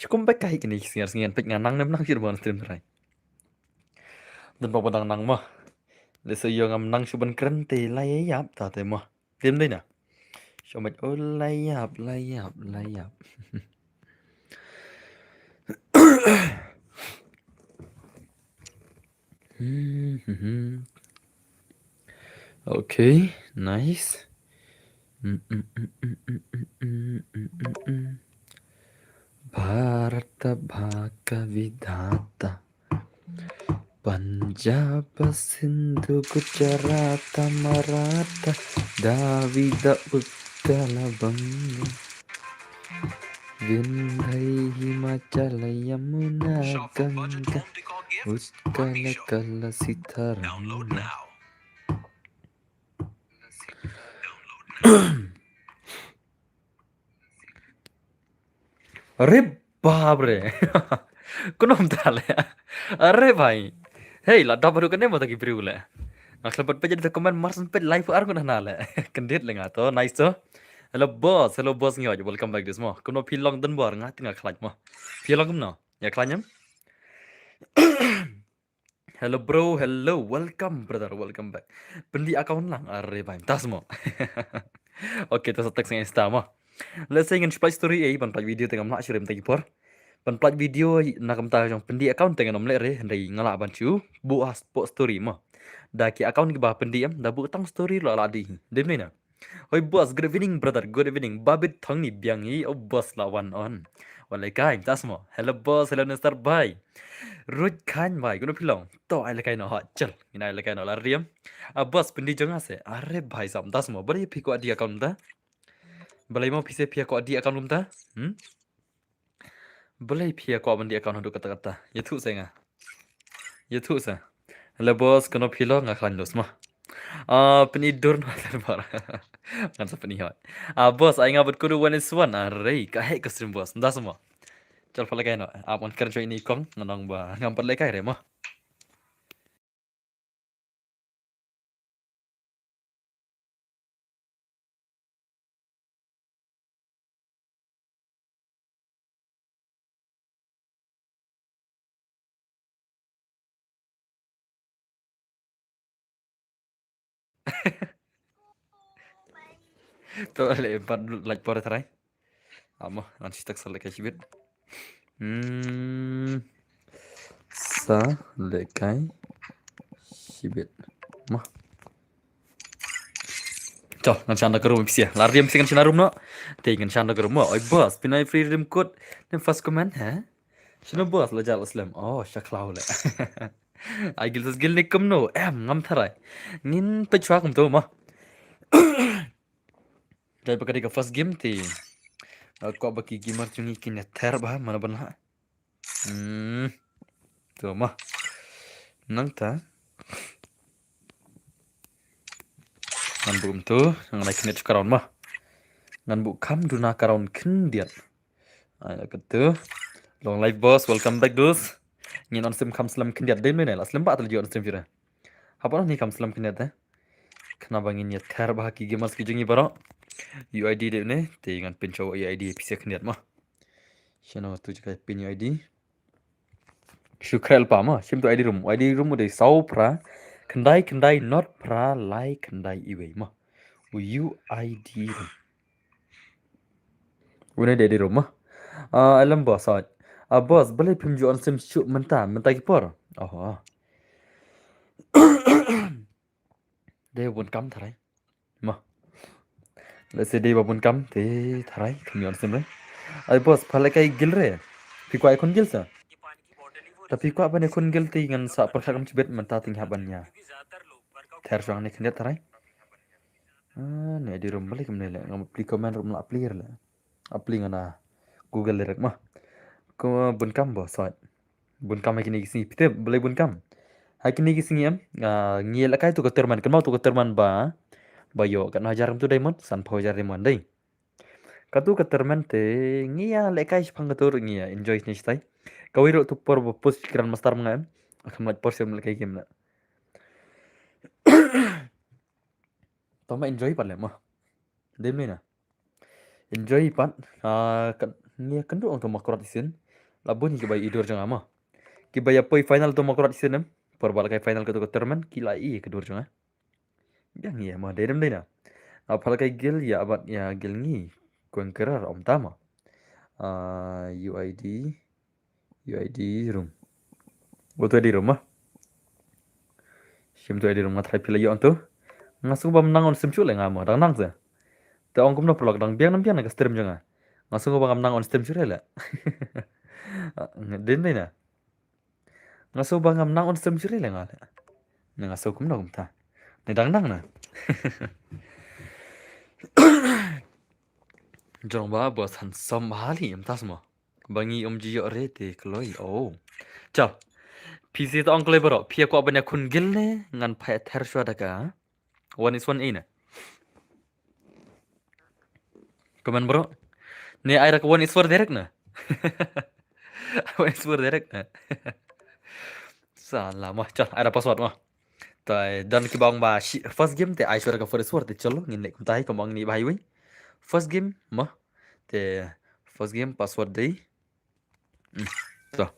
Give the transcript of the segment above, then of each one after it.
Kom back kahit kini singar pek nganang nem nang sir bon stream rai. Dan pa padang nang mah. Le so yo ngam nang suban keren te lai yap ta te mah. Tim đây nè. So mạch ô lai yap. Okay, nice. Bharata Bhaka Vidhata Punjab Sindhu Gujarata Maratha Davida Uttala Banga Vindhai Himachala Yamuna Ganga Utkala Kala Sitharanga अरे बाप रे कुनो mtale अरे भाई hey la da baru kan mo taki priule naklepat pe jadi komen mars pe live ar kun hanale kendit le ngato nice to hello boss ngyo welcome back this mo kuno pilong den bor ngat nga khlaj mo pilong kumno ya khlanyam hello bro hello welcome brother welcome back pendi account lang are भाई tas mo oke tas text ng insta mo let's say ngin splice story ban plat video tengam nak shirim tagi por ban plat video nakam ta jong pendi account tengam le re ndai ngala ban chu bu as po story mo da ki account ki ba pendi am da bu tang story lo la di dem ni na oi boss good evening brother good evening babit thang ni biang hi oh boss la one on walai kai tas mo hello boss hello Mr. Bye Ruth Khan भाई कुनो फिलौं तो आई लकाई न ह चल इन आई लकाई न ला रियम बस पिंडी जंगा से अरे भाई साहब 10 मो बड़े फिको अडी अकाउंट ता बले मो फिसे फिया को अडी अकाउंट ता बले फिया को बंदी अकाउंट हदु kata-kata ये थु सेंगा ये थु सा ले बॉस कुनो फिलो nga khan dos ma peni dur no tan bar kan sa peni hoy bos ai ngabut kudu one is one are ka he ka stream bos 10 mo chal pala kai no apon kerja ini kong nganong ba ngampat le kai re mo to le pat like por trai amo nanti tak sale kai sibit sa le kai sibit mah cho ngan chanda karo pisia lar diam singan china room no te ngan chanda karo mo oi boss pinai freedom code nem first comment ha shino boss la jal aslam oh shaklau le ai gil nikum no em ngam tharai nin pe chwa kum to mo dai pakadi ka first game ti ko baki gamer chungi kinya ther ba mana ban ha to mo nang ta ngan bum tu nang naik net karon mah ngan bu kam duna karon kendiat ai tu long live boss welcome back dus ngin on stream kam slam kendiat den ne la slam ba tal on stream jira apa ni kam slam kendiat kenapa ngin ya ter bah ki gamers ki jungi baro UID de ne te ngan pin chow UID pisa kendiat mah shano tu jika pin UID syukrel pa mah sim tu ID room de sau pra kendai not pra lai kendai iwe mah UID room Una de rumah. Alam bos oj. Bos boleh pinjam on sim syuk mentah kipor. Oh. Dia pun kam tharai. Mah. Let's say dia pun kam te tharai kami on sim re. Ai bos phala kai gil re. Pikwa ikon gil sa. Tapi kau apa ne kon gil ti ngan sa perkakam cibet mentah ting habannya. Ther sang ne kendet tharai. Ne di room balik kemne le ngam pli comment room la aplir le. Apli ngana Google le rek mah. Ko bun kam bos oj. Bun kam kini sini pite boleh bun kam. Hakini kising yam ngiel kai tu keterman kan mau tu keterman ba bayo kan hajar tu diamond san pho jar diamond dai katu keterman te ngia lekai pang katur ngia enjoy ni stai kawiro tu por pos pikiran mastar mangam akam lat por sem lekai game na toma enjoy pat le mah dem ni na enjoy pat kan ngia kan tu ong to makrat isin Labun ki bay idur jang ama. Ki bay apoi final to makurat sinem. Perbal kai final ketu ketermen kila i kedur jang. Yang iya mah dedem deh na. Apal kai gil ya abat ya gil ngi. Kuang kerar om tama. UID room. Betul di rumah. Sim tu di rumah try pilih yon tu. Ngasu bam nang on sim chule ngamo dang nang se. Te ong kum no prolog dang biang nam biang na stream janga. Ngasu bam nang on stream chule la. Din deh na. Ngasu bang am nang on stream chule la ngala. Ngasu kum no kum ta. Ni dang nang na. Jong ba bos han som hali em tas mo. Bangi ji yo re te kloi. Oh. Chal. PC to ong kloi bro. Pia ko abanya kun gil ne ngan pa ther shwa daka. One is one ina. Komen bro. Ni aira ko one is for direct na. One is for direct na. Salah mah chal aira password mah. Tai dan ki bang ba first game te ai shwa ka first word te chalo ngin nek tai ko bang ni bhai wi. First game mah te first game password dei. So.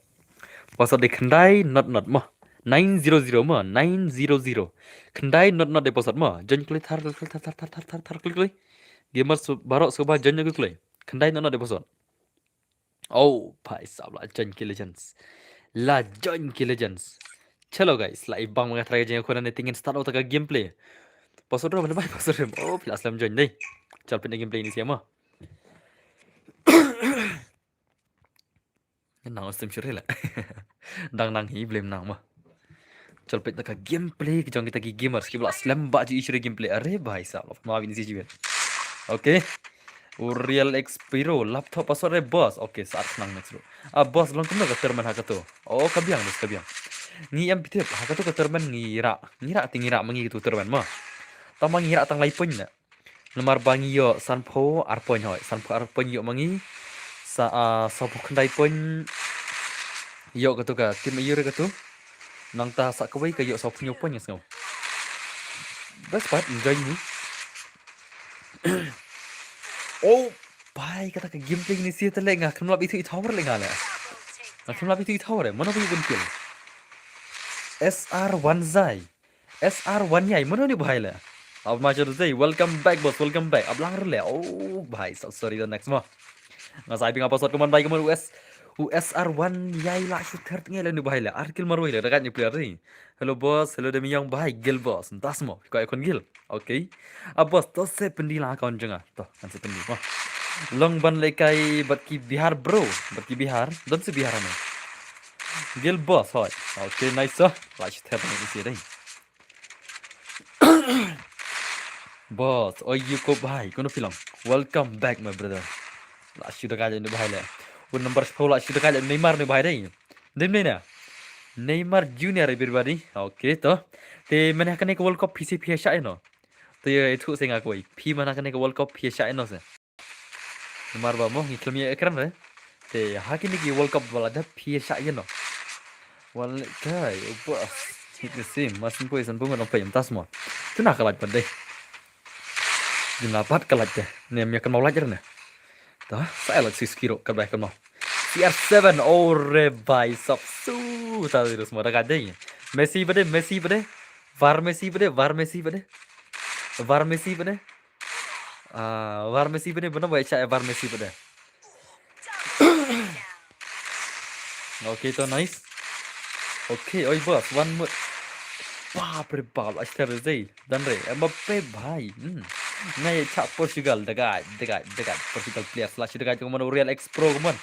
Password dei khandai not mah. 900 mah 900. Khandai not dei password mah. Jan klik thar klik. Gamer barok soba jan klik. Khandai not dei password. Oh, भाई साहब Legend की Legends. Legend की Legends. Chalo guys, la ibang mga try dyan ko na tingin start out ka gameplay. Password ro mana ba password ro? Oh, pila slam join dai. Chal pin gameplay ni siya mo. Nang stream sure la. Dang nang hi blame nang mo. Chal pin ka gameplay ki jong kita ki gamers ki bla slam ba ji isure gameplay. Are bhai sahab, maaf ini si jiben. Okay. Real Expiro laptop password re boss. Okay, saat nang next ro. Boss long kumna ka terman ha ka to. Oh, kabiang bos kabiang. Ngi am pitip ha ka to ka terman ngira tingira mangi tu terman ma. Ta mangi ngira tang lai pun na. Lemar bangi yo sanpo arpon hoi. Sanpo arpon yo mangi sa sopo kandai pun yo ka to ka tim yure ka to. Nang ta sa kawai ka yo sopo nyo pun ngau. Best part enjoy ni. Oh, bhai kata ka gameplay ni siya talaga nga kanulap itu tower lang ala. Kanulap itu tower mana punya pun kill. SR1 Zai. SR1 yai mana ni bhai la. Ab majar Zai welcome back boss welcome back. Ab lang le. Oh bhai so sorry the next mo. Ngasai ping apa sot kaman bhai kaman USR1 yai la shooter ngel ni bhai la. Arkil maru le dekat ni player ni. Hello boss, hello demi yang bhai gil boss. Das mo ko ikon gil. Okay. Ab boss to se pendi la kaun janga. To kan se pendi mo. Long ban lekai bat ki Bihar bro. Bat ki Bihar. Don se Bihar na. Gil boss hoy. Okay nice so. La shooter ni si dai. Boss, oh you ko bhai, kono film. Welcome back my brother. La sudah kaja ni bhai le. Un number 10 la sudah kaja Neymar ni bhai dai. Dim ni na. Neymar Junior everybody. Okay to. Te mana kane ke World Cup PC sya no. Te itu saya ngakui. P mana kane ke World Cup sya no se. Neymar ba mo ngiklam ya ekran re. Te hakini ki World Cup wala da sya no. Wal kai boss. Hit the same. Masin poison bunga no payam tas mo. Tu nak kalat pandai. Dinapat kalat ya. Ni mi akan mau belajar nih. Dah, saya lihat si Skiro kan baik kan mau. CR7 ore bhai sab su tadi terus mara kadai. Messi bade. Var Messi bade. Var Messi bade bana baik saya Var Messi bade. Okay to nice. Okay, oi boss, one more. Baap re baap, अच्छा rezai. Dan re, Mbappe bhai. Ngai cha Portugal dekat Portugal player slash dekat kemana Real X Pro kemana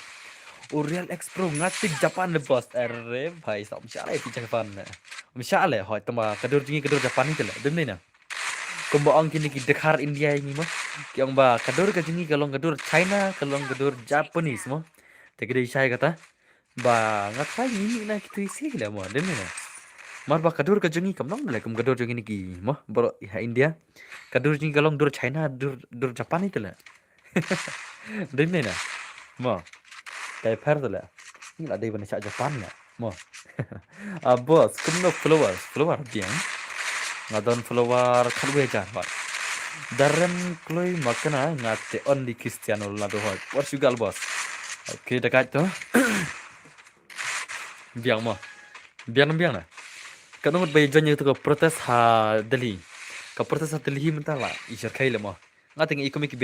Real X Pro ngatik Japan le boss are bhai sam syale pi Japan syale hoi tama kadur Japan ni tela dem ni na kombo ang kini ki dekhar India ini mah ki ang ba kadur ka jingi kalong kadur China kalong kadur Japanese mah te kede sai kata ba ngatai ni na kitu isi le mah dem ni na mar ba kadur ka jingi kam nong le kam kadur jingi ki mah bro India kadur jingi kalong dur China dur Japan ni tela dem ni na mah kayak perdela ini lah dia benar Japan ya mo bos kumno follower dia ngadon follower kalwe jar ba darren kloi makana ngate only Cristiano Ronaldo hoi Portugal bos oke dekat tu biang mo biang na kanong bay janya to protes ha Delhi ka protes ha Delhi mentala isar khaile mo ngating ikomik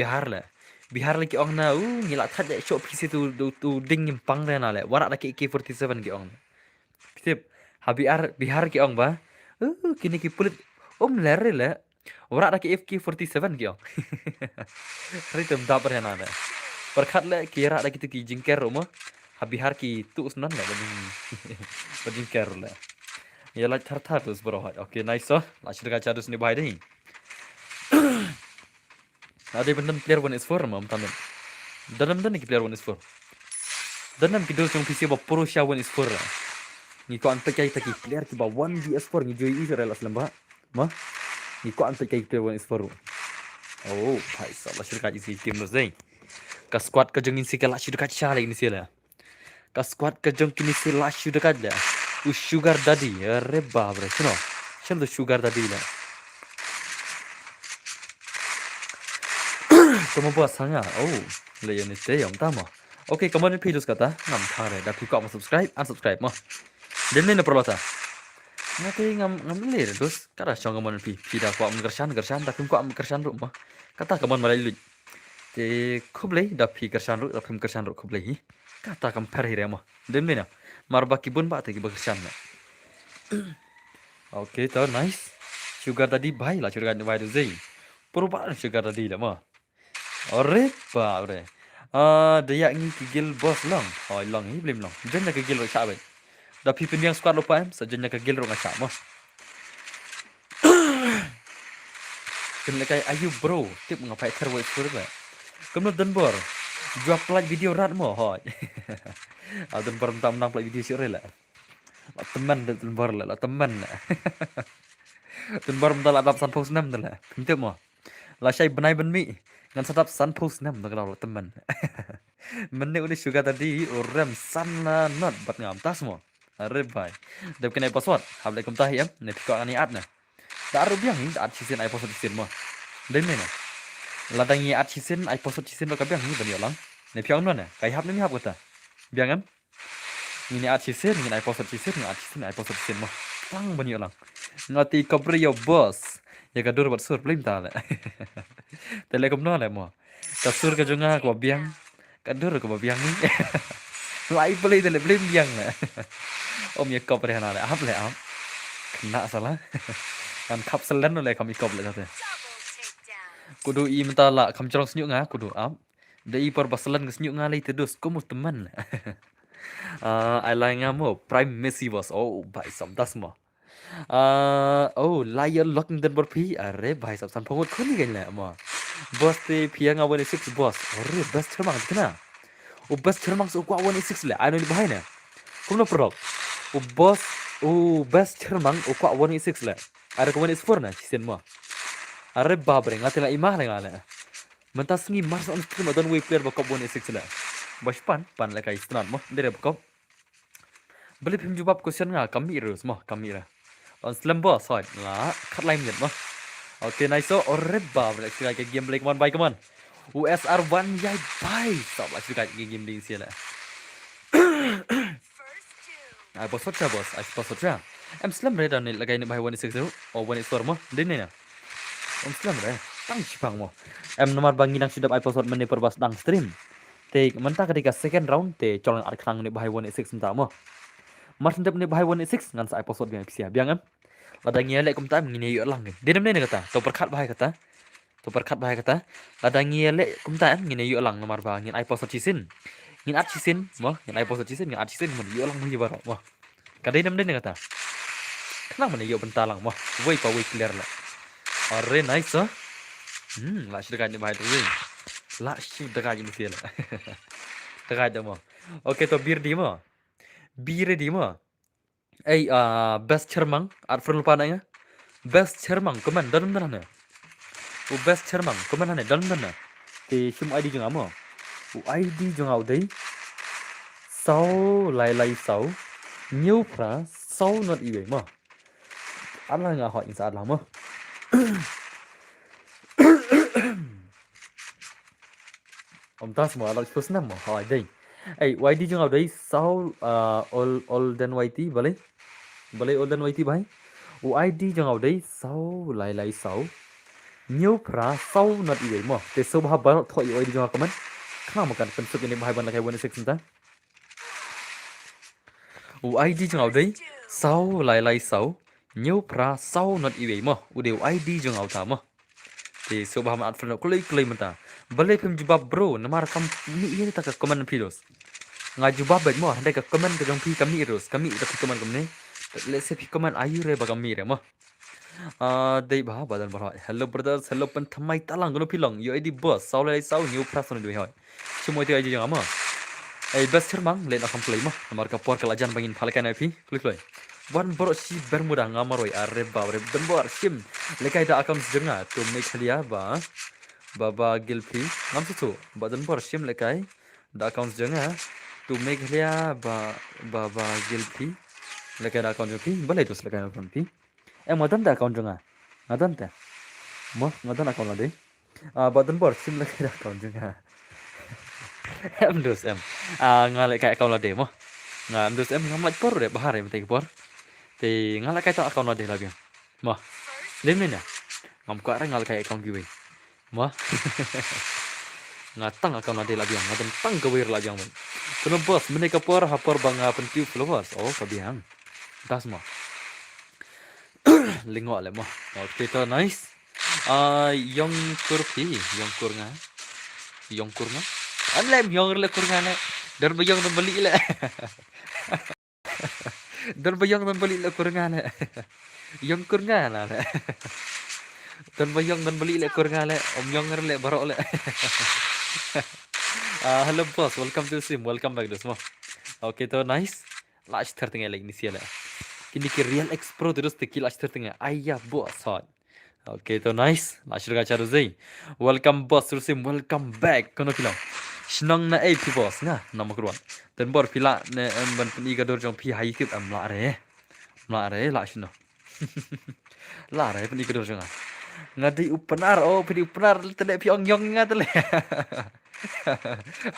Bihar lagi ong na ngila that de shop pisi tu ding yim pang na le warak da ki AK47 ki ong Sip, Bihar ki ong ba? Kini ki pulit lerre le. Ora da ki FK47 ki ong. Ritem dabar ya nada. Perkat le kira da ki jingker mo. Bihar ki tu usnan le bajing. Bajingker le. Ya la thar terus bro. Oke, nice so. La shirka chadus ni bai deh. Ada bendam player 1 is 4 mam tamen. Dalam dan ki player 1 is 4. Dalam ki dos yung PC ba pro sha 1 is 4. Ni ko anta kai taki player ki ba 1 DS4 ni joy Israel aslam ba ma ni ko anta kai player 1 is4 oh bhai sala shirka isi tim no zai ka squad ka jengin si kala shirka cha ni sila ka squad ka jeng kini si la shirka da sugar daddy अरे बाप रे सुनो चल तो sugar daddy la kamu buat sanga oh le ni te yom ta mo okay kamu ni pidus kata ngam thare da pi ko subscribe unsubscribe mo dem ni na prolota Ngati ngam lir dus kada chong ngamon pi da kwa gersan da kum kwa gersan ru ma kata kamon malai lu te khublei da pi gersan ru da kum gersan ru khublei kata kam par hire ma dem na mar baki bun ba te ki gersan na okay to nice sugar tadi bhai la sugar ni bai du zai perubahan sugar tadi la ma ore ba ore dia ngi kigil bos long oi long hi blim long jen na kigil ro cha bai da pi pin yang squad lo pa em sa jen na kigil ro nga cha ma Kena kai ayu bro, tip ngapai terwoi sur ba. Kamu dan bor. Jua play video rat mo hoi. Dan bor tam nang play video sur la. La teman dan bor la teman. Dan bor mtal adap san post nam la. Tip mo. La shay benai ben mi. Ngan satap san post nam da la teman. Menne uni sugar tadi orang sana not bat ngam tas mo. Are bai. Dep kena password. Hablaikum tahiyam. Ne piko ani ad na. Daru biang ni ad season ai password season mo. Đến này nè là đang nghe art season ai post season lo kabiang ni bani lang ne pyang no ne kai hap ni hap kata biang am ni art season ni ai post season ni art season ai post season mo lang bani lang ngati kabri yo boss ya ka dur bat sur blim ta le telekom no le mo ta sur ka jonga ko biang ka dur ko biang ni lai play tele blim biang le om ya kabri hana le hap le am kena salah kan kap selen no le kami kop le ta kudu I minta la kam cerong senyuk nga kudu am da I par basalan senyuk nga lai terus kamu teman ai lai nga mo prime messi was oh bai sam das mo oh lion locking den bor pi are bai sam san pongot khoni gain la mo boss te pia nga 186 boss are best termang kena o best termang so kwa 186 la ano ni bahai na kumno prok o boss o best termang o kwa 186 la are ko 184 na sen mo Are babre ngatela imah la ngala. Mentas ngi mars on stream adon way player bakop 186 la. Bashpan pan la kai stran mo dere bakop. Beli pim jawab question nga kami rus mo kami ra. On slam boss side la khat lain nyet mo. Okay nice so are babre kira ke game like one by come on. USR 1 yai bye. Stop la kira ke game ding sia la. Ai boss cha boss ai boss cha. Em slam red on la kai ni by 160 or 184 mo. Din ni na. Om slam re tang sipang mo em nomor bangi nang sudah episode meni perbas dang stream te mentah ketika second round te colong ar krang ni bahai 186 mentah mo mas ndep ni bahai 186 ngan sa episode bi pisia biang em lada ngiele kum tam ngini yu lang de nem ne kata to perkat bahai kata lada ngiele kum tam ngini yu lang nomor bang ngin episode cisin ngin at cisin mo ngin episode cisin ngin at cisin mun yu lang ni baro mo kadai nem ne kata kenang meni yu bentalang mo wei pa wei clear la Are nice ah. Lah sudah ni bahaya tu. Lah sudah ni mesti lah. Tengah dah mo. Okay to bir di mo. Bir di mo. Best cermang art front lupa nanya. Best cermang komen dalam mana? O best cermang komen mana dalam mana? Ti sim ID jeng amo. O ID jeng au dei. Sau lai sau. New pra sau not iwe mo. Ala nga ho inside lah mo. Om tas mo alag pus nam mo hai dei YD jeng au đấy sau all dan YT boleh boleh all dan YT bhai YD jeng au đấy sau lại sau nhiều pra sau not iwe mo te so bha bar thoi YD jeng comment khang makan pensuk ini bhai ban lakai 16 ta YD jeng au đấy sau lại sau nhiều pra sau not iwe mo udah YD jeng au ta mo te so bha mat friend klei menta boleh pem jubab bro namar kam ni ini tak comment videos ngajubah baik mo handai ka comment ka jong pi kami terus kami tak comment kami let's say pi comment ayu re ba kami re mo dei ba badan bar hello brothers hello pen thamai talang gono pilong yo edi boss sau lai sau new person du hoy chumoi te aji jang mo ai best termang le na play mo namar ka por kala jan bangin phalakai na pi klik loy wan bro si bermuda ngamaroi arre ba re ben bor sim lekai da akam jenga to make halia ba baba gilpi ngam su badan bor sim lekai da akam jenga to make halia baba gilpi lekai da akam pi balai tus lekai akam pi madan da akam jenga ngadan ta mo ngadan akam la de badan bor sim lekai da akam jenga em dus em ngale kai akam la de mo ngam dus em ngam lach por de bahar em te por thì ngala kai ta akam la de la bien mo lim ni na ngam kwa ra ngala kai akam giwe mo ngatang akam la de la bien ngadan tang ke wir la bien mo kono bos mene ka por ha por bang pen tiu followers oh ka biang das mo lingo le mo okay to nice yong kurpi yong kurnga an lem yong le kurnga le dar bayong dan beli le dar bayong dan beli le kurnga le yong kurnga la le dan bayong dan beli le kurnga le om yong le barok le hello boss welcome to sim welcome back this mo okay to nice last starting like ni sia le kini ki real expro terus te kilas starting ayah boss hot okay to nice last gacha rozei welcome boss terus welcome back kono kilang senang na pi boss nga nama keruan dan bor pila ne ban peni gador jong pi hai kip am la re la sino la re peni gador jong ngadi upenar oh peni upenar tele pi ong yong nga tele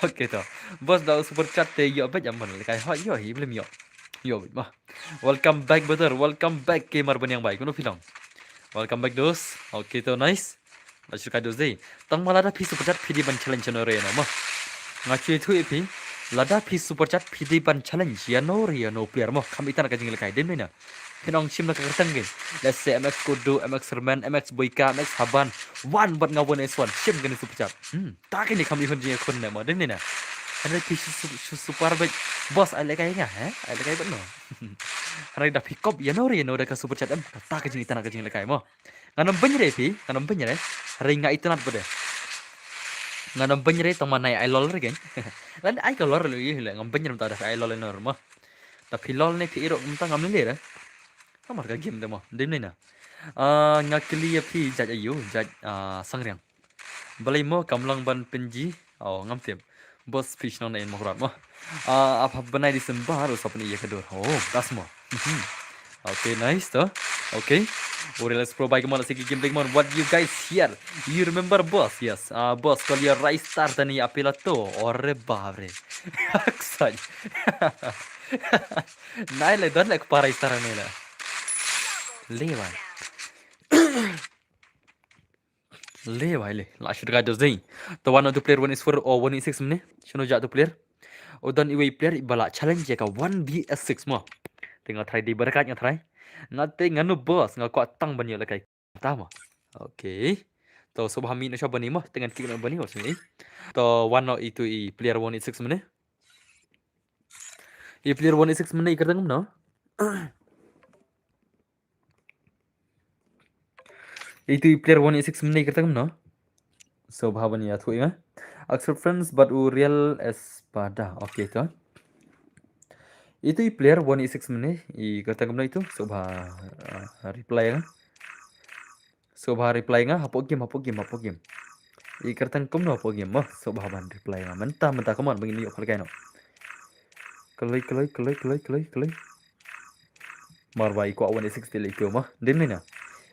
okay to boss da super chat te yo ba jam ban kai ho yo hi blem yo ma welcome back brother welcome back gamer ban yang baik kono pilang welcome back dos okay to nice la suka dos dei tang malada pi super chat pi di ban challenge no re no ma ngachi thu pi lada pi super chat pi di ban challenge ya no ria no player mo kam itan ka jingil kai dem na pinong sim na ka katang ge let's say mx kudu mx serman mx boyka mx haban one bat ngawon s1 sim gani super chat ta ke ni kam ihon ji kon na mo dem na ada pi super baik bos ai lai kai nga ai lai kai ban no hari da pi kop ya no ria no da ka super chat ta ka jingil itan ka jingil kai mo nganam benjre pi nganam benjre hari nga itanat bode nganam benjre teman ai lol re gen lan ai ka lol lu yi le ngam benjre ta da ai lol no mo tapi lol ne pi iro mta ngam le re kamar ka game demo dem ne na ngakli ya pi jaj ayu jaj sangrang balai mo kamlang ban penji oh ngam tem bos fish non en mo rat mo apa banai di sembar usap ni ya kedor oh das mo okay nice to okay let's pro bike mana segi game mon what you guys here you remember boss yes boss kalau ya right start tani apela to ore babre aksaj nai le don le para start ni la lewa le last shot gados dei to one of the player one is for or 1 6 mene shino ja to player odan iwe player ibala challenge ka 1vs6 mo tengah try di berkat nga try ngate nganu boss ngako tang banyo la kai tama okay to so bami na siya bani mo dengan kik na bani mo sini to one no itu i player 1 6 mene i player 1 6 mene ikatang no itu i player 1 6 mene ikatang no so bhavani ya thui nga accept friends but u real espada okay to itu i player 1 6 mene i ikatang no itu so bha reply nga so bha reply nga hapo game ikartan kum no po game mo so bahan reply nga mentah kaman begini yuk kalau no kelai marwai ko 1 6 tele ko mo dem na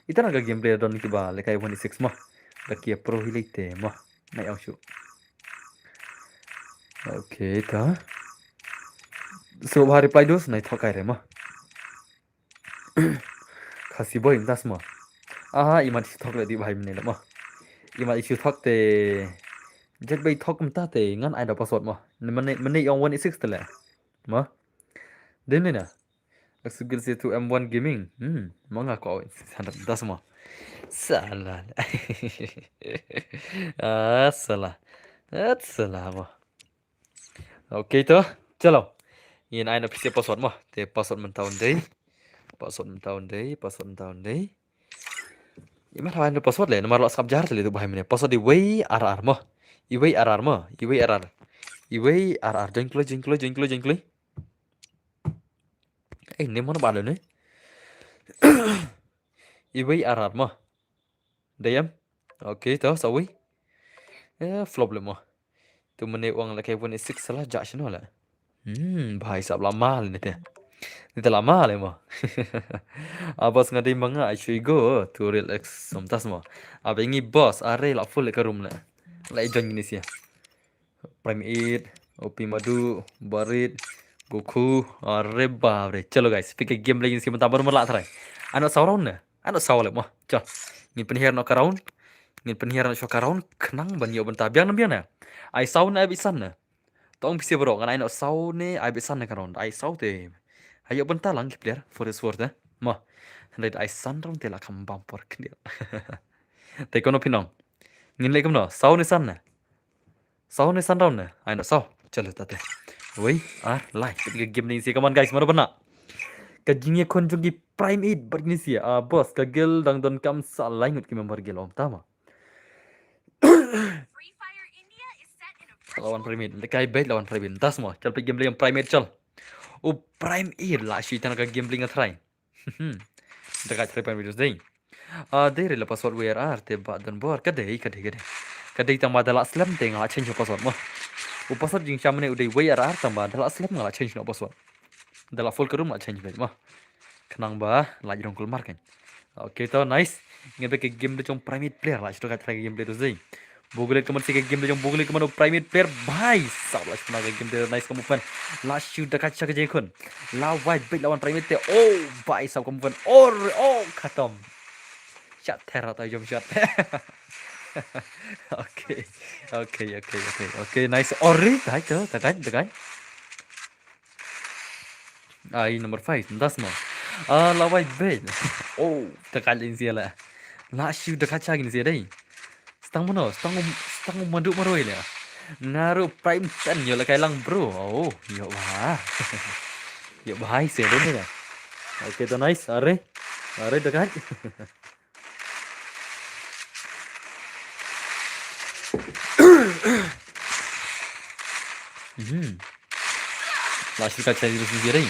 itana ga gameplay don ki ba lekai 1 6 mo da ki pro hilite mo mai au shu Oke, ta. So bahari reply dos nai thokai re ma. Khasi boy das ma. Aha, iman si thok le di bhai mne la ma. Iman isu thok te jet bay thok ta te ngan ai da password ma. Mane yang 186 te la. Ma. Den ne na. Aksugil se tu M1 gaming. Manga ko sandat das ma. Salah. Ah, salah. Salah ma. Oke to. Chalo. Yin ai na pisi password ma. Te password men tahun dei. Password men tahun dei, password men tahun dei. Ima thawan do password le nomor lo skap jar le tu bahai mene. Password di way RR ma. I way RR ma. I way RR. I way RR jengklo. Ini mana ba ne? I way RR ma. Deyam. Oke to sawi. Flop le ma. Tu mene uang la kai 186 salah jak sino la. Bahai sab lama le ne te. Ni te lama le ma. Abas ngadi manga I should go to relax somtas ma. Abengi boss are la full le ka room la. La join ni sia. Prime 8, OP Madu, Barit, Goku, अरे बाप रे चलो guys pick game लेकिन इसके मतलब baru melak terai ano sauron na ano sawl mo cho ngin penhiar no karaun ngin penhiar no karaun kenang ban yo benta biang biang na ai saw na bisan na tong pisi bro kan ai no saw ne ai bisan na karaun ai saw te ayo benta lang player for this word mo ndai ai san rong te la kam bam por knia te kono pinong ngin le kam no saw ne san na saw ne san rong na ai no saw chalo tate woi lai cái game này sih kawan guys mana benar kajingnya konjungi prime 8 begini sih bos kagel dang don kam salai ngut ki member gel om tama lawan prime 8 kai bet lawan prime 8 tas mo chal pe game yang prime 8 chal prime 8 lah shi tan ka game nga try dekat prime videos dei dei la password where te ba don bor kadai tang madala slam te nga change password mo password jing chamne udai where tang madala slam nga change no password dala full ke room nga change bet mo kenang ba la jirong kul marken oke to nice ngebe ke game de jong prime player la sto ka try game de zai bogule kaman sih ke game de jong bogule kaman prime player bhai sab la sto game de nice kamu fan la shoot de kacha ke jekun la white bet lawan prime te bhai sab kamu fan khatam shot thera ta jom shot oke nice ori tai to takai ai number 5 das mo la white bet tekan insia la la shoot de kacha gini sih dai stang manduk maroi le naruh prime 10 yo la kai lang bro yo wah yo bahai sih deh ya oke to nice are dekat la shoot kacha gini sih dai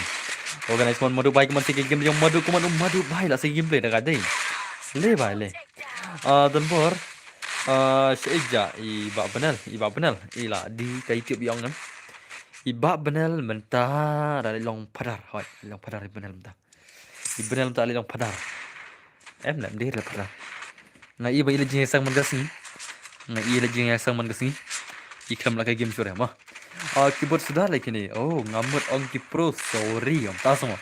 organize mon madu baik man sih game yang madu baik lah sih gameplay dekat dai le bai le dan bor seja iba benal ila di kai tiup yang kan iba benal mentah dari long padar benal mentah benal mentah long padar em làm đi là padar na iba ila jing sang man gasni na ila jing sang man gasni ikram la kai game sure ma keyboard sudah lagi ni ngamut ong ki pro sorry om ta semua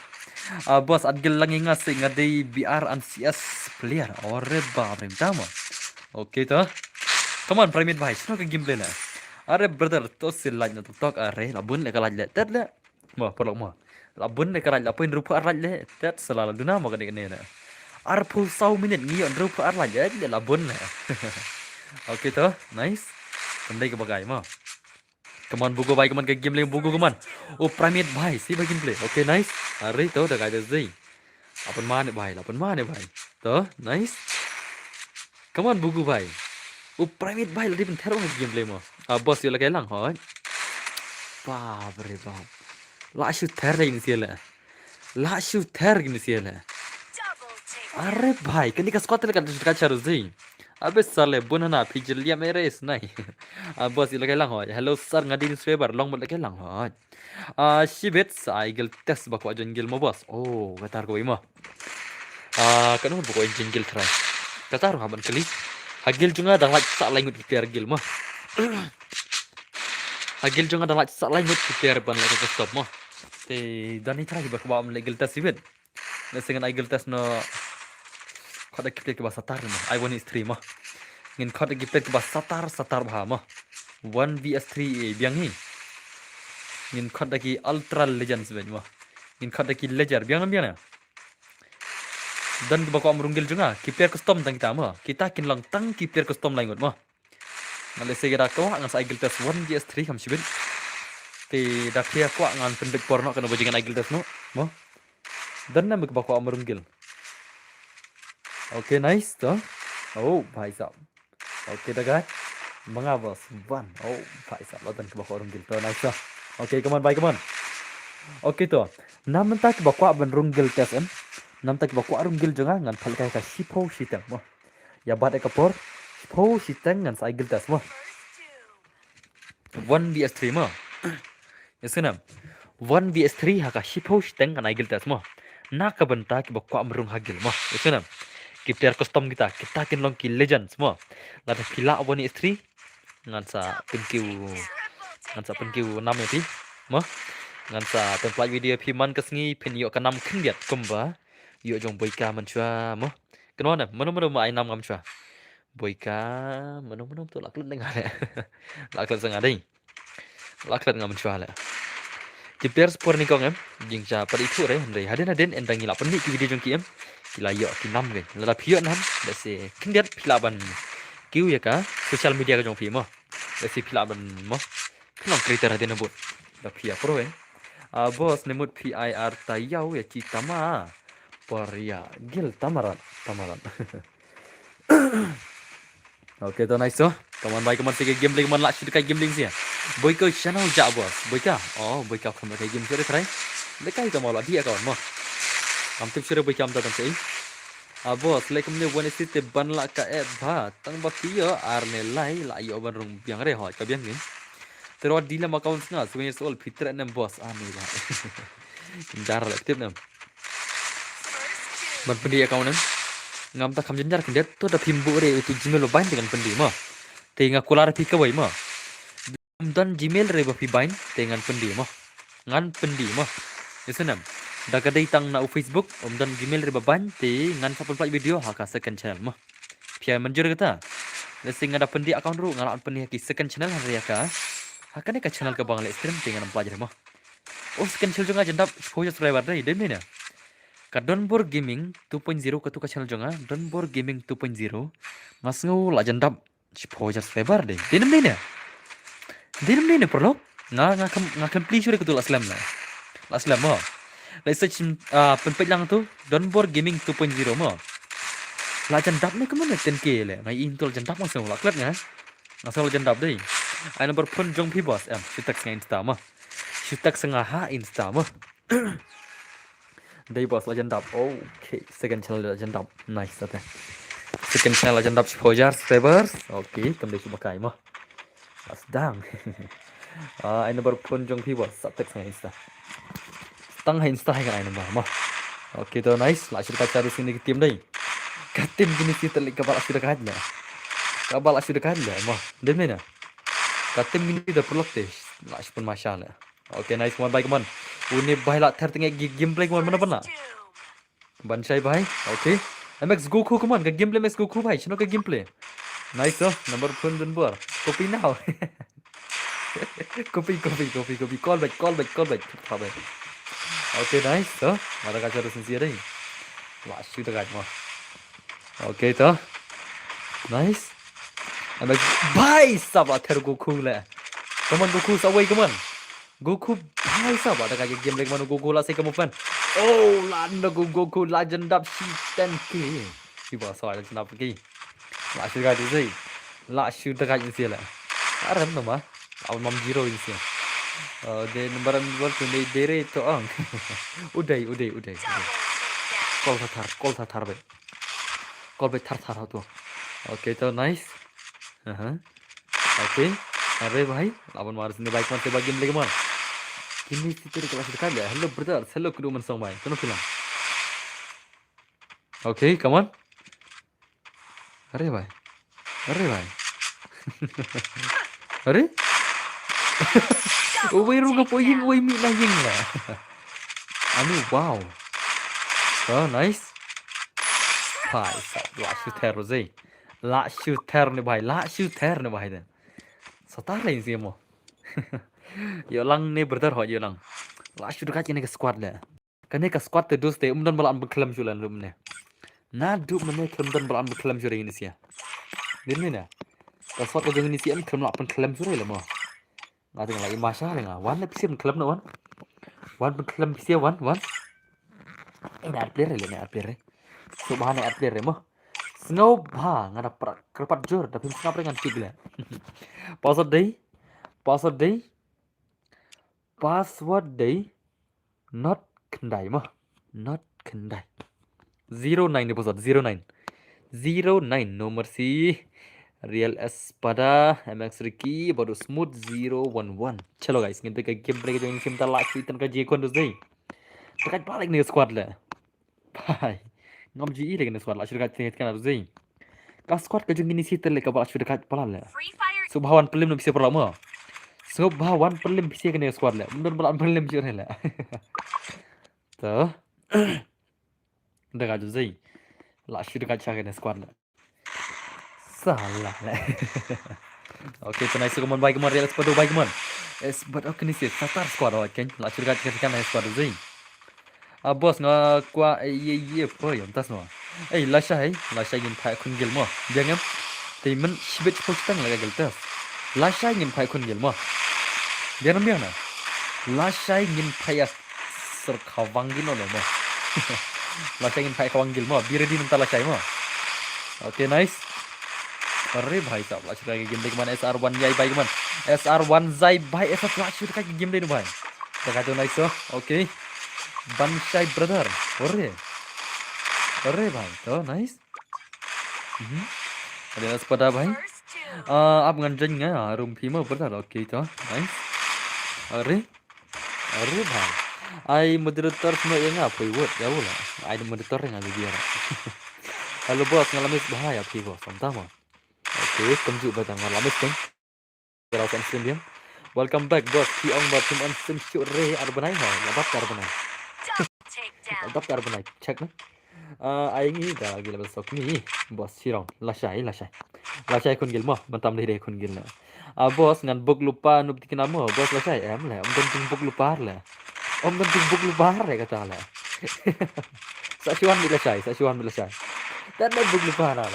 bos adgel lang ingat sih ngadai BR and CS player ore ba brim tama oke to come on private bhai sino ka game na are brother to silaj na tok are labun le kalaj le tet le mo polok mo labun le kalaj lapuin rupa araj le tet selala duna mo kene na ar full 100 minit ngion rupa araj le labun le oke to nice pandai ke bagai mo come on bugo bhai come on ke game le bugo come on private bhai si bagian play oke nice are to da kai zai अपन माने भाई तो nice come on bugu भाई private भाई lagi pun teror game play mo bos yo lagi lang hoi बाप रे बाप la shoot ter lagi ni siala अरे भाई कनी का स्क्वाड का चारू जी अबे साले बुनना पिजलिया मेरे इस नहीं बस यो lagi lang hoi hello sir ngadi ni sweber long mo lagi lang hoi shibet saigel test bakwa jengil mo bos gatar ko imo kan mo buko jengil try gatar haban kali hagil juga dah like sak langut player gil mah Agil jonga dalam salai mut prepare ban lagi ke stop mo. Te dani thara ki bakwa am legal test ibet. Lesengan agil test no khada kipte ke basatar mo. I want is 3 mo. Ngin khada kipte ke satar bha mo. 1 vs3 biang hi. Ngin khada ki ultra legends ben mo. Ngin khada ki ledger biang biang na. Dan bakwa am runggil jonga kipte custom tang kita mo. Kita kin lang tang kipte custom lain mo. Ngale segera ko ngan sa agil test 1 vs3 kam sibet. Te dakia ko ngan pendek porno kana bajingan agil test no. Mo. Dan na bakwa am runggil. Okay, nice तो भाई साहब okay dah guys mga boss one भाई साहब ladan ke bakwa runggil to nice to okay come on bye come on okay to nam ta ke bakwa ban runggil tes em nam ta ke bakwa runggil jonga ngan phal kai ka sipo sitang mo ya bad ka por sipo sitang ngan sai gil tes mo 1 vs 3 mo yesenam 1 vs 3 ha ka sipo sitang ngan ai gil tes mo na ka banta ke bakwa amrung hagil mo yesenam Kipter custom kita kin long ki legend semua lada pila aboni istri ngan sa penkiu nam pi mo ngan sa template video pi man kasngi pin yo kanam khindiat kumba yo jong boika man chua mo kenon mano mai nam ngam chua boika mano tu laklet dengar le laklet sang adai laklet ngam chua le Kipter sport ni kong em jing cha pari thu re haden endang ngila pen ki video jong ki em kila yo kinam ge lada phio nam da se kindiat philaban kiu ya ka social media ka jong phi mo da se philaban mo philong creator haden bot da phia pro en bos nemut PIR tayau ya citama Poria gil tamaran Oke to nice to kawan baik kawan sige game man lak kai game ling sia boy ko channel ja bos boy ka boy ka kham kai game sore thrai lekai to mala dia kawan mo kam tip sore boy kam ta tam sei bos lekum ne wani sit ban la ka e ba tang ba kiyo arne lai la yo ban rung biang re ho ka biang ni terus di lama kawan sengal sebenarnya soal fitra nem bos anu lah dar la tip nem ban pendi account nem ngam ta kham jenjar kendet to da pimbu re itu gmail bain dengan pendi mo te nga kular pi ka wai mo dan gmail re ba pi bain dengan pendi mo ngan pendi mo yesenam da ka dai tang na Facebook dan gmail re ba bain te ngan sa play video ha ka second channel mo pia manjur kata lesing ada pendi account ru ngaran pendi ki second channel hari ka hakane ka channel ka bang le stream dengan pelajar mo second channel jonga jendap exposure subscriber dai dem ni na ka Donbor Gaming 2.0 ka tu ka channel jonga Donbor Gaming 2.0 masngo la jendap exposure subscriber dai dem ni na perlo nga complete sure ka tu la slam mo la search penpej lang tu Donbor Gaming 2.0 mo la jendap ni kemana 10k le ngai intol jendap masngo la klat nga ngasal jendap dai ai number phone jong pi boss em sitak ngai insta mo sitak senga ha insta mo Day boss legend up. Okay, second channel legend up. Nice ate. Second channel legend up exposure subscribers. Okay, kamde ku makai mo. Asdang. Ai number phone jong pi boss satek sang insta. Tang ha insta hai kai number mo. Okay to nice. La shir ka charu sini ki tim dai. Ka tim gini si telik ka bala shir ka hadla. Ka bala shir ka hadla mo. Dem ni na. Ka tim gini da prolog te. La shpun masyaallah. Okay nice one bye kawan. Uni bahai la ther tengah gameplay kawan mana Bansai bahai. Okay. MX Goku kawan. Ka gameplay MX Goku bahai. Chino ka gameplay. Nice oh. Number phone dun bor. Copy now. copy. Call back. Okay nice oh. Mara ka charu sincere dai. Wah shoot ka mo. Okay to. Nice. MX bahai sab ther Goku le. Kawan Goku sawai kawan. Goku bahai sab ada kayak game like mana Goku lah saya kamu fan. Landa Goku legend up si 10k. Tiba soal legend up ki. La shoot ka dise. La shoot ka dise la. Aram nama. Awal mam zero dise. De number tu ni dere to ang. Udai. Call thar be. Call be thar tu. Okay to nice. Okay. Arre bhai, lawan maris ni bike man se bagi game man. Kini situ kelas dekat ya. Hello brother, hello crew man song bhai. Kono film. Okay, come on. Arre bhai. Arre. Ui runga po ying ui mi na ying lah. Anu wow. Oh nice. Bhai sab la shooter rồi. La shooter ne bhai den. Sata lain sih mo. Yo lang ne brother ho yo lang. La shooter ka cái squad le. Cái này cái squad từ dos te dan balan beklam julan lum ne. Na du mene dan balan beklam jure ini sia. Din ne. Cái squad ko jeng ini sia beklam la beklam jure le mo. Nga ting lagi masa le nga. Wan le pisi beklam no wan. Wan beklam pisi wan. Ini ad player le ne ad player. Subhana ad player mo. Snow ba ngada kerpat jur tapi snap dengan kigle. Password day not kendai mah. Not kendai. 09 ni password 09 nomor si Real Espada MX Ricky baru smooth 011. Chalo guys, ngin ke game play yang sim talak fitan ka jekon dos dei. Pakai balik nih squad lah. Bye. Ngam GE lagi nih squad lah sudah kat kan dos dei. Ka squad ka jeng ini sitel ka balik sudah kat pala lah. Subhawan pelim bisa perlama. Subhawan pelim bisa kan squad lah. Mundur balak pelim jur lah. Tuh. Udah kat dos dei. Lah sudah kat kan squad lah. Salah lah. Oke, tonight suka baik kemana Real Espada baik kemana. But oke nih sih, Tatar squad awak kan. Lah sudah kat squad dos dei. Bos nga qua ye po yom tas no. Lasha ngin phai khun gel mo. Jangam. Thì mình biết phúc tăng là cái tớ. Lasha ngin phai khun gel mo. Dia nam na. Lasha ngin phai ser khawang gin no mo. Lasha ngin phai khawang gel mo. Bire di mental lasha mo. Okay, nice. अरे भाई साहब लास्ट का गेम देख मन SR1 जाई भाई मन SR1 जाई भाई ऐसा फ्लैश शूट का गेम दे भाई देखा तो नाइस ओके Bansai brother अरे भाई तो नाइस ada Espada भाई आप ngandeng ya room phim brother oke to nice अरे भाई ai moderator semua yang apa word ya ulah ai moderator yang ada dia halo bos ngalamin bahaya sih bos sama oke kemju batang ngalamin kan Raukan stream dia welcome back bos si ong bat on stream re arbanai ha labat arbanai labat arbanai check na ai nghĩ là gila bel sok mi bos sirong lasai kun gil mo bantam deh kun gil na bos ngan bug lupa nub tikin amo bos lasai em lah om dan ting bug lupa lah om dan ting bug lupa lah kata lah sa chuan mi lasai dan bug lupa lah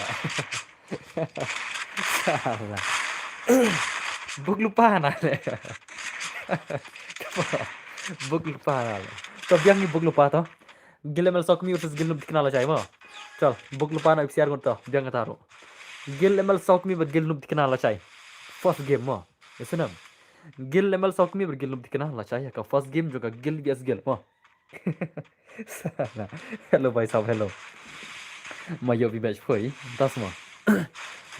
salah bug lupa lah bug lupa lah तो yang ni bug lupa to gil mel sok mi versus gil nub tikin lasai mo चल बुक लुपाना FCR करता बियांग तारो गिल ML सौक मी बद गिल नुब दिखना ला चाहिए फर्स्ट गेम म ऐसे ना गिल ML सौक मी बद गिल नुब दिखना ला चाहिए का फर्स्ट गेम जो का गिल vs गिल म हेलो भाई साहब हेलो मैं भी मैच फोई 10 म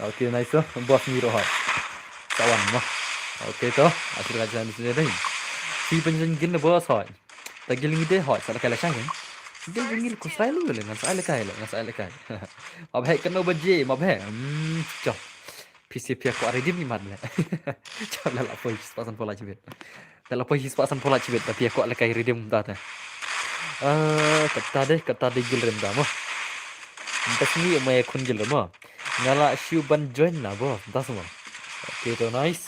ओके नाइस बॉस मी रोहा kawan म ओके तो आखिर का जान से नहीं सी पंजन गिल ने बॉस होय त गिल मी दे होय साला kala चाहिए Gil ko sai lu le ngan sai le kai अब है कनो बजे अब है चल PCP aku redeem ni mat le चल ला पोई spasan pola chibet La Poi spasan pola chibet tapi aku le kai redeem ta ta kata de gil rem da mo tas ni me khun gil mo ngala shu ban join na bo tas mo okay to nice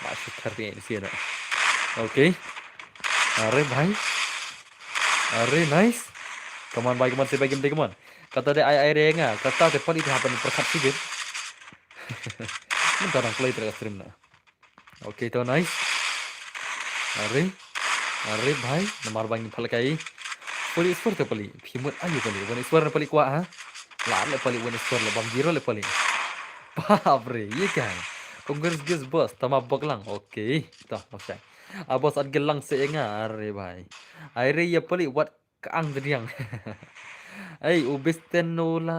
masuk karya ini sih okay अरे नाइस कमान भाई कमान से भाई गेम दे कमान kata deh ai renga kata deh pali hapan perkat sih gitu bentar play terus stream na oke to nice अरे भाई number bang phal kai poli swar te pali phimut ayu pali wan swar pali kwa ha la le pali wan swar le bam zero le pali बाप रे ये क्या है congrats guys boss tama boklang oke toh maksud bos at gelang seenga are भाई aire ya pali wat kaang deriang ubestenola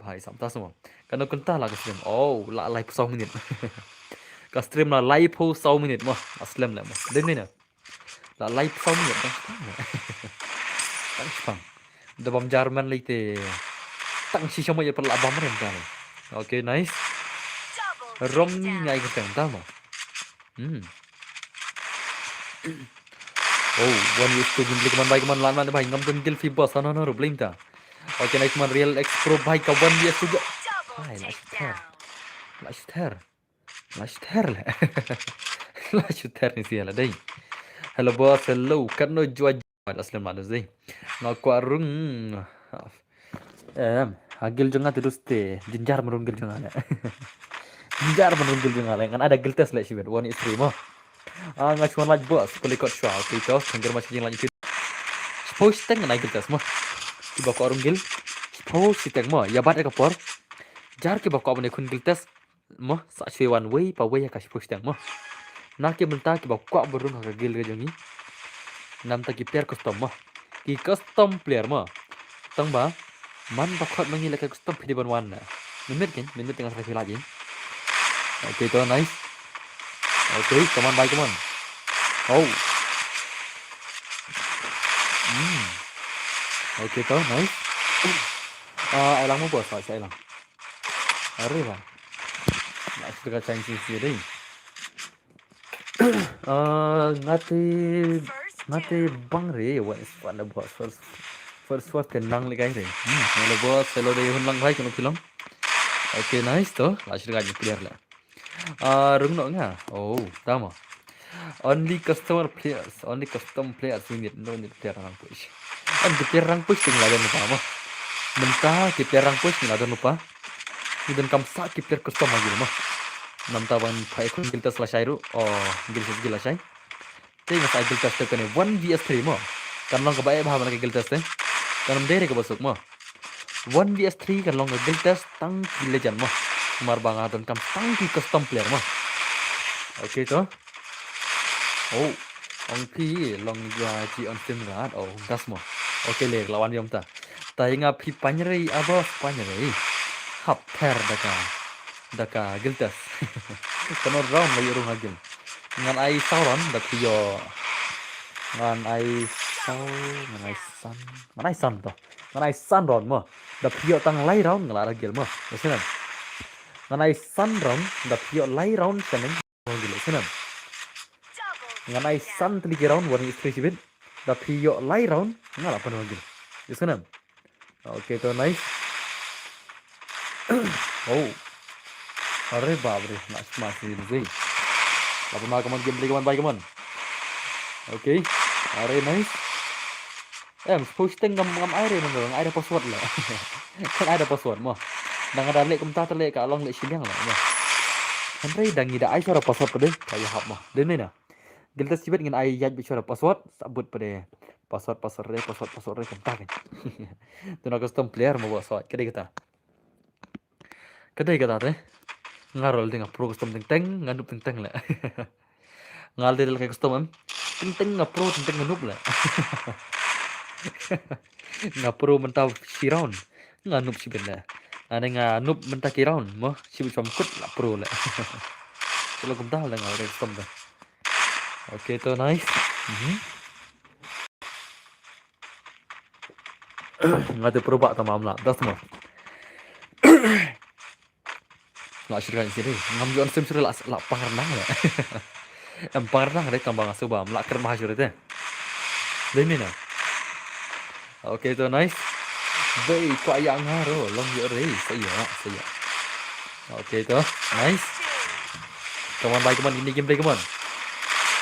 भाई samta semua karena kentah lah ke stream oh la live 1 minit ke stream lah live 1 minit mah aslam lah mah den ni na la live 1 minit tang pang da bam Jerman lite tang si sama ya per la bam rem kan okay nice Rom ni ngai ke tang tama Hmm. Oh, one is to gimbal kaman bhai kaman lan man bhai ngam tum gil fi boss no no blim ta. Okay, next man real X Pro bhai ka one is to hai la shter la shter la la shter ni sia la dai. Hello boss, hello. Kan no jua aslam mana zai. Ngak ko arung. Agil jonga terus te jinjar merunggil jonga la. Jinjar merunggil jonga la kan ada gil tes la sibet one is free mo. Ngak chuan laj boss kulikot shwa okay to tengger mas jing laj Suppose teng na gil tes mo. Iba ko arung gil. Suppose si teng mo ya bat ka por. Jar ke ba ko abne kun gil tes mo sa shwe one way pa way ka suppose teng mo. Na ke benta ke ba ko burung ka gil ga jongi. Nam ta ki player custom mo. Ki custom player mo. Tang ba man bakot mangila ka custom pidi ban wan na. Minit tengah saya lagi. Okay, to nice. Okay, come on, bye, come on. Oh. Okay, to nice. Elang mo bos, saya elang. Are ba? Nice ka chance sih deh. Ngati bang re, what is fun about first kenang le kai re. Hello boss, hello deh hunlang bhai kono film. Okay, nice to. Last ka clear la. Rung no nga. Oh, tama. Only custom players we need no need player rank push. Di player rank push tinggal ada lupa mah. Mentah di player rank push tinggal ada lupa. Dan kam sa di player custom lagi mah. Namta ban kai kun gilta slash airu. Oh, gilta shay. Tinggal sa gilta step kan 1vs3 mah. Kan long kebae bah mana gilta step. Kan dere ke basuk mah. 1vs3 kan long gilta tang legend mah. Mar bangat dan kam tang di custom player mah. Okay to. Oh, ông phi long ji on tim rat. Oh, das mo. Okay le lawan yom ta. Ta inga phi panyri abo panyri. Hap ter daka giltas. Kono round la yurung agil. Ngan ai sauron da piyo. Ngan ai san to. Ngan ai san ron mo. Da piyo tang lai round ngala agil mo. Senan. Ngan ai san ron da piyo lai round senan. Ngil senan. Ngan ai san tli round one is 3 sibit da piyo lai round ngala pano gil yusanam. Okay to nice. Oh, are babre masih zai apa ma kaman game kaman bye kaman. Okay, are nice. Posting ngam air nang air password lah. Kan ada password mo nang ada lek kumta tele ka long lek sinyang lah mo. Henry dang ida ai suara password kede kayak hap mah dene na. Gilta sibet ngin ai yaj bicara password sabut pada password re kontak. Tuna custom player mau password kedai kata teh ngarol dengan pro custom teng nganup teng lah. Ngal del kayak custom teng ngapro teng nganup lah. Ngapro mentau si round nganup sibet lah. Ane nganup mentah ki round mo sibet samkut lah pro lah. Kalau kumtah lah ngal custom dah. Okay, to nice. Ngate perubak tamam lah, das mah. Lah sirkan sini, ngam juan sim sure lah pangarnang ya. Pangarnang deh kambang asubam, lah ker mahasur itu. Demi na. Okay, to nice. Bay kwa yang ngaro, long yo rei, saya. Okay, to nice. Come on, bye, come on, ini gameplay, come on.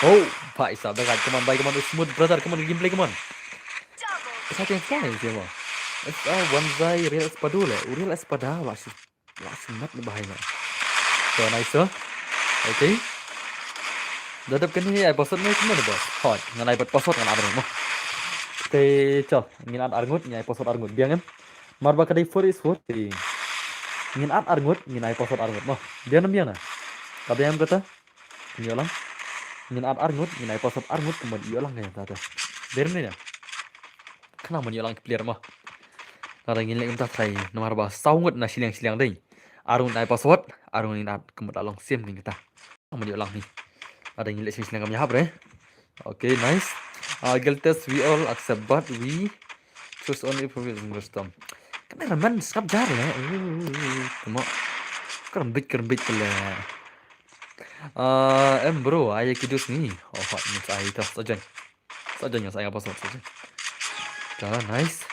Oh, Pak Isa, baik, come on, bye, come on, smooth brother, come on, gameplay, come on. Satu yang fly sih mo. Bonsai real espadule, real espada lah sunat bahaya. So nice so. Okay. Dadap kan ni ai password ni cuma bos. Hot, ngan ai password ngan ada mo. Te cho, ngin ad arngut nyai password arngut biang kan. Marba kadai for is for ti. Ngin ad arngut ngin ai password arngut mo. Dia nam biang na. Kada yang kata. Nyolang. Ngin ad arngut ngin ai password arngut kemudian iolang kayak tata. Derni ya. Kenapa menyolang player mah? Kada ngin lek entah trai nomor ba saungut na silang dei. Arun ai password, arun inat kemut along sim ning kita. Menyolang ni. Ada ngin lek silang kami habre. Okay, nice. Guild test we all accept but we choose only provision custom. Kameraman skap jar le. Temo. Kerembit kele. Em bro, ai cái đứa ní. Họ như sai đó, sao chân sai apa sao chân. Đó, nice.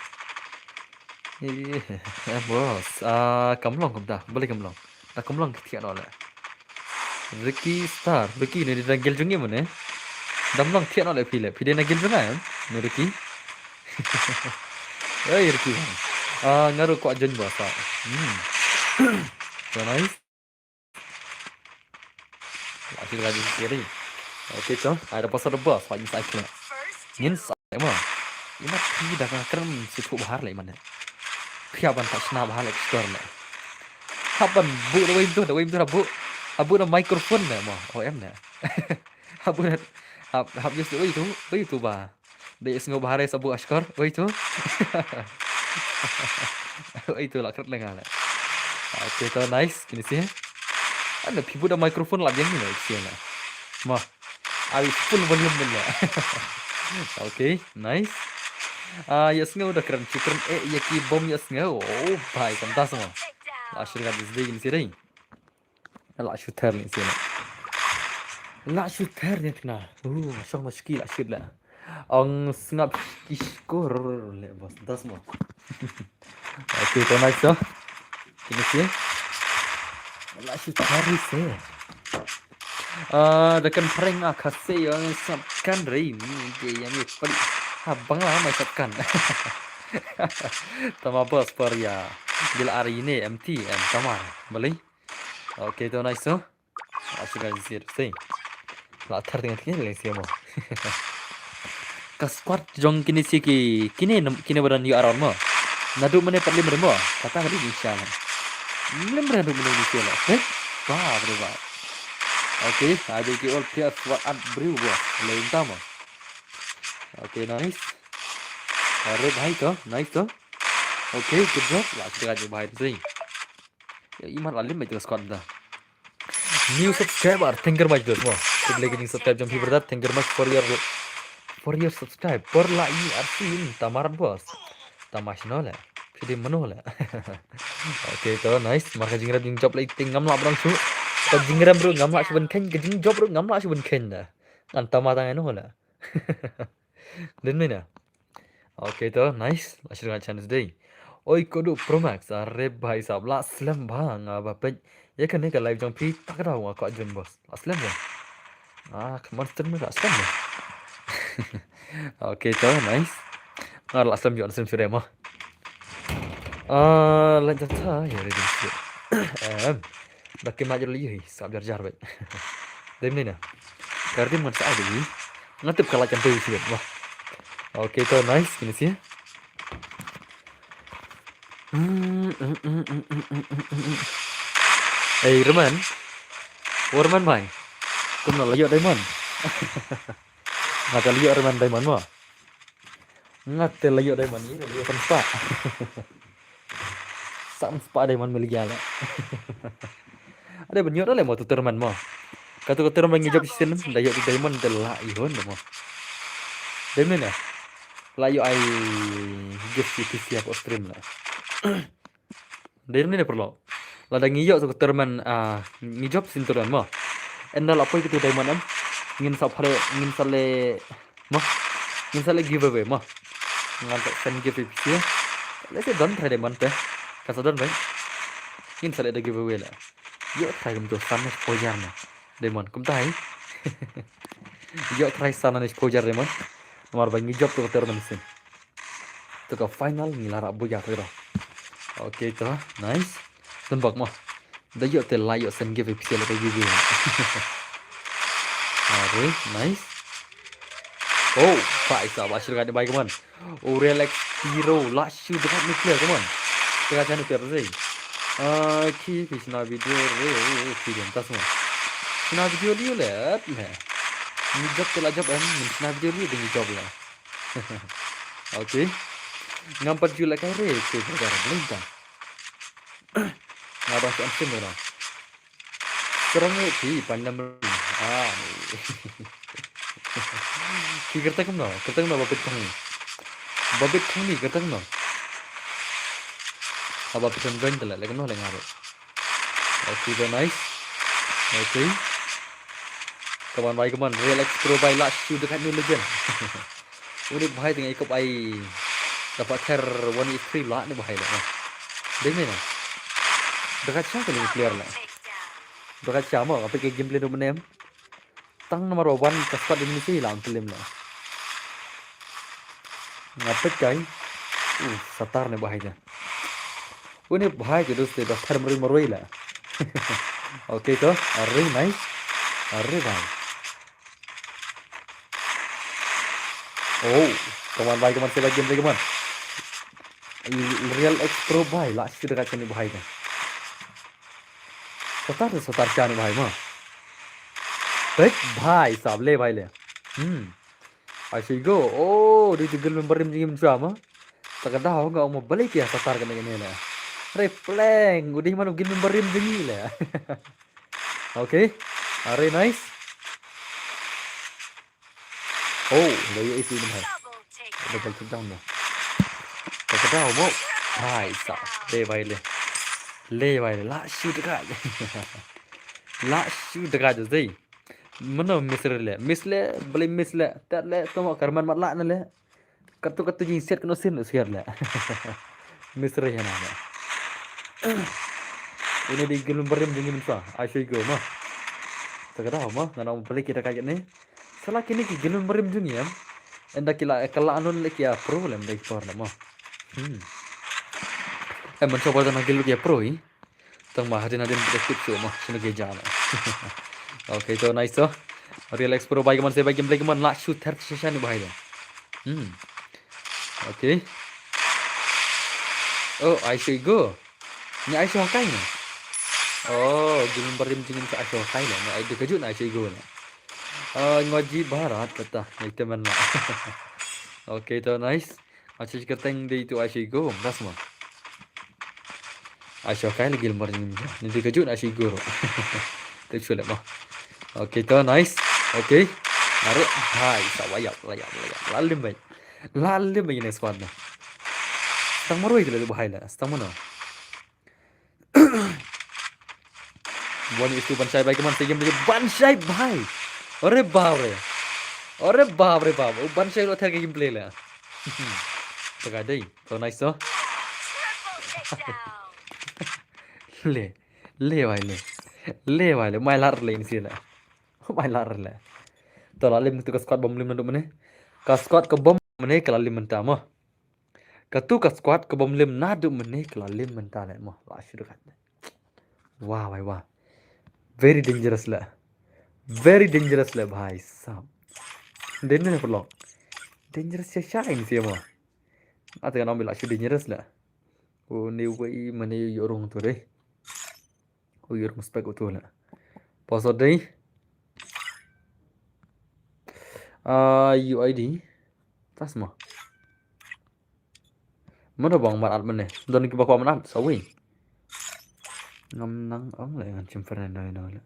Em bros, cắm lòng không ta, boleh cắm lòng. Ta cắm lòng thiệt rồi. Ricky Star, Ricky ini diranggil juga mana? Damlang thiệt rồi phi lệ, phi đây nagil juga em, no Ricky. Ricky. Ngaruh kuat jen bahasa. So nice. Akhir lagi sekali. Oke, cong. Ada pasal bos, lagi saya kena. Nin saya mah. Ima phi dah keren situ bahar lah mana. Piaban tak senang bahar lah skor lah. Haban bu dah wim tu bu. Abu dah microphone lah mah. Oh em lah. Abu dah hab just itu bah. Dia sengaja bahar sabu askor. Itu. Itu lah keren lah. Oke, so nice. Kini sih. Ada pibu dah microphone lah yang ni lah sih lah. Mah. Abi full volume lah. Oke, nice. Ya sengaja udah keren. Keren ya ki bom ya sengaja. Oh, baik, fantas semua. Lah syurga di sini sih dah. Lah shooter ni sih. Lah shooter ni kena. Masuk muskil lah shoot lah. Ang sengaja skor le bos. Fantas semua. Oke, so nice so. Kini sih. Lah shooter ni sih. Dekan prank kasih yang sabkan ray ni yang ni pari. Abang lah macamkan. Tama bos per ya. Bila hari ini MTM tamar. Boleh? Oke, itu nice so. Asyik aja sih. Latar dengan kini sih mo. Kasquad jong kini sih kini badan you around mo. Nadu mana perli mo. Kata hari insyaallah. Lembre nadu mana ni lah. Wah, berubah. Oke, ada ki all pia squad brew bos. Lain tama. Oke, nice. Aduh, baik toh, nice toh. Oke, good job. Langsung aja baik sih. Ya, iman alim baca squad dah. New subscriber, thank you much semua. Sebelum lagi subscribe jam berat, thank you much for your subscribe. For like arsin tamaran bos. Tamash nol ya. Jadi menol ya. Oke, toh nice. Marka jingram jing job lagi tinggal lah berang su. Kau jingram bro ngam lah seben ken, jing job bro ngam lah seben ken dah. Ngan tamatang nol ya. Dan mana? Oke, toh nice. Langsung dengan channel today. Oi kodu Pro Max अरे भाई साहब लास्लम भांग बाप ये करने का live jump भी तगड़ा हुआ को अजन बॉस लास्लम है monster में लास्लम है ओके तो नाइस लास्लम जो लास्लम सुरे मah lanjut था ya ready dah kemat lagi sab jar baik dem ni na kardi man sa adi ngatip kala kan tu sih wah oke to nice ini sih Roman, Warman mai, kau nak lihat Diamond? Nak lihat Roman Diamond mah? Ngat lihat Diamond ni, lihat tempat. Sampai Diamond melihat lah. Ada banyak dah mau tutur man mah. Kata Roman ngejap season, lihat di Diamond telah ihon mah. Diamond ya? Layu ai gift itu siap stream lah. Dari ni perlu. Lada ngiyok tu terman ngijop sinturan mah. Enda lapoi gitu diamond am. Ngin sale mah. Ngin sale giveaway mah. Ngantak send giveaway sih. Lese don try diamond teh. Kasa don baik. Ngin sale ada giveaway lah. Yo try kum tu sana exposure mah. Diamond kum tai. Yo try sana exposure diamond. Nomor baik ngijop tu terman sih. Tu ka final ngilara buja tu dah. Oke itu nice. Tembak mah. Dah yuk layak send give episode lagi give. Oke, nice. Oh, Pak Isa Bashir kan baik teman. Oh, relax hero last shoot dekat nuclear teman. Tengah channel nuclear sih. Oke, kisah video video entah semua. Kisah video dia lihat lah. Ni job telah job kisah video dia dengan job lah. Oke. Ngampat juga kan tu perkara belum. Ngabas ansin orang. Serang ni pandang Ki kerta kam na babit kang ni kerta kam na. Aba pisan gan tala lekam na lengar. Okay, so nice. Okay. Kawan baik kawan Real X Pro by Lachu dekat New Legend. Ini bahaya dengan ikut ai dapat ter 1 lah ni bahaya lah. Demi lah. Dekat siapa ni player lah. Dekat siapa apa ke gameplay tu menem. Tang nomor 1 ke squad Indonesia lah film lah. Ngapet kai. Satar ni bahaya. Ini bahaya ke dost dah ter meri lah. Okey tu, arre nice. Arre bhai. Oh, kawan baik kawan saya lagi kawan. Real X Pro भाई लास्ट की dekat sini भाई kan. Sotar क्या नहीं भाई माँ. Baik भाई साहब ले भाई ले. I see go. Oh, di tigil member rim sama. Tak ada aku nggak mau balik ya sotar kan ini lah. Replank, udah mana gil member rim jengi lah. Okay, are nice. Oh, lấy AC bên này. Double check down rồi. Tak ada mau. Hai sah. Le vai le. La shoot dekat. La shoot dekat je zai. Mana miss le, boleh miss le. Tak le, tu mau karman mat la le. Katu jing set kena sin siar le. Miss re yana le. Ini di gelum berim jengin sa. Asyik go mah. Tak ada mau. Nak balik kita kayak ni. Salah kini ki gelum berim jengin. Enda kila kala anon le kia problem dai por na mah. Mencoba dengan gelu dia pro ini. Tang mah hadin detik tu mah sini ke jalan. Okay, so nice so. Real X Pro baik man saya baik gameplay man lah shoot third session ni bahaya. Okay. Oh, I should go. Ni I should kai ni. Oh, gilum berim jingin ke I should kai lah. Ni I kejut I should go lah. Ngaji barat kata ni teman lah. Okay, so nice. Macam keteng di itu I should go. Das mah. Asyik kai lagi lembar ni. Nanti kejut asyik guru. Tak sulit mah. Okay, tu nice. Okay. Narik. Hai, layak. Lalim baik ni squad na. Stang maroi tu bahaya lah. Stang mana? Buat itu bansai baik keman segem lagi bansai baik. Ore baap re. Bansai lo thar gameplay lah. Pakai deh. Tu nice tu. ले भाई ले मैं लार ले इनसे ले मैं लार ले तो लाले मुझे का स्क्वाड बम लिम नंदो मने का स्क्वाड का बम मने का लाले मंता मो का तू का स्क्वाड का बम लिम ना दो मने का लाले मंता ले मो लाश शुरू करते वाह भाई वाह very dangerous ले भाई साहब dangerous पर लो dangerous से शाइन से मो आते का नाम भी लाश dangerous ले वो न्यू वही मने योरों तो रे योरों स्पेक तो ले Password đây. UID. Tas mah. Mana bang marat mana? Dan kita bawa mana? Sawi. Ngam nang ang lại ngam chim Fernando này.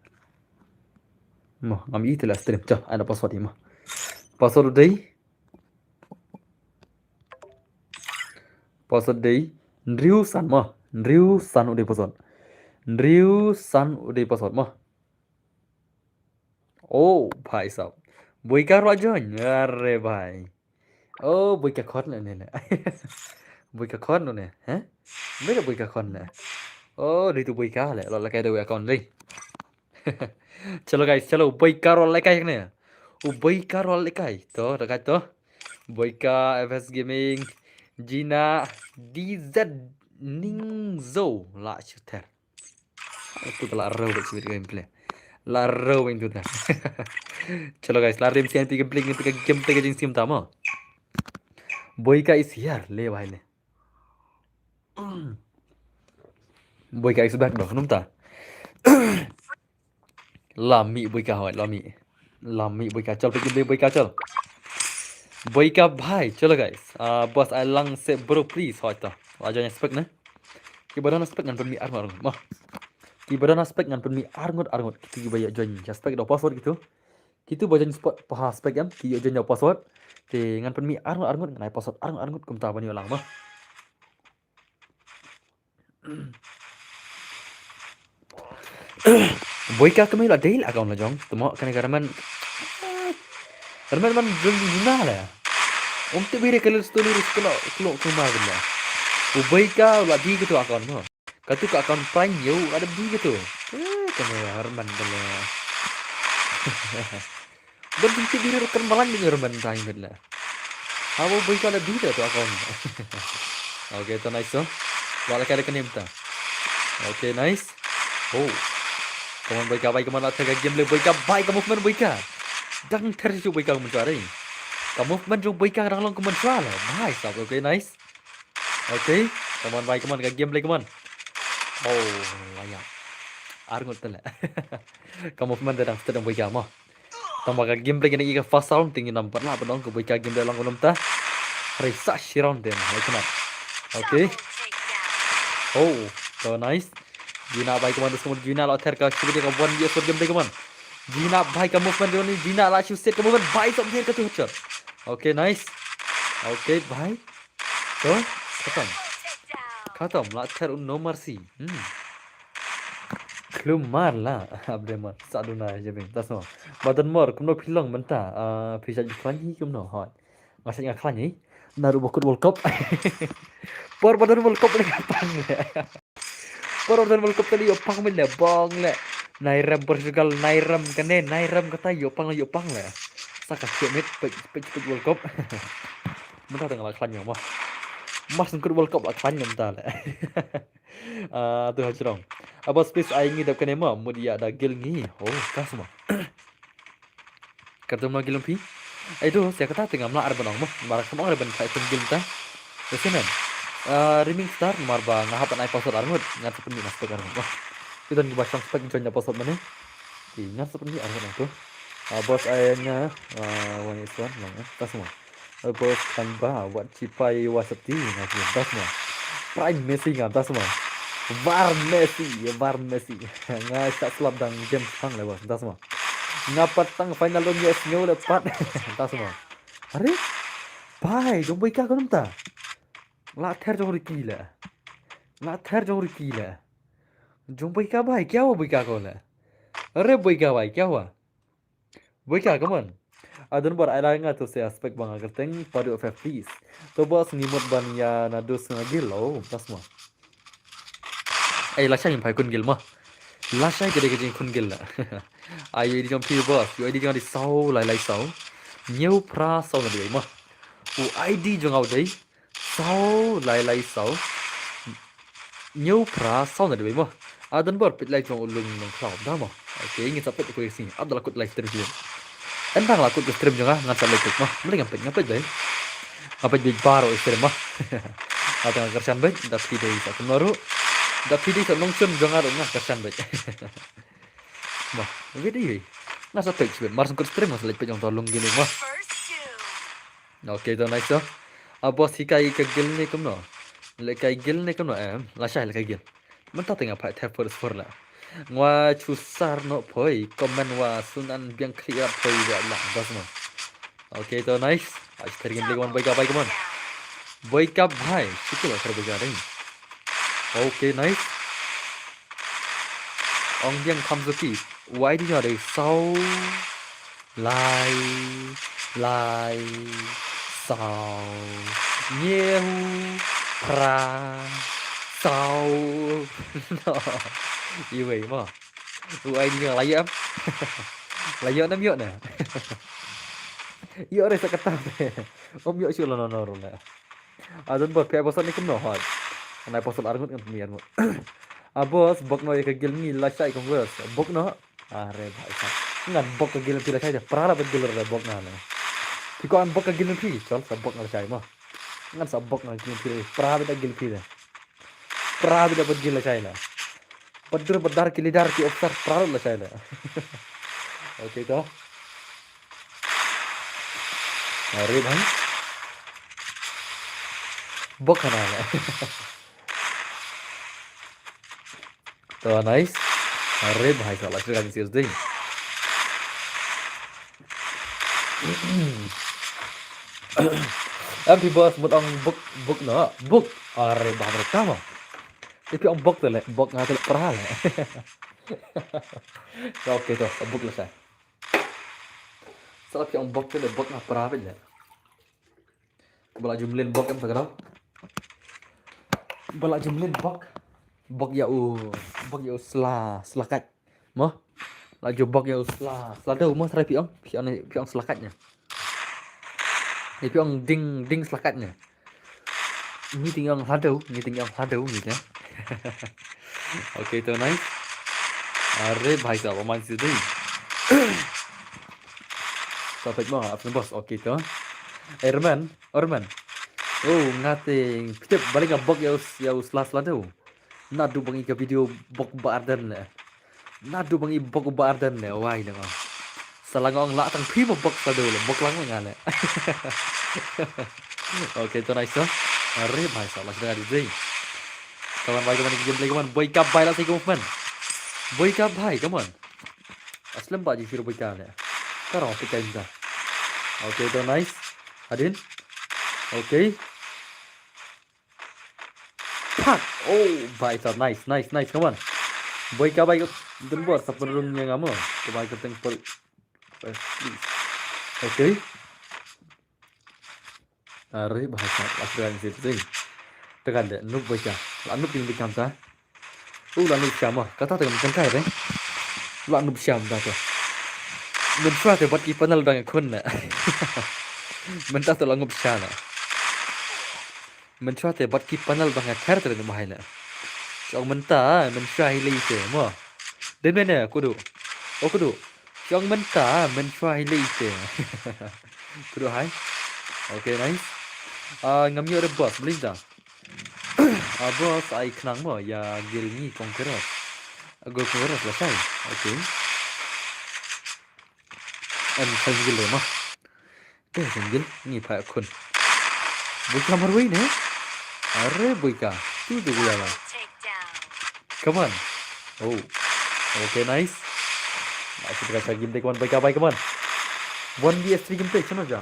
Mah ngam itu lah stream. Cah, ada password ini mah. Password đây. Ndriu san mah. Ndriu san udah password mah. Oh, भाई साहब बुई का रोजन अरे भाई ओ बुई का खोन ने बुई का खोन ने हैं मेरे बुई का खोन ने ओ री तू बुई का ले लो लगा दे अकाउंट ले चलो गाइस चलो बुई का रोल लगा ने ओ बुई का रोल लगा तो लगा तो बुई का FS Gaming Gina DZ Ningzo ला shooter itu telah raw buat gameplay Laro yang tu dah. Chalo guys, larim sian pi gameplay ka jing sim tama. Boy ka is here, le bhai le. Boy ka is back dah, num ta. Lami boy ka hoy, lami boy ka chal pi gameplay boy ka chal. Boy ka bhai, chalo guys. Boss I lang se bro please hoy ta. Aja nya spek na. Ki badan spek ngan permi armor mah. Ki badan aspek ngan permi arngot ki bayar join aspek do password gitu kitu bajan spot paha aspek am ki join do password te ngan permi arngot ngan password arngot kum ta bani ulang mah boy ka kami la deal account la jong tumo kan garaman Teman-teman belum guna lah. Untuk beri kalau story kalau kumar bila. Ubai ka lagi gitu akun mo. Katu ka akun prime yo ada di gitu. Kena Herman bila. Berhenti beri rekan malang dengan Herman prime bila. Abo ubai ka ada di tu akun. Okay, to nice so. Wala ka kan imta. Okay, nice. Oh. Kamu baik kemana tega game le baik kamu movement baik ka. Dang terus baik kamu mencari. Kamu movement jo baik ka rang long kamu mencari. Nice, okay, nice. Okay, kamu ke game le kamu. Oh, layak. Arngot tala. Kamu movement sedang baik kamu. Tama ka game le kini ika fast round tinggi nampak lah benong ke baik game le lang kolom ta. Risa shiround den. Okay. Oh, so nice. Gina baik kamu terus Gina lo ter ka sebagai ka one year game le kamu. Gina baik ka movement ni Gina la shoot set ka movement baik sok dia ka tu shot. Okay, nice. Okay, baik. So, khatam la ter no mercy. Kelumar lah abdemar saduna jebing tasno. Badan mor kumno pilong menta pisa jufani kumno hot. Masanya khani naru bokut World Cup. Por badan World Cup ni kapang le. Por badan World Cup tadi yopang men le bong le. Nairam Portugal nairam kene nairam kata yopang le. Saka kemit pej World Cup. Menta tengah khani mah. Mas ngkut World Cup lah khani menta le. Tu hajrong. Apa space aingi dap kene ma mudia ada gil ngi. Oh, kas ma. Kata ma gilum pi. Itu saya kata tengah mla arban ong ma. Marak semua arban kai pun gil ta. Kesenen. Riming star marba ngahapan ai password armut ngat sependi mas pegar ma. Kita ngi basang spek jonya password mana. Ingat sependi arban tu. Bos ayahnya one is one lang tas ma. Bos kanba wat cipai wasati ngat tas ma. Prime Messi ngat tas ma. Var Messi. Nga sa slab dang James Pang lewas, entah semua. Ngapat tang final dunia esnyo lepat, entah semua. Are? Bhai, jom baika kau namta. La ther jom rikila. Jom baika bhai, क्या हुआ baika kau la? अरे baika bhai, क्या हुआ? Baika, come on. Adun bar ala nga to se aspect bang agar teng padu of please. To bos ngimut ban ya na dus ngagil lo, entah semua. Lasha yang pai kun gil mah. Lasha gede kun gil lah. Ayo di jom pi bos. Yo ID jom di sau lai sau. Nhiều pra sau na di mah. ID jong au dei. Sau lai sau. Nhiều pra sau na di mah. Adan bor pit lai jong ulung nang cloud dah mah. Okay, ingin sampai ku sini. Abdul akut live stream dia. Entang lah akut stream jong ah ngan sa live mah. Mending ngapet deh. Ngapet big baro stream mah. Atang kersan baik dah video sa kunoru. Da pidi sa nongsun jongar nga kersan baik. Mah, video. Nasa text ben. Mars ngkut stream mas live jong tolong gini mah. Okay, to nice so. Bos hikai ke gil ni kumno. Lekai gil ni kumno lasha lekai gil. Menta tengah pai tap for la. Ngwa chusar no poi komen wa sunan biang clear poi wa la bos mo. Okay, to nice. Aster game legon baik come on. Baik bhai, sikit lah kerja ni. Okay, nice. Ong biang kamzuki. Why do you are so lai sau nhiều pra sau như vậy mà tụi anh như lấy ấp lấy nó miệng nè miệng này sẽ cắt tao nè ông miệng chưa là nó rồi nè dân bật phe bớt này cũng nổi hỏi này bớt sốt ăn cũng miệng một bớt bốc nói cái gel nghi là chạy không bớt bốc nó re bhai sa ngan bok cái gel pila chạy được prala bật gel rồi bốc nào này thì có ăn bok cái gel phi chọn sa bok nào chạy mà ngan sa bok nào gel pila prala bật gel pila prala bật gel chạy là Padur bedar kilidar ki ofsar pralo lah saya. Okay to. Mari bang. Bok kana lah. To nice. Mari bhai salah sudah serius ding. Abi bos mut ang book no. Book. Are bah pertama. Tapi ông bốc rồi lại bốc ngay từ pra lại. Rồi ok rồi, ông bốc là sao? Salah yang bok ke bok apa apa ya. Bala jumlin bok em tagaraw. Bala jumlin bok. Bok ya selakat. Mo. Laju bok ya selada mo try piong selakatnya. Ni piong ding selakatnya. Ini tinggal hadau gitu ya. Oke तो नाइस अरे भाई साहब अमान से दे sampai mau apa bos oke to Erman oh ngating pitip balik bok ya uslas tuh nadu bangi ke video bok bardan le nadu bangi bok bardan le wai dong salah ngong lak tang phi bok sadu le bok lang ngale oke to nice to अरे भाई साहब लग रहा है kawan भाई kawan gameplay kawan boy cup भाई lah kawan boy cup भाई kawan aslam baji फिर boy cup le karo kita inda oke to nice adin oke pak oh भाई साहब nice kawan boy cup भाई dan buat sepenuhnya kamu coba kita tempel oke अरे भाई साहब लग रहा है sih tekan deh noob baca lah noob yang dikam ta lah noob siam ah kata tekan kan kai deh lah noob siam dah tu men fua te bat ki panel dang kun na men ta to lah noob siam na men fua te bat ki panel dang khair te ne mahai na chong men ta men fua hi li te mo den men ne kudu o kudu chong men ta men fua hi li te kudu hai okay nice ngam yo de boss bling da bos ai kenang mo ya gilni konkeros agor konkeros selesai oke sanggil le mo sanggil ni pa kun buka marwai ne are buka tu tu ya la come on oh okay nice masih berasa game kawan buka bye kawan 1vs3 gameplay channel ja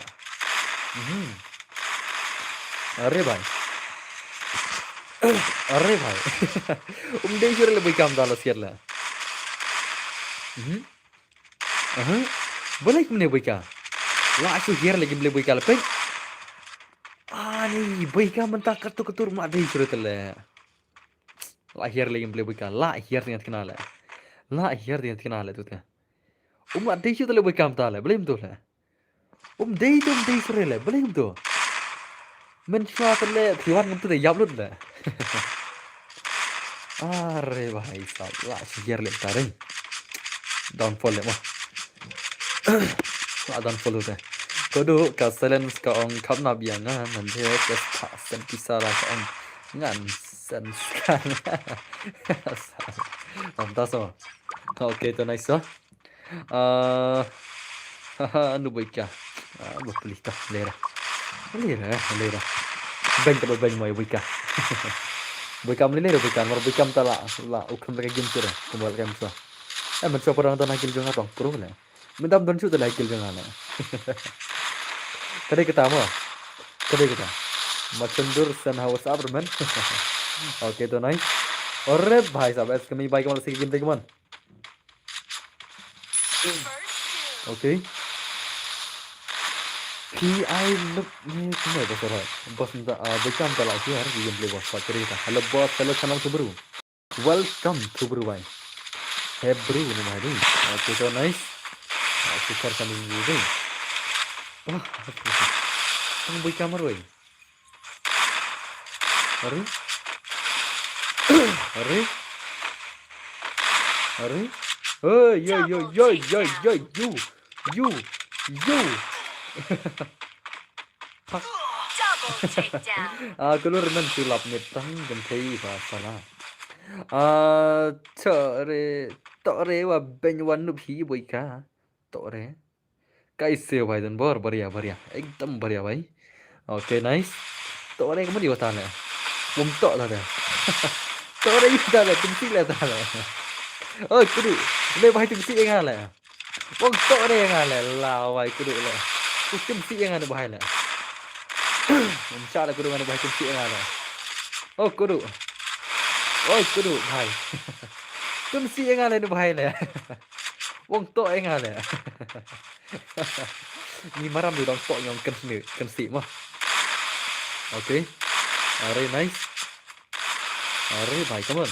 are bhai अरे भाई उमडेश्वर lebih kam dalas yerla boleh kemana boyka la asu hier lagi boleh boyka lepai ani boyka mentah ketur mak dei surat le la hier lagi boleh boyka la hier dengan kenal tu ta mak dei surat le boyka am tala boleh betul la dei surat le boleh betul men shot le thiwan ngam tu de yab lut le अरे भाई साहब ला शियर लेता रही डाउनफॉल ले ला डाउनफॉल होता है कोदो का silence का ong kap na bianga nan the ka sen pisara ka ong ngan sen skan ta so okay to nice so anu boika bo pelita lera bang ka bang mo boika Bekam lele bekam, mar bekam tala la ukam lagi game cura, kembal game so. Men siapa orang tanah kill jangan tong, pro le. Mendam don shoot like kill jangan le. Kade kita mo, kade kita. Macundur sen hawas abremen. Okay to nice. Orre bhai sahab, es kami bike mal segi game teman. Okay. PI look ni kena bos orang. Bos minta bekam tala sih hari game play bos pakai kita. Hello bos, hello channel tu baru. Welcome to baru bhai. Hey bro ni bhai ni. Okay so nice. Super kami ni ni. Ang bekam maroi. Are. Oh yo you. Keluar men sulap metang gentei pasala. Tore wa benwan nu phi boika. Tore. कैसे हो भाई दिन बहुत बढ़िया एकदम बढ़िया भाई okay nice तो रे कमन होता है मुम तो था तो रे होता है तुम सी लेता है ओ कुदु ले भाई तुम सी enga le wong to re enga le la भाई कुदु le तुम सी enga ne भाई le मुम चा le कुदु ने भाई तुम सी enga le ओ कुदु भाई तुम सी enga le ne भाई le wong to enga le Ni maram di dong tok yang kan si mah. Oke. Are nice. Are baik kawan.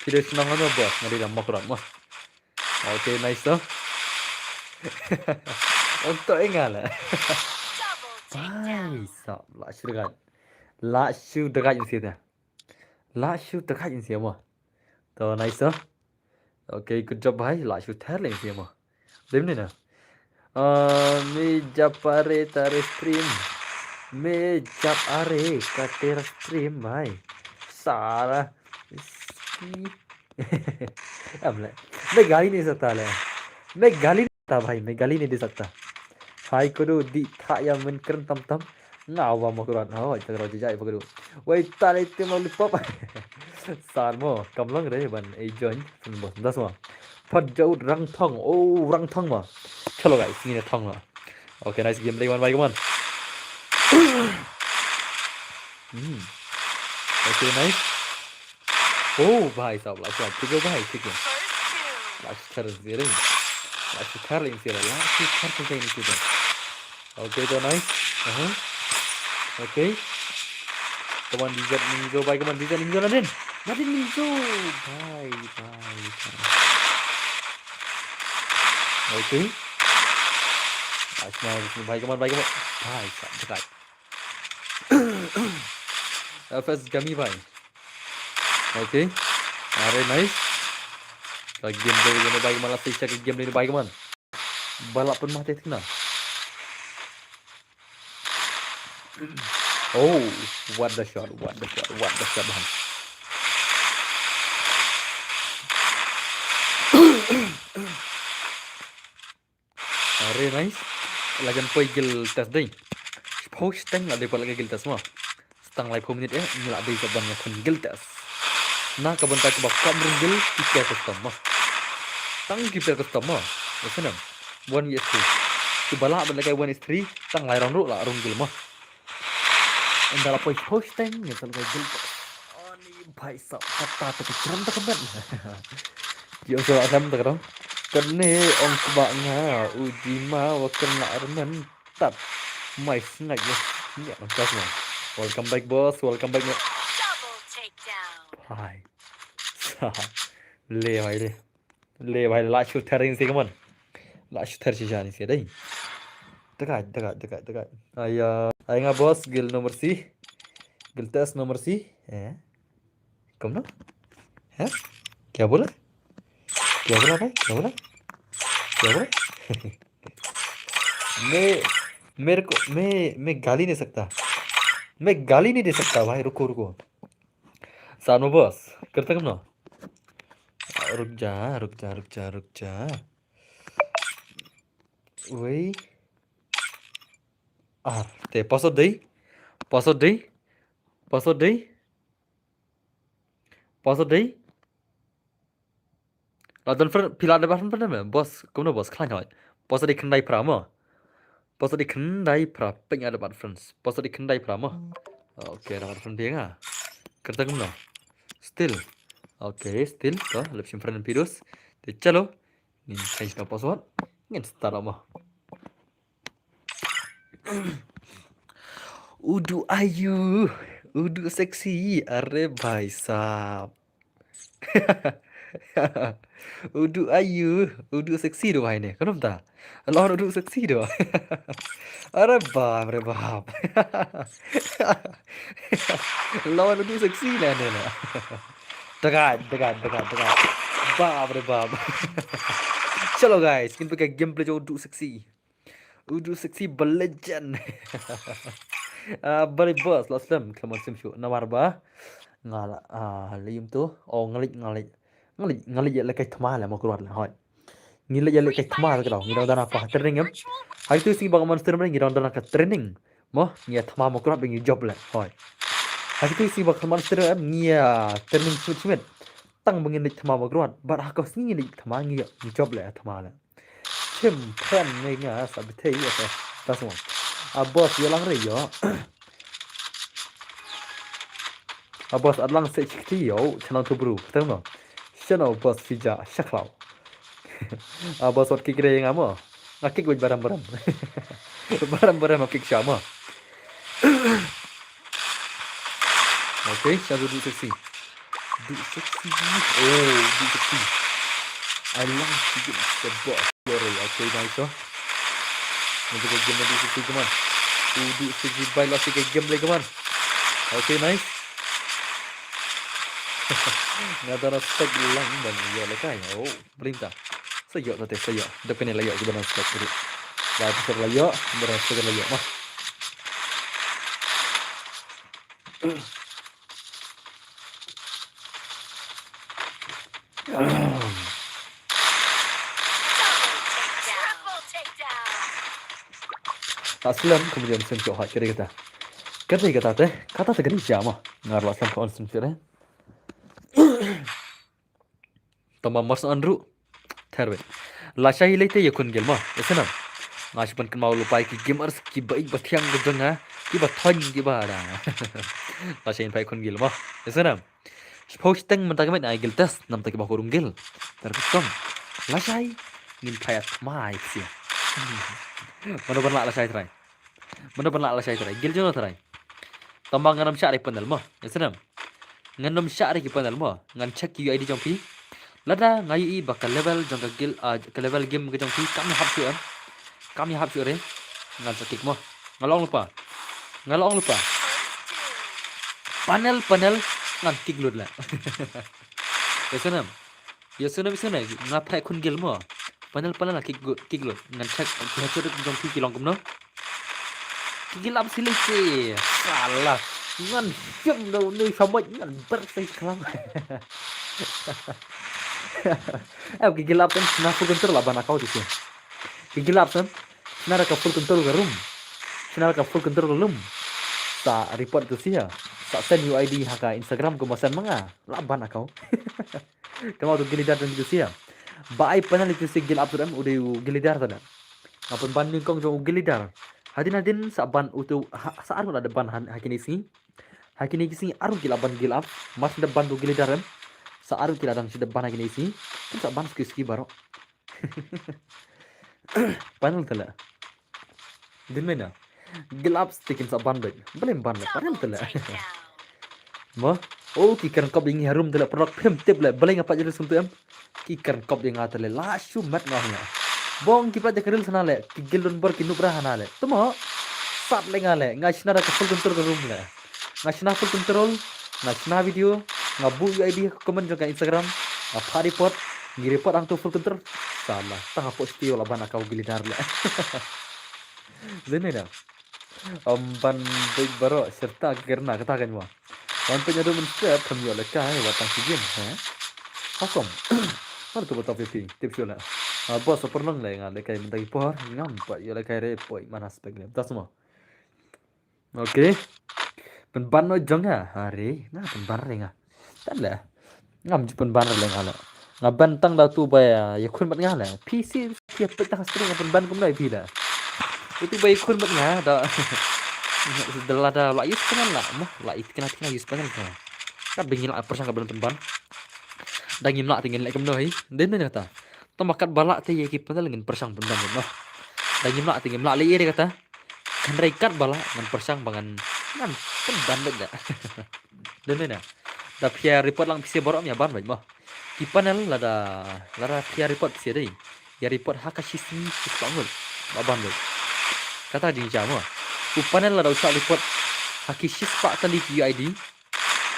Tidak senang aja bos, ngadi dah makurat mah. Oke nice dah. Untuk enggak lah. Baik sab, lah syu dekat yang sini. Lah syu dekat yang sini mah. Tuh nice dah. Oke, good job bhai, lah syu thar yang sini mah. Dem ni na. Me japare tare stream. Me jap are का तेरा stream भाई सारा अब मैं गाली नहीं सकता ले मैं गाली नहीं सकता भाई मैं गाली नहीं दे सकता हाई करो di था या मन करन तम तम ngawa mo kuran oh itu kalau jajai pagadu wait tale tim lollipop sar mo kamlang re ban ei join sun bos das mo phật jau rang thong oh rang thong mo chalo guys ni thong mo okay nice game play one by one okay nice oh भाई साहब लास्ट ठीक है भाई ठीक है लास्ट कर दे रहे लास्ट कर लेंगे फिर लास्ट कर सकते हैं इसी तरह ओके तो nice okay come on desert ninjo भाई come on desert ninjo Nadin Nadin ninjo भाई भाई ओके लास्ट में भाई कमान भाई साहब दिखाई FS gummy भाई ओके अरे nice game dari gini baik malah sih cek game ini baik man balap pun mati kena oh what the shot bang अरे nice lagan poi gil tes deh post teng lah depa lagi gil tes mah setang lai menit ngilak deh saban kon gil tes nah kabentak bakam gil tiket custom mah tang kiper custom mah macam 1vs2 tu balak belakai 1vs3 tang lai rong lah rong gil mah andala poi post teng ngetal kai gil ani bhai sab kata tu kram tak ben yo so asam tak dong kene ong kubaknya uji ma wakena arman tap mai snag ya macam mana welcome back boss welcome back hai le भाई la shoot thering sih kaman la shoot ther sih jani sih dai dekat ayah bos gil nomor si gil tes nomor si कम ना है क्या बोला भाई क्या बोला मैं गाली नहीं सकता मैं गाली नहीं दे सकता भाई रुको सानो बॉस करता कम ना रुक जा वही ते password dei ladan pila de bahan pernah me bos kamu bos klan hoy password ikendai prama password ikendai pra peng ada bat friends password ikendai prama oke dapat friend dia nggak kerja kamu na still oke still तो lebih friend virus तो चलो nin change na password ngin start ama udu ayu udu seksi अरे भाई साहब udu ayu udu seksi do भाई ने कौन बता Allah udu seksi do अरे बाप lawan udu seksi lah ni lah dekat बाप रे बाप चलो guys kita pakai gameplay जो udu seksi berlegend balik bos last time kelamaan sim show nawar ba ngala lium tu oh ngalik ya lekai thama la makurat la hoy ngila ya lekai thama la kau ngira dana apa training em hari tu sing bang monster men ngira dana ka training mo ngia thama makurat bengi job la hoy hari tu sing bang monster em ngia training switchmet tang bengi nik thama makurat bar ha ka sing nik thama ngia job la thama la chem phan ngia sabithei ya ta semua bos yalang re yo bos adlang se chikti yo channel tu bru tahu no channel bos fija shaklau bos wat kikre yang amo ngakik waj baram Barang-barang makin sama. Oke, siapa duduk seksi? Duduk seksi. Oh, duduk seksi. I love to the boss. Okay, nice. Nanti ke game duduk seksi kawan. Duduk seksi baik lah sikit game lagi kawan. Okay, nice. Nada respect lang dan yo lekai. Oh, perintah. Sayo tadi sayo. Depan ni layak kita respect dulu. Dah besar layak, berespect layak mah. Aslam kemudian sentuh hak kiri kita. Kata teh siapa? Ngarlah sam kawan sentuh deh. Tambah Mas Andrew. Terbe. Lasai lete yakun gelma. Esena. Ngaspan kan mau lupa ki gamers ki baik batiang gedengah ki bathon ki bara. Lasai pai kun gelma. Esena. Posting mentagamet ay giltas nam tak bakurung gil. Terbetom. Lasai ngin payat mai sih. Mana pernah lasai try. Mana pernah lasai try. Gil jono try. Tambah nganam syari panel mah. Esena. Nganam syari ki panel mah. Ngan check UID jompi. Lada ngai bakal level jangka gil ke level game ke jangki kami hap syure ngan sakik mo ngalong lupa panel ngan kick lud la ya sunam ngapai kun gil mo panel la kick lud ngan check ke jangki kilong kumno kick lap silisi salah ngan film đâu nơi famous ngan bersih kelam gigilap kan na full control laban akau di sini. Gigilap kan na ka full control ke room. Na ka full control room. Sa report tu sia. Sa send UID haka Instagram ko masan mga laban akau. Kamu tu gilidar dan tu sia. Baai panal itu si gilap tu udah gilidar tada. Ngapun banding kong jong gilidar. Hadin sa ban utu sa aru ada ban hakini sini aru gilaban gilap mas da ban tu gilidar sa aru kiladang si depan lagi isi kan sa ban ski baro panel tala din mena gelap stikin sa ban bet belum ban panel tala mo oh kikan kop ding harum tala produk pem tip la belai ngapa jadi suntu kikan kop ding atale la shu mat ngahnya bong kipa de keril sana le kigilun bor kinu brahana le tumo sat le ngale ngasna ra full control room le ngasna full control ngasna video ngabu UID komen juga Instagram apa report report ang tu full control salah tah post tio laban akau gilidar le zene dah ban baik baro serta gerna katakan mo wan penyadu menstep kami oleh kai watang sigin hakom mana tu betul pipi tips yola bos pernah le ngale kai mentai por ngam pa yola kai re poi mana spek le tas mo oke ban no jong hari na ban renga tala ngam jepun ban leng ala ngaban tang da tu ba ya kun bat ngala PC tiap petang string ngaban ban kum lai pila itu ba kun bat nga da dela da la yus kan la mah la it kan yus pan kan ka bingil a persang ban ban da ngim la tingin lai kum noi den ne kata to makat balak te ye ki padal ngin persang ban ban mah da ngim la le ire kata kan rekat balak ngan persang bangan ngan ban bet da den ne da pia report lang pisi borok ya ban baik mah di panel lada pia report pisi deh ya report hakashisi bangun ban baik kata di jama u panel lada usah report hakishis pak tali UID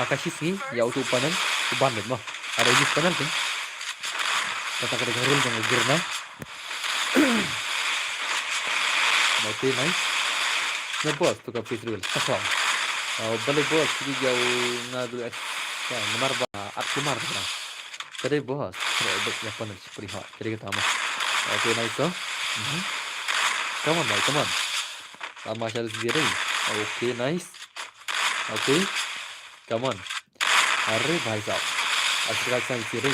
hakashisi ya utu panel u ban baik mah ada use panel kan kata garul jangan gerna oke nice na bos tu ka pisi dulu balik bos jadi jauh ngadu ya nomor at kumar kan tadi bos robot ya panel seperti hak jadi kita mah oke nice so come on sama saya sendiri oke nice oke come on hari bhai sahab asal saya sendiri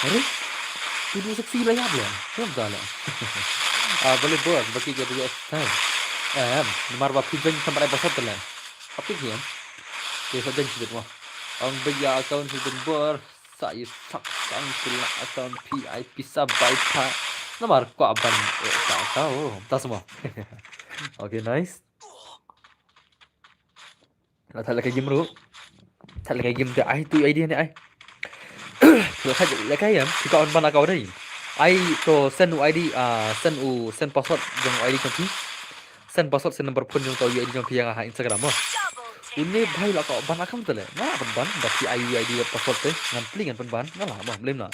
hari itu seksi lah ya belum dah boleh bos bagi jadi nomor waktu jeng sampai besar telah apa sih Kaya din sudah mo. Ang baya account sudah bor. Saya saksang sila account PIP sabay pa. Nomor kok ban tak tahu. Tak semua. Oke, nice. Là thật là cái game luôn. Thật là cái game thì ai tụi ai đi này ai. Là cái thì còn ban nào đây. Ai to send ID send password yang ID kan send password send number phone yang to ID yang yang Instagram mo. Ini bhai la ko ban account tele. Na ban da ki ID password te ngan pli ngan ban na la bom lem na.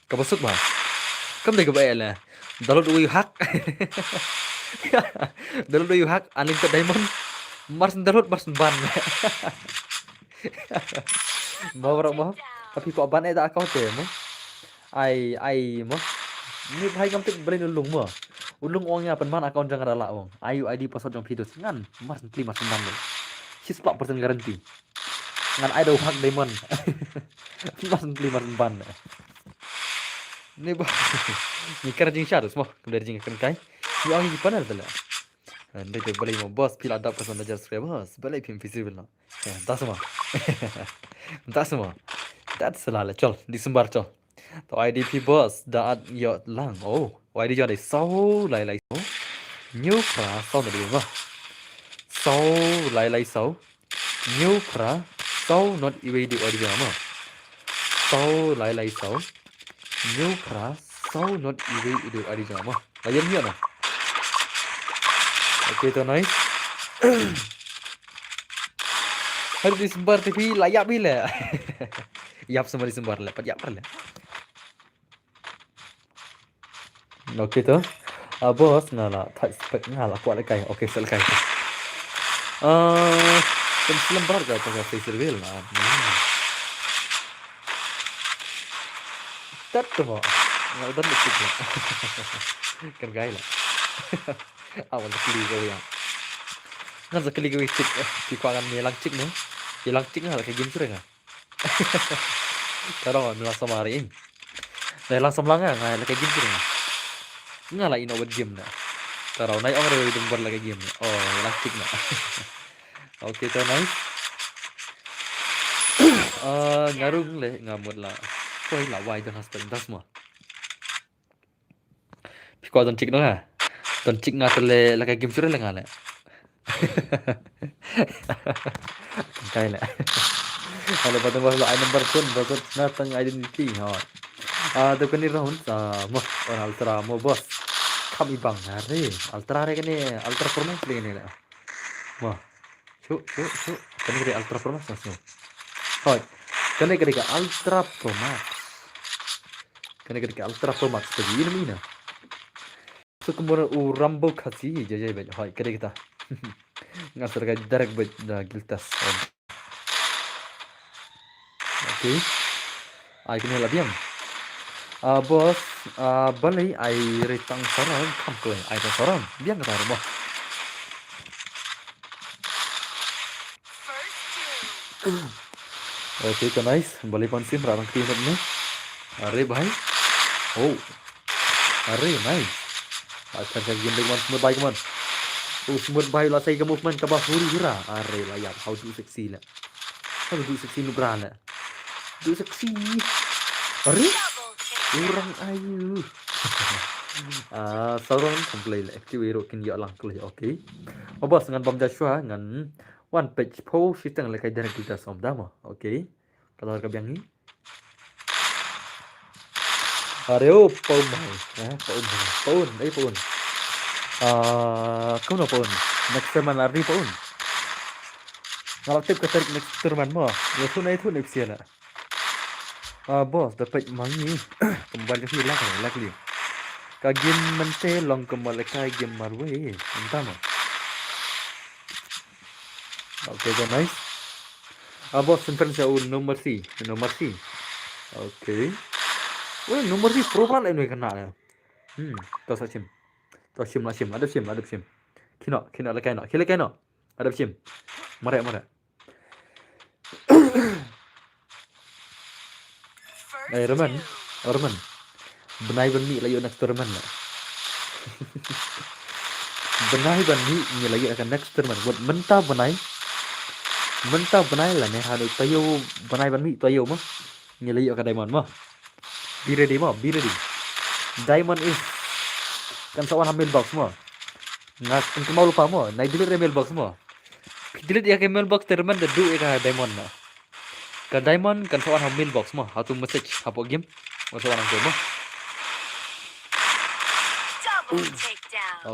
Ka basuk ba. Kam de ka ba la. Download ui hack. Download ui hack unlimited diamond. Mars download mars ban. Mau bro mau. Tapi kok ban ada account te mo. Ai mo. Ni bhai kam tik beli ulung mo. Ulung ongnya penman account jangan rala ong. Ayu ID password yang video ngan mars pli mars ban. 100% garanti. Ngan ai do hack diamond. Mars pli mars ban. Ni ba. Ni kerjing syarus mo. Kemudian jing kan kai. Ni orang di panel tala. Nanti dia beli mo bos pila ada person aja subscribers. Beli pin visible na. Tak semua. Tak semua. Tak selalu chol disembar chol. To IDP boss đã dọt lang. Oh, ID cho này sâu lại sâu. Nhiều khá sâu là được không? Sâu lại sâu. Nhiều khá sâu not even được ID không? Sâu lại sâu. Nhiều khá sâu not even được ID không? Là dân nhiều nào? Ok tôi nói. Harus disembar tapi layak bila. Yap semua disembar lah, yap lah. Oke tuh, bos ngala tak spek ngala kuat lekai. Oke selesai. Pensilam berat gak pakai face reveal lah. Tet tuh mau ngala dan lecik lah. Kan gay lah. Awal sekali kau yang. Ngan sekali kau cik, kikuangan melang cik nih. Melang cik ngala kayak game sudah nggak? Taruh melang sama hari ini. Melang sama langah ngala kayak game sudah. Nga lah inowat game na. Taraw na yung ready dumbar lagi game na. Oh, elastic na. Okay, so nice. Ngarung le ngamut la. Koi la why don't husband das mo. Piko don chick no ha. Don chick nga tele lagi game sure la nga le. Kay la. Ano pa tong wala number phone bakit natang identity ha. Tuh kan ni round mo on ultra mo boss. Kami bang hari ultra re kene ultra performance le kene la. Wah. Cuk. Kene kene ultra performance langsung. Hoi. Kene kene ultra performance. Kene kene ultra performance tadi ini mina. So kemudian Rambo kasi jajai baj. Hoi kene kita. Ngasar ka direct baj da giltas. Okay. Ai kene labiam. Bos, balai ai retang sarang kam ko ai ta sarang biang ka ro mo. Okay, तो nice. balai pansim rarang tim ni. Are bhai. Oh. Are nice. अच्छा game dengan smooth bike man. Smooth bike la sai ka movement ka ba huri hura. Are la yaar how to sexy la. How to sexy nu brana. Do sexy. Are orang ayu. Sauron komplain active hero kin ya lang klay okay. Bos ngan bom Joshua ngan one page post sitang le kai dan kita som dama okay. Kalau ka biang ni. Areo paun mai. Paun. Kau no paun. Next time lari paun. Kalau tip ka tarik next turman mo. Ya tu next year na. Bos dapat mangi kembali ke lagi. Kagin mente long kembali ke game marwe. Entah mo. Okay, so nice. Bos simpan saya nomor C. Okay. Weh, nomor C profile ini kena ya. Tahu sim. Ada sim. Kino lagi kena. Ada sim. Mare. Roman. Benai bani lagi next tournament lah. Benai bani ni lagi akan next tournament. Buat mentah benai lah ni harus tayo benai bani tayo mah. Ni lagi akan diamond mah. Be ready. Diamond is kan soal mailbox mo. Nggak kan mau lupa mo. Naik delete mailbox mo. Delete ya ke mailbox terman the do ya diamond na. Ka diamond kan soal mailbox mo. Hatu message hapo game. O soal ang mo.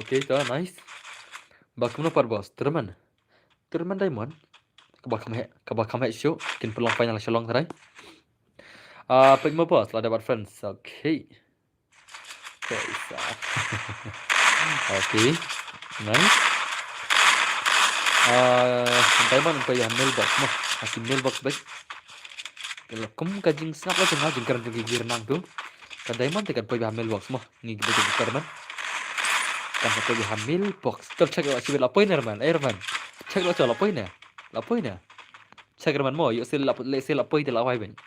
Okay, to nice. Bak kuno par boss. Terman diamond. Kabak kami show. Kin pelong final shalong tarai. Pag mo boss lah dapat friends. Okay. Okay. Nice. Diamond pa yan mailbox mo. Asin mailbox baik. Kalau kamu kajing snap lah cuma jengkar gigir nang tu. Ka diamond tekan pa yan mailbox mo. Ngigi betul betul man. Kan pa yan mailbox. Tol check lo sibil apoy na man. Airman. Check lo chol apoy na. Apoy na. Check man mo. Yo sil apoy de lawai ben.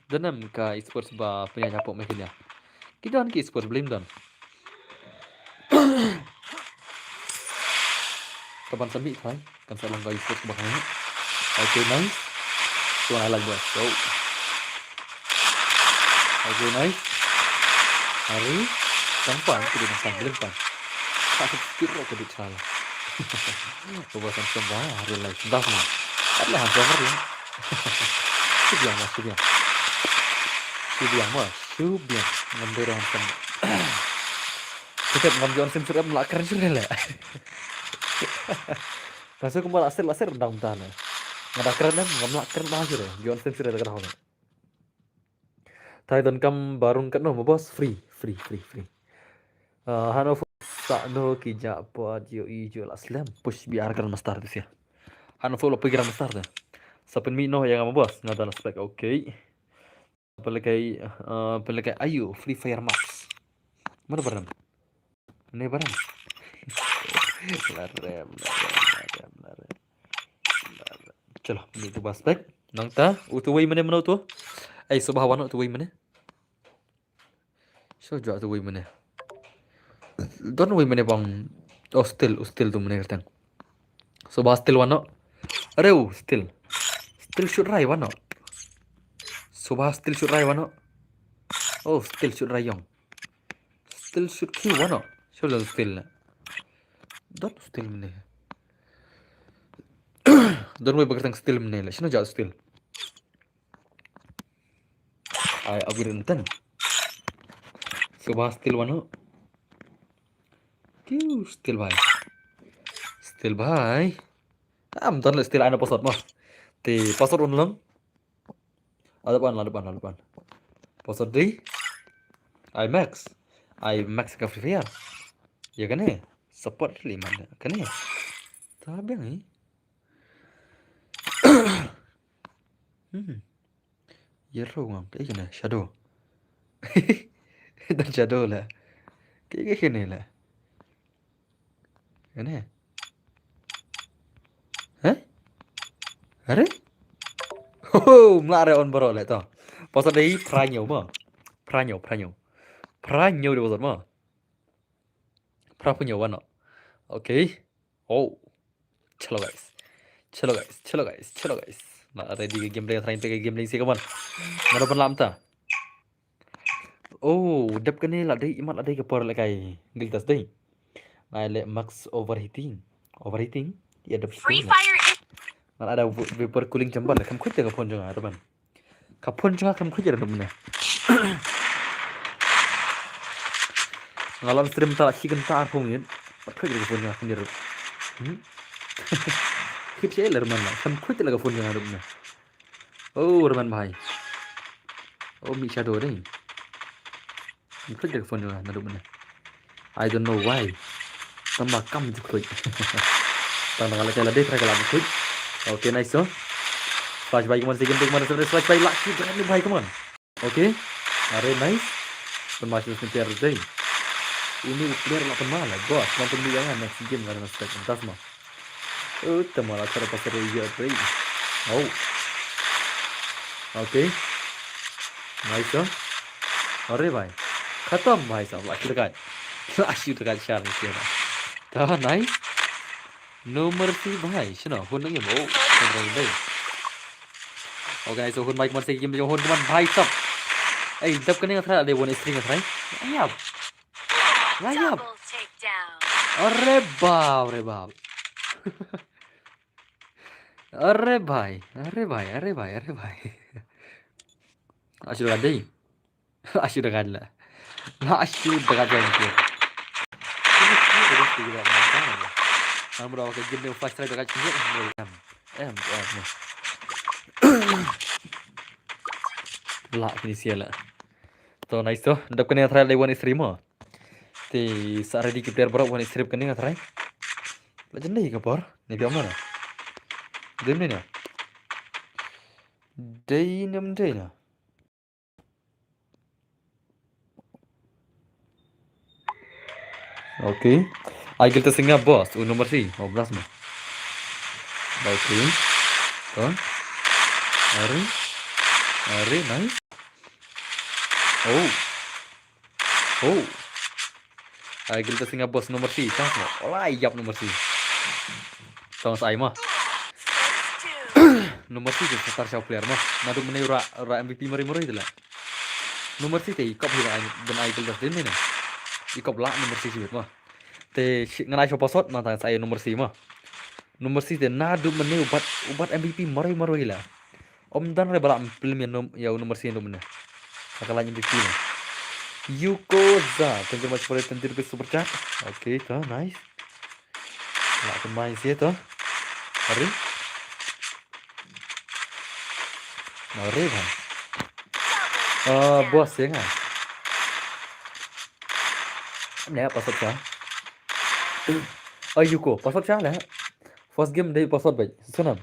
Danam ka esports ba punya nyapok mekin ya. Kita kan ke esports belum don. Kapan sambil thôi kan sa long guys esports ba kanya. Okay, nice. So I like that. So. Okay, nice. Hari tampan kita dah sambil pan. Tak kira ke dik salah. Pembahasan semua hari lain dah mah. Ada hampir ya. Subiang mas subiang. Subiang mas subiang. Ngambil hampir. Kita ngambil sim sudah melakar sudah lah. Masuk kembali laser rendang tanah. Nggak keren kan? Nggak melakar bahasa deh. Jual sim sudah terkenal. Titan kam barung kan no bos free. Hanover sakno kijak po jio ijo aslam push biarkan mastar sih. Hanover lo pikiran mastar deh. Sapen mino yang sama bos nggak ada spek oke. Pelakai ayu Free Fire Max. Mana barang? Ini barang. Larem. Chalo, ini tu baspek. Nang ta, utuway mana tu? Subah wano utuway mana? So jauh utuway mana? Don't way mana bang? Oh still tu mana kertang? Subah still wano? Aduh, still shoot rai wano? Subah still shoot rai wano? Oh, still shoot rai yong. Still shoot Q wano? Should still. Don't still mana? Don't way berkertang still mana? Sino jauh still? I upgrade ten. Subah still wano? Q still bhai. Bentar lah still ada password mah. Ti password ulang. Ada depan. Password di IMAX ka Free Fire. Ya kan ya? Support 5 kan ya? Tapi yang ini. Yellow ngam kayak gini shadow. Dan shadow lah. Kayak gini lah. Kan ya? Hah? Are? Oh, melare on baro lah tu. Password di pranyo mah. Pranyo dia password mah. Prapunyo wano. Okay. Oh. Chalo guys. Nah, ready ke gameplay terakhir ke gameplay sih kawan. Mana pun lam ta. Oh, dap kene la dai imat adai ke por la kai. Giltas dai. Nah, le max overheating. Ya dap Free Fire. Nah, ada vapor cooling chamber kam khut ke phone jang teman. Ka phone jang kam khut ada mana. Ngalon stream tak chicken tar phone khut ke phone jang sendiri. Khut je ler man kam khut la ke phone jang ada mana. Oh, Roman bhai. Oh, mi shadow dai. Khut ke phone jang ada mana. I don't know why. Sama kam je khut. Tang kalau saya lebih kalau khut. Okay, nice so. Flash by kemana second kemana sebenarnya flash by laki berani bhai kemana. Okay. Are nice. Termasuk setiap day. Ini player lah malah bos. Nonton dia kan next game karena spek entas mah. Malah cara pasar dia bhai. Oh. Okay. Nice so. Are bhai. Khatam bhai sab laki dekat share ni sih. Dah nice. No mercy bhai, sino hun nang yemo. Đây. Okay, so hun mic man say game yung hun man bhai sab. dap kene ngatra ada one string ngatra. Layap. Double takedown. रे बाप. अरे भाई. Asyik ada. Asyik dah kalah. Asyik dah kalah ni. Terus tidak masalah. Kalau berapa ke game fast try dah kalah. Em. Lah ini siapa? तो nice तो dap kene thrai le one stream mo te sare di player borok one stream kene thrai legend dei kapor ni biam mana dem ni na dei nam dei na okay I get the singer boss nomor 3 12 mo okay to are nice oh I get the singer boss nomor 3 chance mo layap nomor 3 tong sai mo nomor 3 star show player mo nadu menai ra MVP mari itulah nomor 3 te kop hira ben I get the ni na ikop la nomor 3 sibet mo te nganai show password mata saya nomor 3 mo nomor 3 te nadu menai ubat MVP mari hila om dan re bala film ya nomor 3 nomor Akalan MVP na Yukoza thank you much for 20 rupees super chat okay to nice lah pemain sih to hari bang bos ya nggak nè password sao Yuko password sao nè first game đây password vậy sunam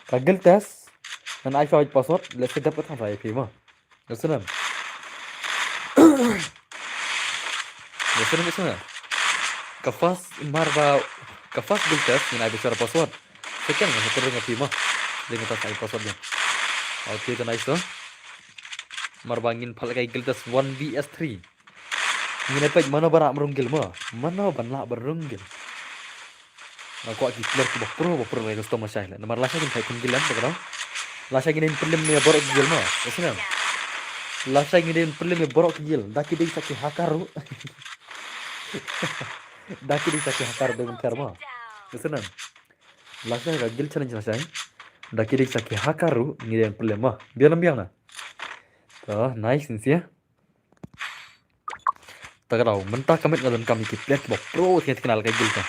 kagel test dan I found password let's set up thằng phải phim mà sunam Biasanya kafas marba kafas biltes yang bicara password sekian nggak satu dengan film dengan tas passwordnya oke itu nice tuh marbangin palakai giltes 1vs3 ini apa mana barak merunggil mah mana banlak berunggil aku lagi clear ke bapro lagi sto masai lah nomor lasha kan kun gilan betul lasha gini film ni borok gil mah biasanya lasha gini film ni borok gil daki dia sakit hakaru daki di sakit hakar dengan karma kesenang lasnya gil challenge lasnya daki di sakit hakaru ngirim problema biar na oh nice sih ya tak tahu mentah kami ngadon kami kita bok pro kita kenal kayak gil kan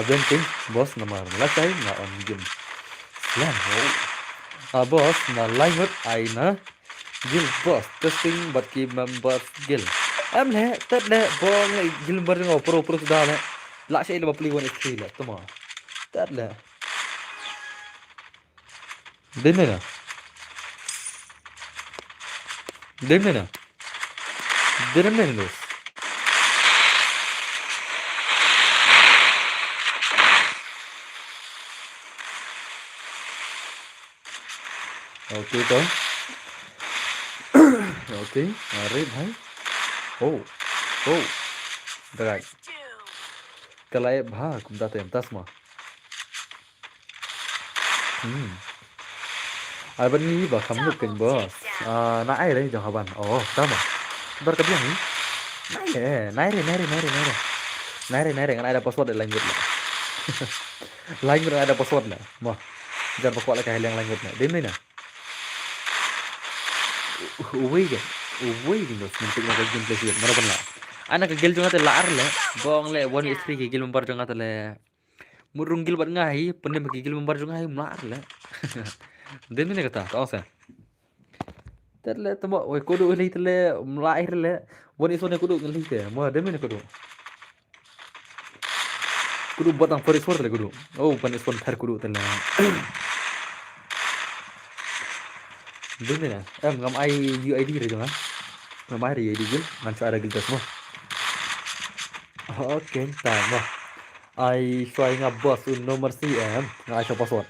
benting bos nomor lasnya nggak on game slam bos na line aina gil bos testing buat members gil em lẽ tất lẽ bong lại gilm bar ngo pro sudah lẽ lạ sẽ là bapli one x3 lẽ tama tất lẽ đến này nè dos oke toh oke mari bhai oh right kalai bha kumda tem tasma Alban ni ba kamu kan bos na ai đấy jangan haban sama bar ka biang ni naire kan ada password lanjut lah lanjut ada password lah mah jangan pokok lah kayak yang lanjut nah dem ni nah Uwe gitu, mintik nak game play sih, mana pernah. Anak kegel juga telar le, bong le, one istri kegel membar juga tele. Murung gil ngai, penem kegel membar juga ngai melar le. Den ni kata, tahu sah. Tele temo, oi kudu le tele melair le, one isone kudu ngali ke, mau den ni kudu. Kudu buat ang first le kudu. Oh, one isone fer kudu tele. Den ni na, ngam ai UID re jangan. Ngam ai UID gil, ngan cara gil semua. Oke, tama. Ai try ngabos nomor CM, ngai show password.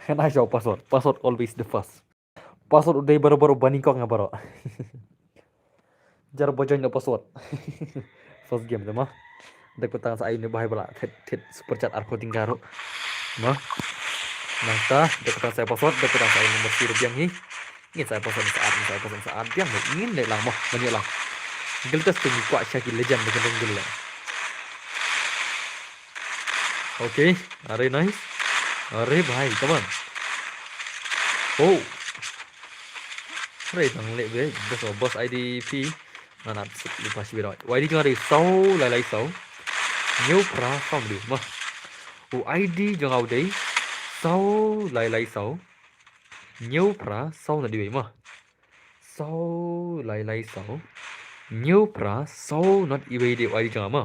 Kan show password. Password always the first. Password udah baru-baru banding kok ngabaro. Jar bojoin na password. First game mah. Dek petang sa ini bahaya bala. Tet super chat arko tinggaro. Mah. Nangta dek petang saya password, dek petang saya nomor 0 biang ni. Ingin saya posan saat Biang ingin deh lah mah banyak lah. Giltas tuh kuat Syakir legend dengan gila. Okay, are nice. Are bhai, come on. Oh. Rồi thằng lệ với đó là boss IDP mà nạp sự lupa sih rồi. ID jangan ada sau lại sau. Nhiều pra xong được mà. ID jangan ada sau lại sau. Nhiều pra sau là đi mà. Sau lại sau. Nhiều pra sau not iwe di ID jangan mà.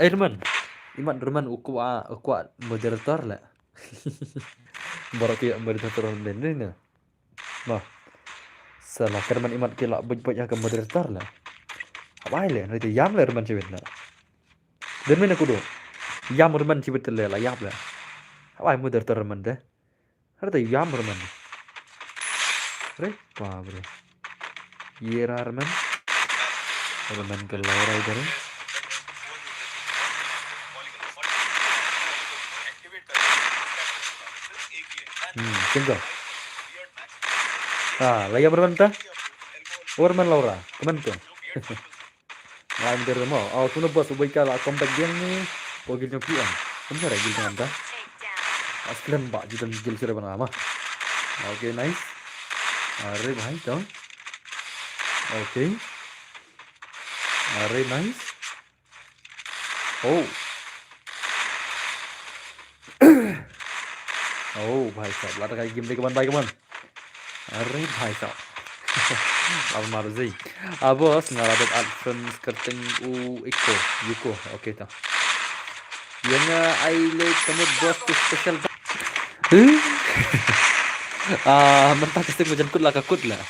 Irman. Irman ukwa moderator lah. Baru kayak moderator lain ni. Mà salah kerman imat kila boj ke moderator lah. Apa ile nanti yam le reman cibet lah. Dan mana kudo? Yam reman cibet lah yam lah. Apa moderator reman deh? Ada yam reman. Apa bro? Yera reman. Reman ke Laura itu. Tunggu. Lagi berapa ta? Orman Laura, kemana tuh? Lain dari mau. Oh, tuh bos ubah lah kompak dia ni. Bogil nyupian. Benar gil dengan ta? Aslan pak jitan gil sudah bernama. Okay, nice. Are bhai tuh. Okay. Are nice. Oh. Oh, bhai sahab. Lada kayak game deh kawan. Are bhai sahab. Apa marzi? Abos ngarabat advent skirting Yuko. Okay ta. Yang I like kamu bos tu special. Mentah kestik macam kut lah kakut lah.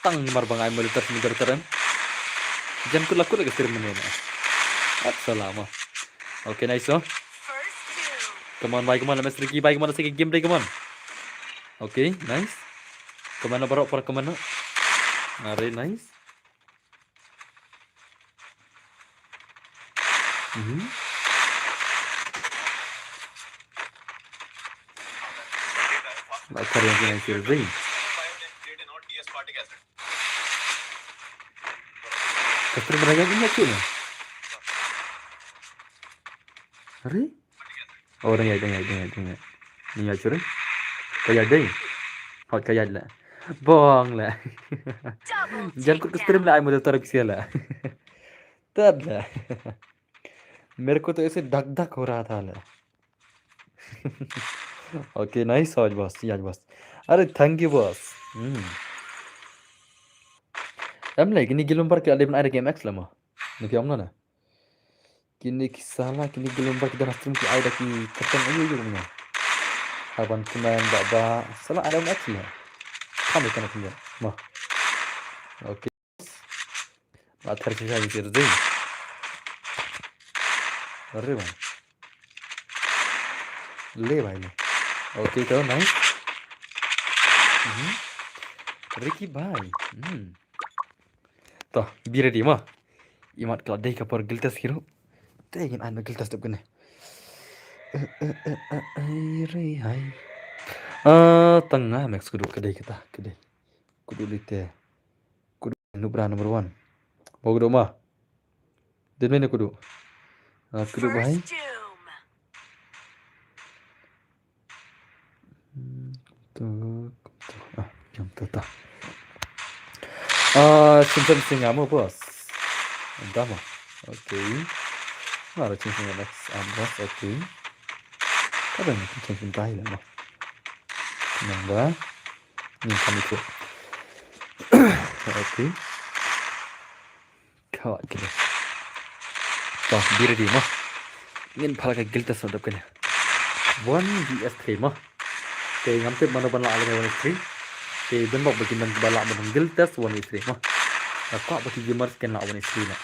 Tang marbang ay malitar sinigar-taran. Jan kut lah kut lah kestir mana. Assalamu. Okay, nice oh. Come on, bye, come on, Mas Ricky, bye, come on, sige game day, come on. Okay, nice. Kemana barok para kemana? Are nice. Akar yang kena share deh. Kasih mereka ini macam mana? Are? Oh, dengar. Ni macam mana? Kayak deh. Hot kayak lah. Bohong lah. Jangan kut stream lah, मुझे तरफ से ला. तब ला. मेरे को तो ऐसे धक हो रहा था ला. Okay, nice आज बॉस. अरे thank you boss. Em lagi ni gilum par ke ada ada game X lah mah. Nanti om na. Kini kisahlah kini gilum par kita stream ke ada ki keteng ayo mana. Abang kumain baba salah ada X lah. Kamu kan punya. Mah. Okay. बात कर से शादी कर दे अरे भाई ले भाई ले ओके तो नाइस Ricky भाई तो बिरे दी मah imat kalau deh kapor giltas hero deh ingin anda giltas tu kene hai tengah max kudu kedai kita kedai kudu lite kudu nubra number 1 mau kudu mah dan mana kudu kudu bahai jam tu tak simpan kamu bos entah mah okay ada simpan Alex bos okay ada ni simpan tai lah mah nambah ni kami tu okay kawat kita toh diri di mah ingin pala ka gilta sadap kena 1 vs 3 mah kay ngamte mana ban la ala 1 vs 3 kay ben bok bagi man bala man gilta 1 vs 3 mah aku bagi gamer scan la 1 vs 3 na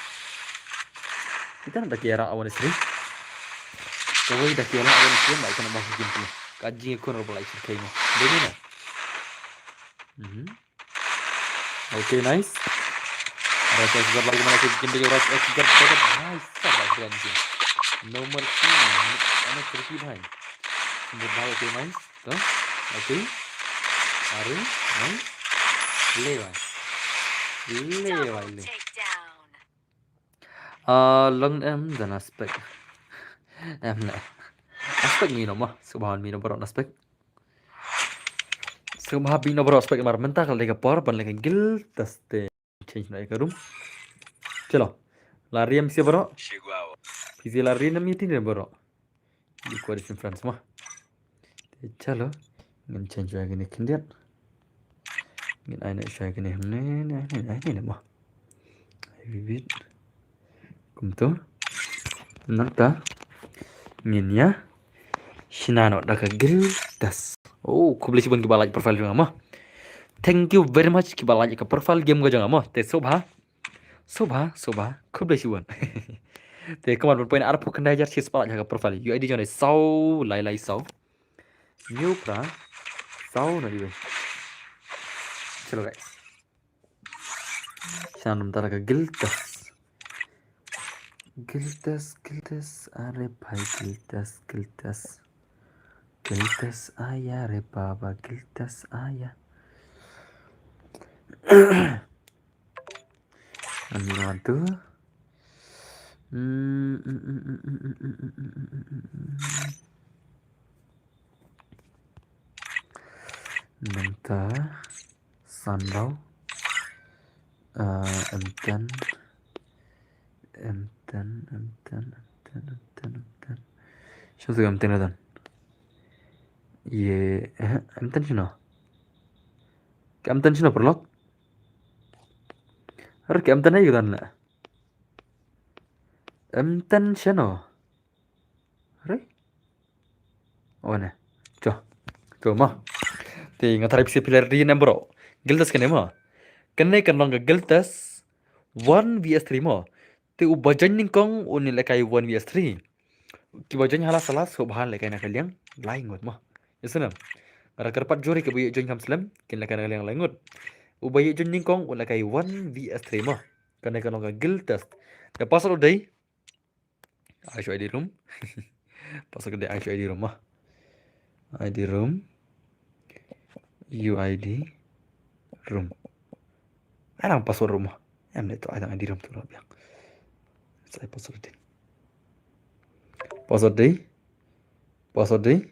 kita nak kira 1 vs 3 kawai dah kira 1 vs 3 mai kana masuk game ni kaji ko no bala isir kay mah deni na okay nice Raja juga lagi mana sih game dia Raja juga dapat nice sabar keren sih nomor 3 ana tricky bhai nomor 2 okay nice तो okay Lari, nice. Lewat. Lewat Double le. takedown. Long em dan aspek. Em le. Aspek mino mah. Subhan mino baron aspek. Subhan mino baron aspek mar mentah kalau lega por ban lega gil tas te change na eka room. Chalo. Lari em si baro. Pisi lari na miti ne baro. Di quality friends mah. Chalo. Ngin change lagi ni kindian. Ngin aina isya gini ne mah. Bibit. Kumtu. Nanta. Ngin ya. Shinano daga gil tas. Oh, kubli sibun ki balaj profile juga mah. Thank you very much ki balaj ka profile game go janga mah. Te sobha. Kubli sibun. Te kaman poin arpu kendai jar sis balaj ka profile. UID jone sau lai sau. New pra sau na diwe. Chalo guys. Shanam tara ka gil tas. Giltas, are bhai giltas. Giltas ayah re baba, giltas ayah. Ano tu? Nanta, Sandau, Emten. Siapa tu Emten ada? Ye, Emten sino? Emten sino perlok? Harus ke Emten aja kan lah. Emten sino? Hari? Oh ne, coba mah. Ti ngatar bisa pilih di bro. Giltas kene mah. Kene kan long giltas 1 vs 3 mah. Ti ubajan ning kong uni lekai 1 vs 3. Ki bajan hala salah subhan lekai nak kaliang lain ngot mah. Yasunam. Ara karpat jori ke buyi jon kam slam kin lekai nak kaliang lain ngot. Ubayi jon ning kong uni lekai 1 vs 3 mah. Kene kan long giltas. Ya pasal udai. Aisho ID room. Pasal gede Aisho ID room mah. ID room. UID room. Ada password rumah. Em itu ada ID room tu lah biang. Saya password deh. Password deh.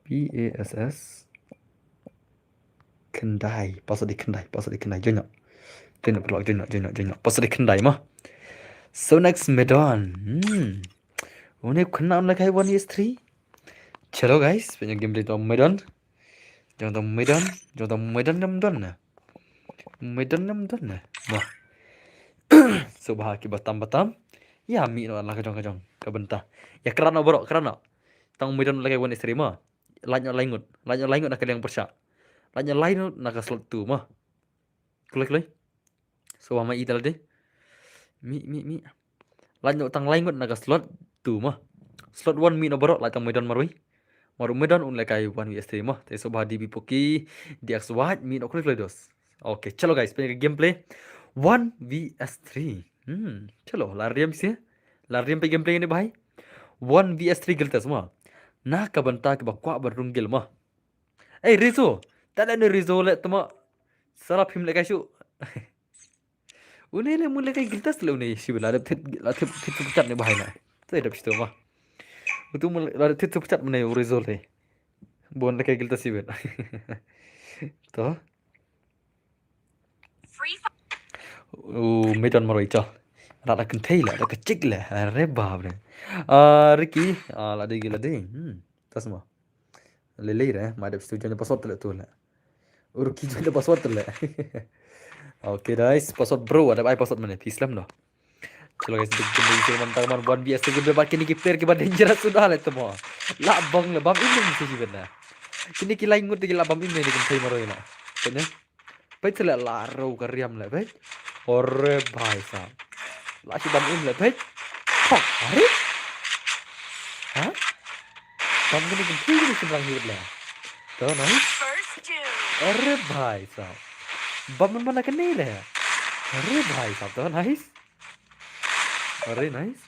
PASS Kendai. Password di Kendai. Jonyo. Password di Kendai mah. So next Medan. Unik kena on lagi 1 vs 3. Chalo guys, punya game play to Medan. Jangan Medan na. Wah. Subah ki batam. Ya mi no lah kajong. Kabentah. Ya kerana bro, kerana. Tang Medan lagi 1 vs 3 mah. Lanjut nak yang persyak. Lanjut nak slot tu mah. Kulai. So mama idal deh. Mi. Lanjut tang lanjut nak slot tu mah. Slot 1 mi no bro lah tang Medan marui. Maru Medan lekai 1 vs 3 mah. Te sobha di bipoki di axwat mi no kulai dos. Oke, chalo guys, punya gameplay 1 vs 3. Chalo, lariam sih. Lariam pe gameplay ini bhai. 1 vs 3 gilta semua. Nah kabanta ke bakwa berunggil mah. Rizo. Tala ni Rizo le tuma. Sarap him lekai shu. Uni le mulai kai giltas le uni shi bila tit pecat ni bahai na. Saya dah pistu mah. Itu mulai tit pecat mana Rizo le. Bon lekai giltas shi bila. Toh. Medan maroi cha. Rada kentai lah, rada kecik lah. Are bab le. Ricky, lade. Tas mah. Lele re, madep stu jane password le tu le. Ricky jane password le. Oke guys, password bro ada ai password mana? Islam dah. Chalo guys, game teman-teman 1 vs 3 game kini ki player ki ba dangerous sudah le temo. La bang le bam ini mesti benda. Kini ki lain ngut ki la bam ini di kentai maroi na. Kene. Pai chale laro kariam le pai. Ore bhai sahab. La si bam ini le pai. Kok hari? Hah? Bam ini kentai ni seberang hidup le. Tahu nice? Ore bhai sahab. Bam mana kene le? Ore bhai sahab tahu nice? Ore nice.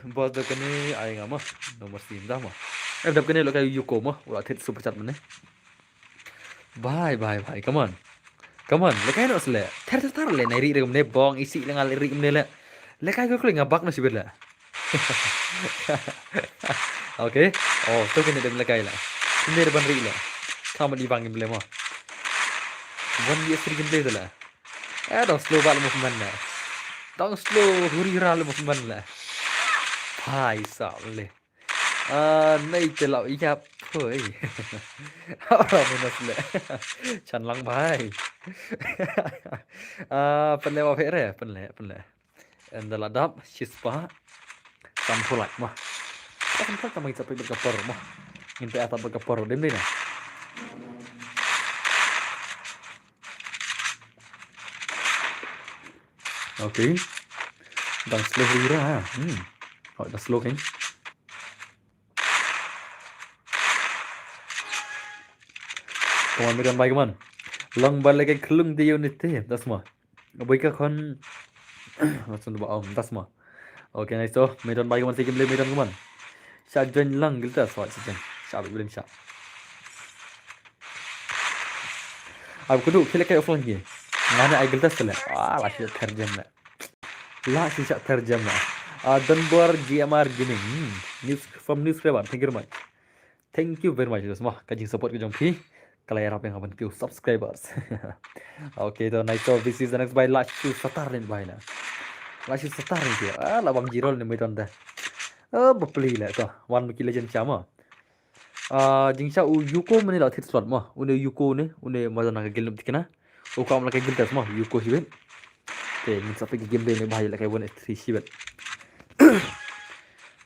Bos dah kene aing mah nomor 9 dah mah. Em đập cái này là cái Yuko mà, là thịt super chat mình đấy. Bye, come on. Come on, lekai no sele. Ter le nai ri regum ne bong isi le ngal ri ne le. Lekai ko kling abak no sibir le. Oke. Oh, to kene dem lekai la. Ini ban ri le. Kamu di bangin le mo. Wan ye sri gem le la. Dong slow bal mo man la. Dong slow huri ra le mo man la. Hai sa le. Nay te lau iya phơi. Mình là sele. Chan lang bhai. Penle wa phere, penle. Anda ladap shispa sampulak mah. Kan kata mai sampai berkapor mah. Nginte atap berkapor dem ni nah. Oke. Dan slow rira ha. Hỏi dah slow kan. Kawan medan baik man. Long balik cái klung dia unit te, das mah. Abai ka kon langsung ba om, das mah. Oke, nice to. Medan baik man sikit medan kaman. Sajen lang kita soal sajen. Sabi belum syak. Aku kudu kira kayak offline ye. Ngana ai geltas lah. Lah syak terjem lah. Lah syak terjem lah. Dunbar GMR Gaming. News from newspaper. Thank you very much. Semua kajing support ke jong pi. Kalau yang apa yang kapan kau subscribers. Okay, तो nice to this is the next by last to satar len by na. Last to satar ni dia. Lah bang jirol ni medan dah. Bepeli lah tu. One Wiki Legend sama. Jing sa Yuko mana lah hit slot mah. Une Yuko ni, une macam nak game lebih kena. Kau nak game tas mah Yuko sih. Okay, ni sampai game ni bahaya lah kayak one 3 sih.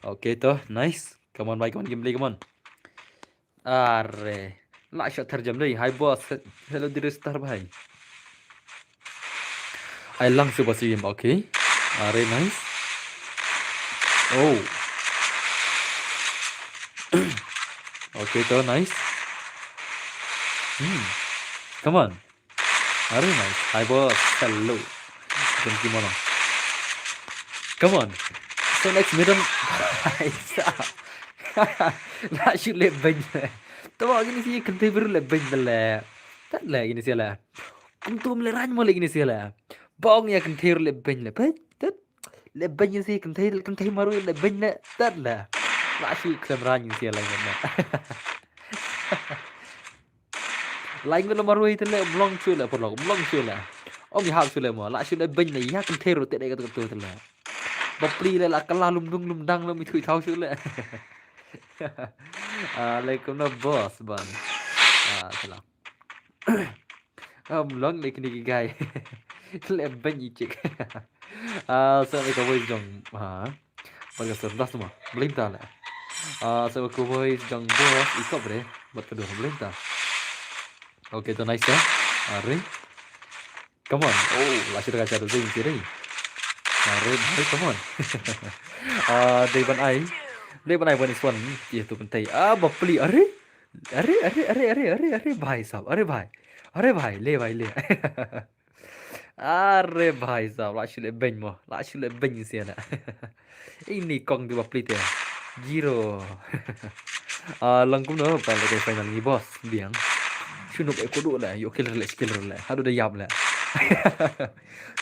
Okay, to nice. Come on, bye, come on, game play, come on. Arre. Lah shot terjam deh. Hi boss. Hello dear star bhai. I lang super sim. Okay. Arre nice. Oh. Okay, to nice. Come on. Arre nice. Hi boss. Hello. Thank you mono. Come on. So next middle. Lah shoot le bang. Tahu gini sih kentih baru lebih lah. Tak lah gini sih lah. Kuntum le rany mo le gini sih lah. Bong ya kentih lebih lah. Tak lebih gini sih kentih maru lebih lah. Tak lah. Lah sih ksem rany sih lah gini. Lain kalau maru itu le belong cuy lah perlu belong cuy lah. Om ya hal cuy lah mo. Lah sih lebih lah ya kentih rote dek kata tu lah. Bapli lah kalah lumdang lum itu tahu cuy lah. Alaikum na boss ban. Salam. Long ni kini guy. Lebih icik. Saya ko voice jong. Pada cerdas semua. Belum tahu lah. Saya ko voice jong boss ikut bre. Buat kedua belum tahu. Okay, to nice ya. Are. Come on. Oh, lasir kaca tu sih sini. Are, come on. Day ban ai. Dia banai one is one ये तो बनता है बपली अरे भाई साहब अरे भाई ले अरे भाई साहब लाशुले bench sih ada ini kong di bapli teh zero langkum no pa lagi final ni boss biang sunuk ekodu lah yo killer lah hadu dah yap lah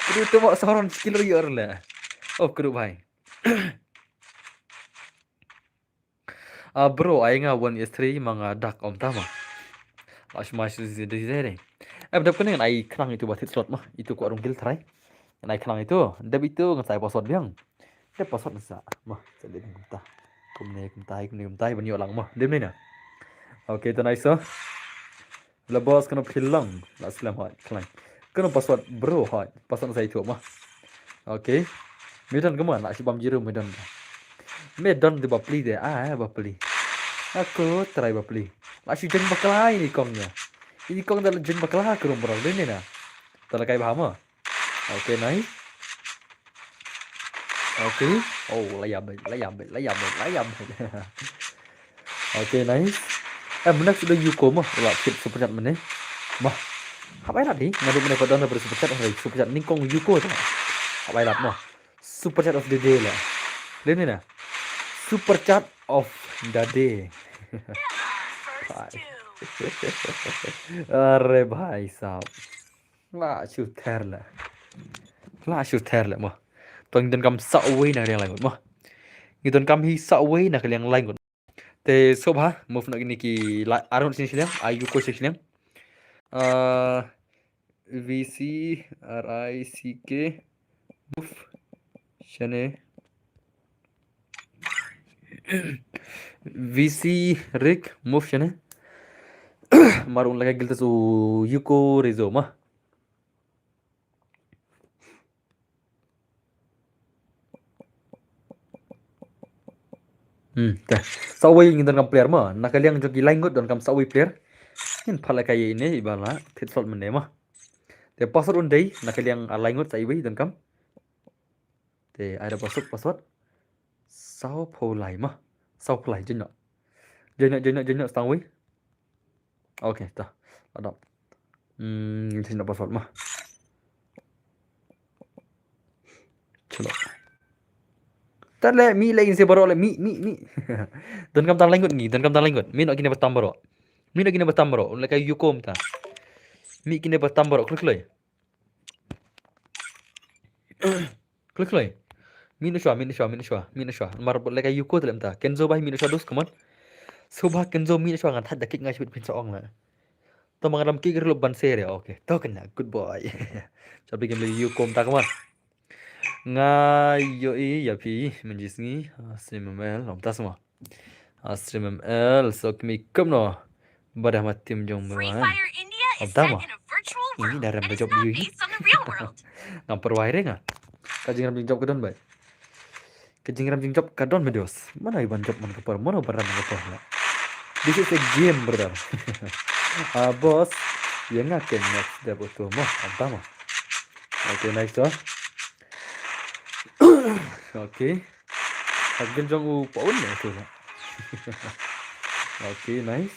kudu tu mak seorang killer yor lah oh kudu bhai bro, aing one is 3 mga dak om tama. Mas di deh. Dap kuning ai klang itu buat hit slot mah. Itu ku arung kill try. Ai klang itu, dap itu ngasai password biang. Dap password nasa. Mah, jadi kumta. Kumtai banyo lang mah. Dem ni na. Okay, to nice so. La boss kena pilang. La slam hot klang. Kena password bro hot. Password nasa itu mah. Okay. Medan kemana? La si bam jiru medan. Medan di bapli deh. Bapli. Aku try bapli. Masih jen bakal ini kongnya. Ini kong dalam jen bakal aku rumah ini na. Telah kayak paham? Okay, nice. Okay. Oh, layam. Okay, nice. Benar sudah Yuko mah. Lah, super chat mana? Mah. Apa yang tadi? Ngadu mana pada anda bersuper chat hari super chat ni kong Yuko tu. Apa yang mah? Super chat of the day lah. Lihat ni na. Super chat of the day. भाई अरे भाई साहब la shoot ther le mo tong don kam sa wei na riang lai mo ni don kam hi sa wei na kaliang lai ngot te sobha move na ni ki aron sin silang ayu ko silang vc rick move shane vc rick move shane marun laga gilta su yuko rezo ma teh sawi ngin don kam player ma nakaliang jogi laingot don kam sawi player in phala kai ne ibala pitslot mene ma te password un dei nakaliang laingot sai wi don kam te ada password sau pholai ma sau pholai jenyo stang wi okay ta ada sin password ma chalo Tarle mi lagi se baro le mi don kam tang langut ni don kam tang langut mi nak kini batam baro mi nak kini batam baro le kay yukom ta mi kini batam baro klik loy mi no shwa mar le kay yuko telem ta kenzo bai mi no shwa dos kaman subha kenzo mi no shwa ngan thad dakik ngai shbit pin sa ong la to mangaram ki gerlo ban se re okay to kena good boy chabi game le yukom ta kaman nga yo ya pi menjis ngi streamml om ta semua streamml so kimi kum no badah matim jong Free mewan Fire India om is ta set ma in a virtual ini world dalam and is job not you based on the real world. ngampar waire nga kajing ram job kadon bai kajing ram job kadon medios mana iban job man kapar mana baran kapar la this is a game brother boss yang ngaken next dia butuh mah om ta ma okay next one okay Agil jong u paun na ito na. Okay, nice.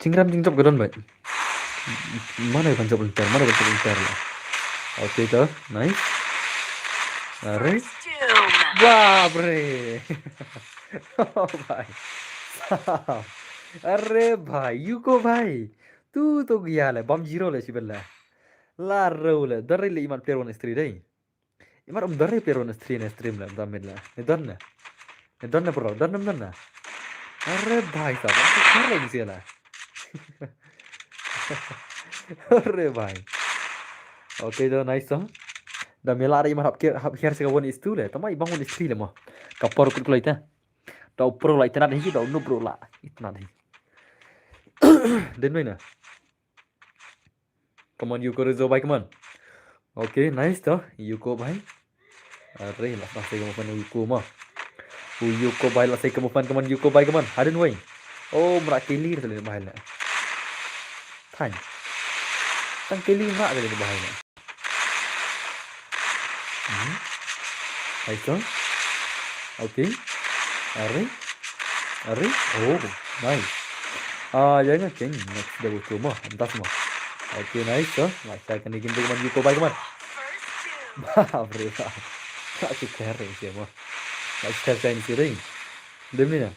Cingram cingcop gadon ba? Mana yung pancop untar? Mana pancop untar lah? Okay to, nice. Are? Wah, bre. Oh भाई. अरे भाई युको भाई तू तो गया ले बम जीरो ले सिबल्ला ला रोले दरे ले iman player 1 3 dai iman dare player 1 3 na stream la damid la ne donne bro donne अरे भाई साहब आप तो कर रहे हैं अरे भाई ओके तो नाइस तो दा मेला रे mar hap hier se won is tu le tama ibang won is 3 le mo kapor kut kulai ta da pro lai ta na hi da no pro la itna nahi den mai na come on you go rezo bhai come on okay nice to you go bhai अरे la sa se mo pan you mo Yuko bhai la sai come on Yuko bhai come on hadin wai oh mra kili tele bhai la than tang kili mra tele bhai la Nice okay Are oh nice jangan keng next dia butuh mo antas mo okay nice to macam kan digin teman Yuko bhai come on babre tak keren sih mo Lashtar ini sih ring, demi na.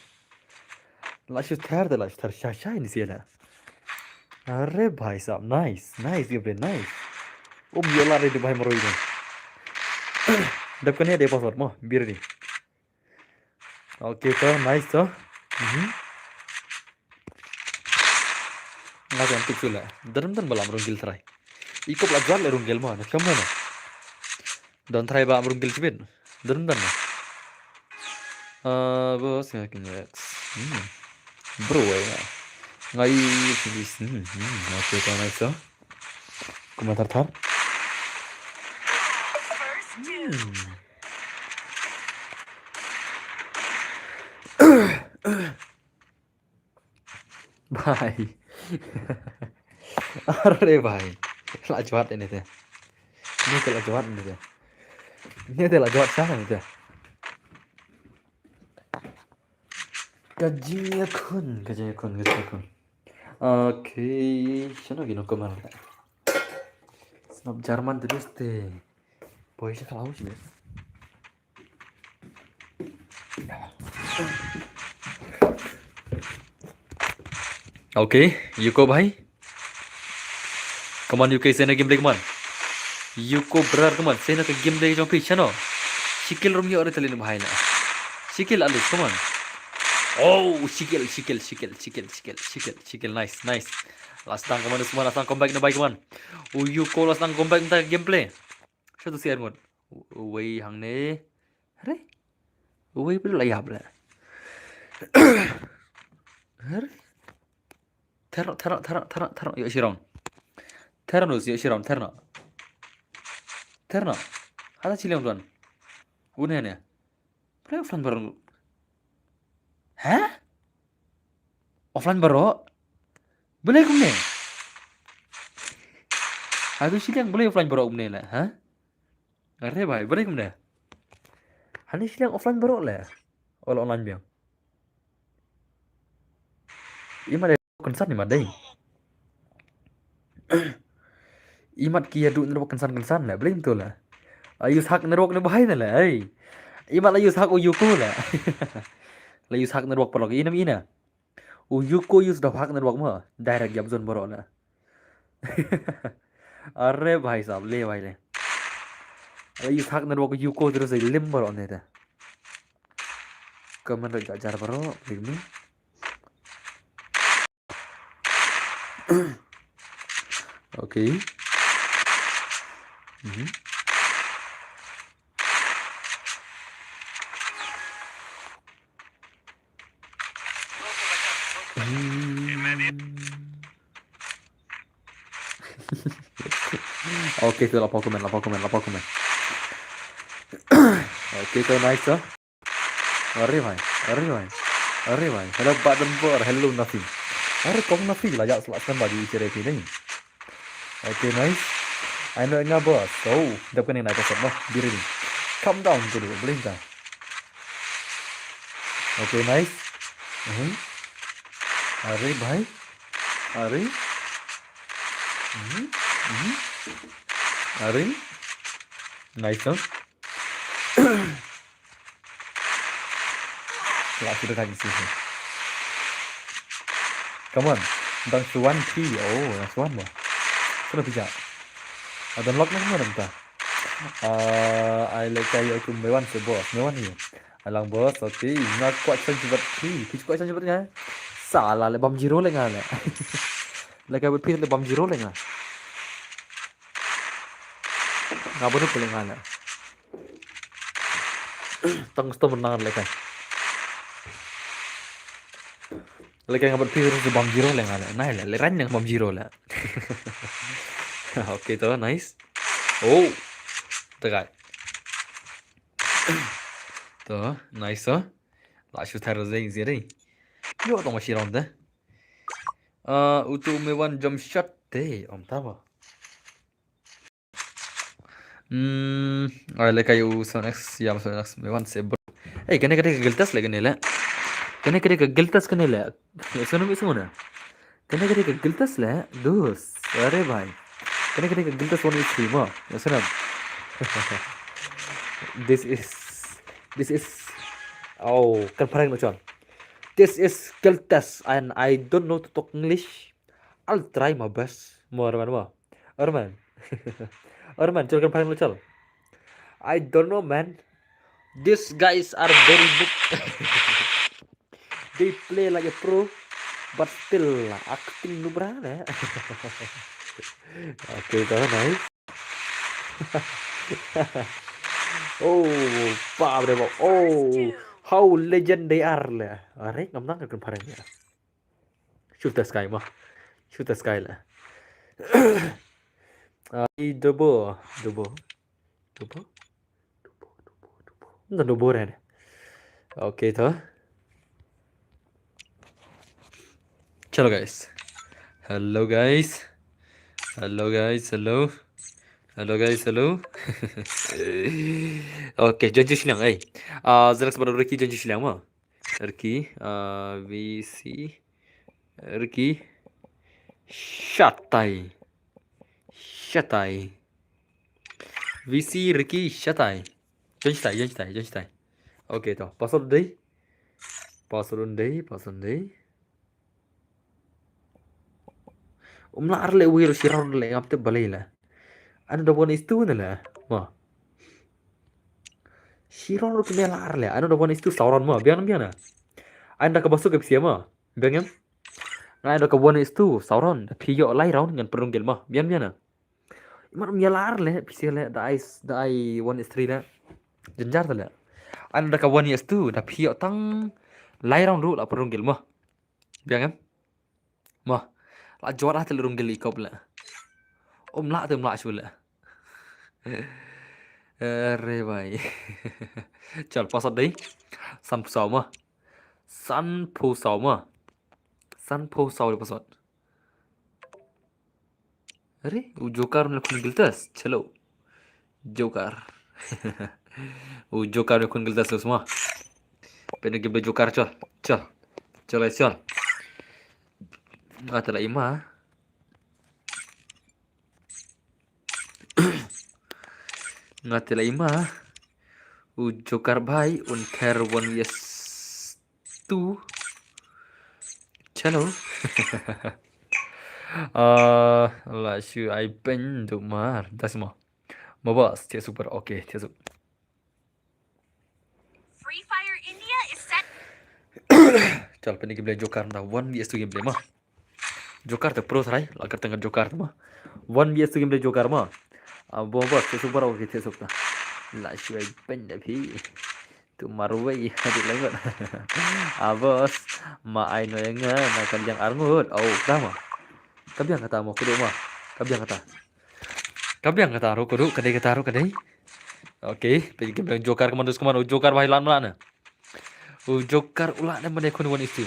Lashtar syah ini sih lah. Arre bhai sahab, nice ये bro nice. Oh biola re bhai maro ini. Dap kan dia password mo, bir ni. Okay to nice to. Nggak yang tiksul lah. Dalam balam runggil try. Ikut lajar le runggil mo, kamu na. Don't try balam runggil sibin. Dalam. Bos ngakin next. Bro ya. Ngai tulis okay to nice to. Komentar tar. Bye. अरे भाई लाजवाब ini teh ini tuh laजवाब ini teh ini tuh laजवाब sana ini teh gajinya kun oke sana gini kemana snap Jerman terus teh boy sih kalau sih okay UCO भाई come on UK send a game play come on UCO brother come on send a game play जो पीछे ना शिकिल रूम ये और चले भाई ना शिकिल अलग come on oh शिकिल nice last time come on semua last time comeback na baik come on UCO last time comeback na game play siapa tu siar ngon wei hang ne अरे wei perlu lah ya bla अरे Terno yuk sirong Terno yuk sirong Terno hata cilang tuan udah ya play offline baru hah offline baru boleh kum ne hatu cilang boleh offline baru kum ne lah hah ngerti bhai boleh kum ne hani cilang offline baru lah kalau online biang ima deh kensan ima deh imat kia du nerok kensan lah boleh betul lah ayu hak nerok ne bahai lah ai imat ayu hak uyuku lah layu hak nerok perlu ina ina uyuku use dah hak nerok mah direct jam zone baru lah अरे भाई साहब ले भाई ले अरे ये थाक नरवा को यूको इधर से लिम बरो ने था कमन रे जार बरो लिम ओके ओके तो lapor komen ओके तो नाइस तो अरे भाई हेलो बादन पर हेलो नफी अरे कौन Nafi lah jak selatan bagi cerai ni okay nice I know nga boss so dah kena naik pesawat noh diri ni calm down dulu boleh tak okay nice अरे भाई अरे अरे नाइस तो lah sudah lagi sih come on dan Swan T oh Swan boh sudah bisa ada lock nak mana entah I like kayak aku mewan se bos mewan ni alang bos tapi nak kuat san cepat pitch kuat san cepatnya salah le bom zero le ngale like I would pitch le bom zero le ngale nggak boleh paling ngale tang sto menang le kan like yang berpikir itu bom zero le ngale nah le ran yang bom zero lah oke tuh nice oh tegal tuh nice tuh lah shoot harus zeng zeri yo tuh masih round dah untuk mewan jump shot deh om tahu like kayak Sonex ya Sonex mewan sebel kena geltas lagi nih lah kena geltas kena lah sono semua kena geltas lah dos अरे भाई kena geltas one is free mah sono this is oh kan parang macam this is geltas and I don't know to talk English I'll try my best more man Orman coba kan parang macam I don't know man these guys are very good they play like a pro but still acting nu berana oke itu nice oh pak bro oh how legend they are lah are ngam nang kan parang ya shoot the sky mah shoot the sky lah double Nggak double red oke itu चलो guys hello guys oke janji silang Zelax baru Ricky janji silang mah Ricky VC Ricky Shatai VC Ricky Shatai janji tai oke toh password deh Umlar le wheel shiron le ngap te balila. Ano da one is two na la. Ma. Shiron ro kemelar le. Ano da one is two sauron ma. Biang biang na. Anda ka basuk ke sia ma. Biang em. Ngai da ka one is two sauron. Piyo lai raun ngan perunggil ma. Biang biang na. Imar melar le pisia le da ai one is three na. Jenjar ta le. Anda ka one is two da piyo tang lai raun ru la perunggil ma. Biang em. Ma. La jor ah te runggil ikop la. La te mla chu la. अरे भाई चल पास đấy săn phù sầu mà săn phù sầu mà săn phù sầu di pasal अरे वो जोकर ने खून गिलतस चलो जोकर वो जोकर ने खून गिलतस semua pengen game joker चल चल चल चल nggak telah ima nggak telah ima वो जोकर भाई उन खैर वन यस तू चलो lah shu ai pen du mar das mo mo bos tie super oke tie sup Free Fire India is set chal pen game joker na 1vs 2 game ma joker te pro sarai la kar tengah joker ma 1vs 2 game joker ma bo bos tie super oke tie sup na lah shu ai pen da phi tu marwai hadi langot bos ma ai no yang na kan yang arngut oh tama kabiang kata mo kudu ma kabiang kata ro kudu kadai kata ro kadai oke pergi game joker kemana joker bahai lan mana joker ulah dan mendai kun one itu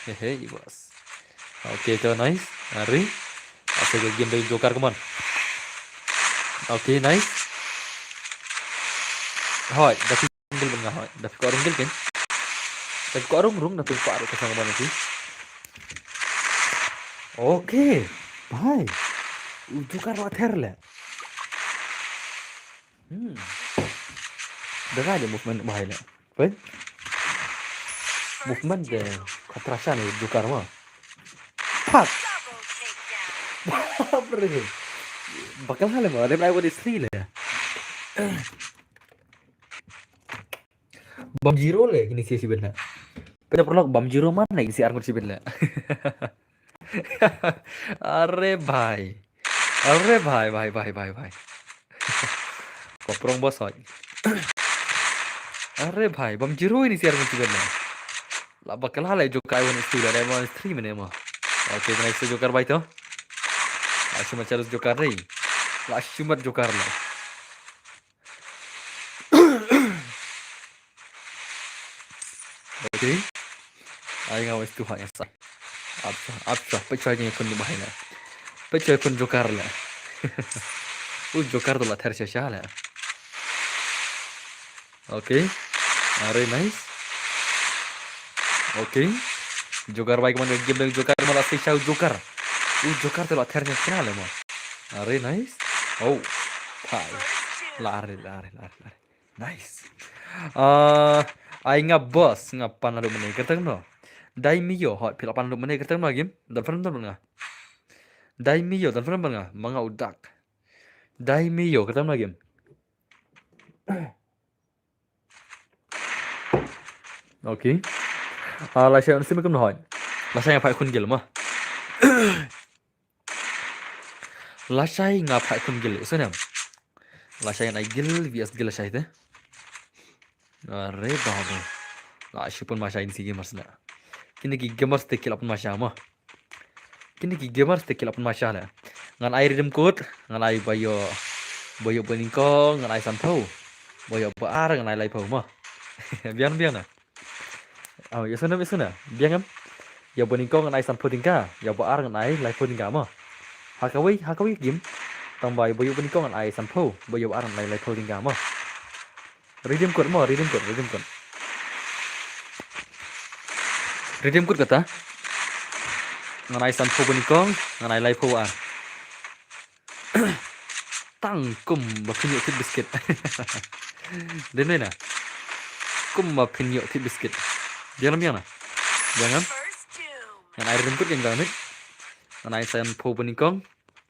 hehe bos oke itu nice hari apa game joker kemana oke nice hoi tapi tinggal bengah hoi tapi kau orang kan tapi kau orang tapi kau ada kesana mana sih oke bye joker water lah Dengar aja movement bahaya lah. Baik. Movement deh. Keterasa nih joker mah. Pak. Apa ini? Bakal hal mah. Dia mulai istri lah. Bam Jiro lah ini sih benar. Kita perlu Bam Jiro mana ini si Argun sih benar. Are bhai. Kau perong bos hoy. अरे भाई बम जीरो ही नहीं यार मुझे करना ला बकला है जो काय वन स्टूडियो है वन स्ट्रीम में मो ओके तो नेक्स्ट जो कर भाई तो लास्ट में चलो जो कर रही लास्ट में जो कर ला ओके आएगा वो स्टू है ऐसा आप पे चाहिए कुन भाई ना पे चाहिए कुन जो कर ला वो जो कर दो ला थेर से शाल है ओके अरे नाइस ओके जोकर बाइक मन game joker malah sisa joker joker tuh akhirnya kenal ya अरे nice oh hai lari nice ai nga boss nga panalo meneh keteng no dai miyo hot pila panalo meneh keteng no game dan friend tuh nga dai miyo dan friend nga mga udak dai miyo keteng no game okay लाइसे उनसे में कम नहय लाइसे फाइ खुन गेल मा लाइसे nga phi खुन गेल सोना लाइसे नाइ गेल वीएस गेल साइते अरे बाबा लाइसे pun masa ini si gamers na kini ki gamers te kilap masa ma kini ki gamers te kilap masa la ngan ai rhythm code ngan ai bayo beningko ngan ai santo bayo baar ngan ai lai pau ma biang na oh ya sana biang em ya beningko ngan ai santo tingka ya baar ngan ai lai pau tingka ma hakawi game tang bayo beningko ngan ai santo bayo baar ngan ai lai pau tingka ma rhythm code kata ngan ai santo beningko ngan ai lai pau a tangkum bakinyo tit biscuit den na kum bakinyo tit biscuit jangan biang na jangan ngan ai rhythm code yang ganit Anai sen po benikong.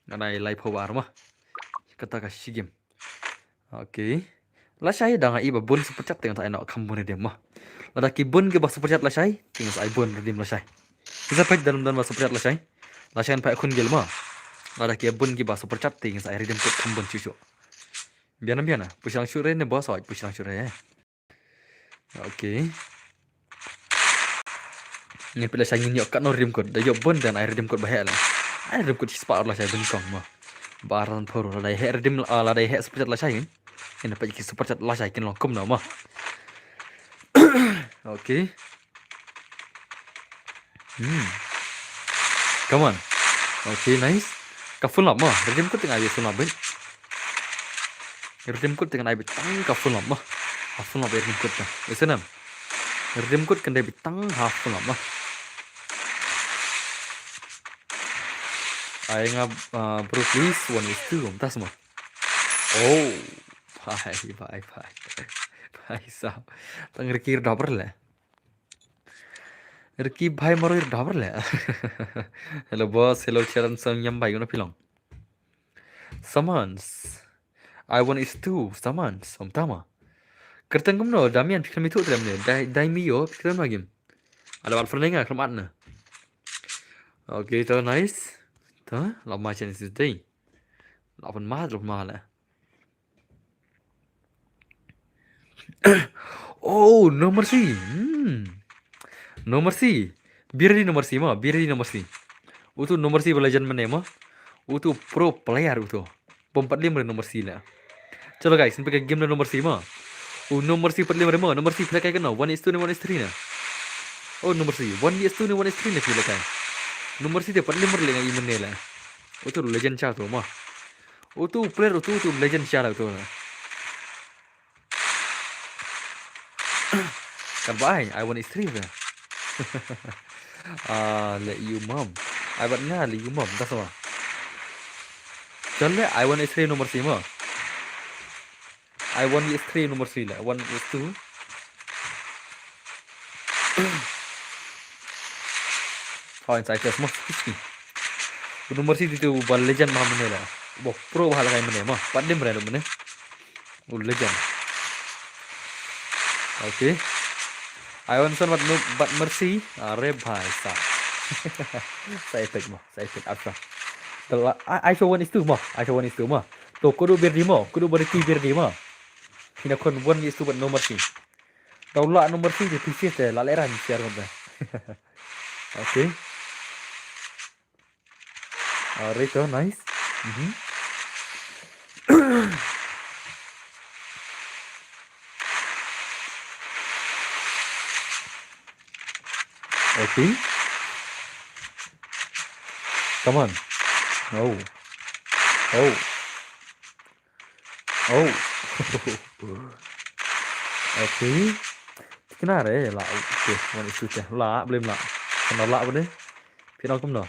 Anai lai po arma. Kata kasih game. Oke. Lah saya dah ngai bun super chat tengok tak enak kamu ni dia mah. Lada ki bun ke bah super chat lah saya. Tinggal saya bun redim lah saya. Bisa pakai dalam bah super chat lah saya. Lah saya pakai kun gel mah. Lada ki bun ke bah super chat tinggal saya redim kut kamu cucu. Biar. Pusang syure ni bos awak pusang syure ya. Oke. Ni pilih saya ingin kat no redim kut. Dah yok bun dan air redim kut bahaya lah. Air redim kut sipar lah saya benikong mah. Baran poro lada he redim lada he super chat lah saya. Ini pakai super chat lah saya kin longkum nama. Oke. Come on. Oke, nice. Kaful lama. Redim kut tengah ayat sunat ben. Redim kut tengah ayat tang kaful lama. Kaful lama redim kut dah. Listen am. Redim kut kena bitang kaful lama. Ay nga bro please 1:2 om tas mo. Oh. Bye. Bye sao. Tang rikir dabar le. Riki bhai maro dabar le. Hello boss, hello Charan sang nyam bhai guna pilong. Summons. I1:2 summons om tama. Kertang kumno Damian fikram itu tram ne. Dai mio fikram lagi. Ada bal fernenga kram atna. Okay, so nice. Tuh, lama macam ni day. Lapan mahal lah. Oh, nomor si. Nomor si. Biar di nomor si mah, Utu nomor si belajar mana mah? Utu pro player utu. Bom 45 nomor si lah. Chalo guys, ini pakai game nomor si mah. Nomor si 45 mah, nomor si pakai kena 1:2 ni 1:3 na. Oh, nomor si 1:2 ni 1:3 na pakai. Nomor si dia 45 le ngai imene lah. Utu legend cha tu mah. Utu player utu legend cha lah tu. Kan baik, I1:3 dah. Let you mom. I buat nga let you mom tak sama. Jangan I1:3 nomor 5. I1:3 nomor 3 lah. 1:2. Kawan saya semua sikit. Nomor si itu bal legend mah mana lah. Boh pro bahal kayak mana mah. Pandai mana mana. Legend. Okay. I1 son bat mercy. Are bhai sa. Saya tek mah. Saya tek apa. Kalau I1 itu mah. I1 itu mah. To kudu biar di mah. Kudu berarti biar di mah. Hina kon 1 itu bat nomor si. Kalau lah nomor si itu sih teh laleran share kan. Okay. Alright, oh, nice. Okay. Come on. Oh. Okay. Kenapa ya lah? Okay, mana itu cah? Lah, belum lah. Kenapa lah apa deh? Final kum dah.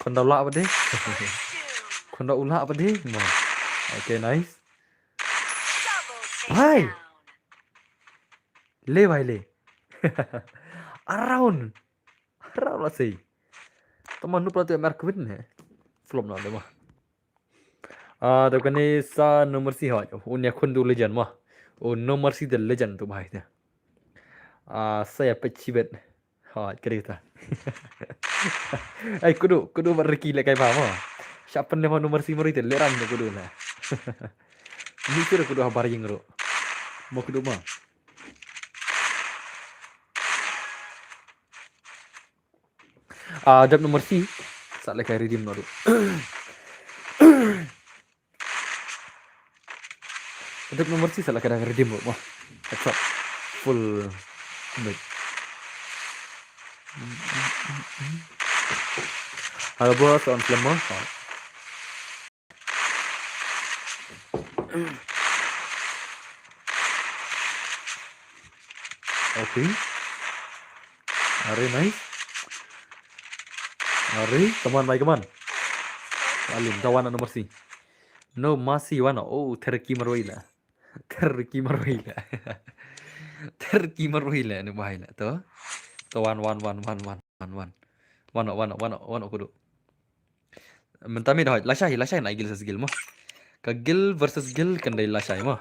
Kenapa lah apa deh? Kenapa ulah apa deh? Okay, nice. Hai. Le bhai le. Around lah sih. Teman nu pelatih Mark Win है. Flop ना deh mah. तो कने सा nomor si है. उन्हें खुद दो legend mah. Nomor si the legend tu bhai dah. Saya pecibet. Kereta. Kudu berreki le kai mah. Siapa nih nomor si mori tu leran kudu lah. Ini kira kudu habar yang ro. Mau kudu mah. Jab nomor si saat lagi redeem naru. Jab nomor si saat lagi redeem mah. Acap full mid. Halo bos, on film mah. Okay. Are nice. Are, teman baik teman. Alim kawan nomor si. No masih wana. Oh, terki marwila. Terki marwila ni bahaya tu. To one. One kudu. Mentami dah lasai nak gil ses gil mah. Ka gil versus gil kan dai lasai mah.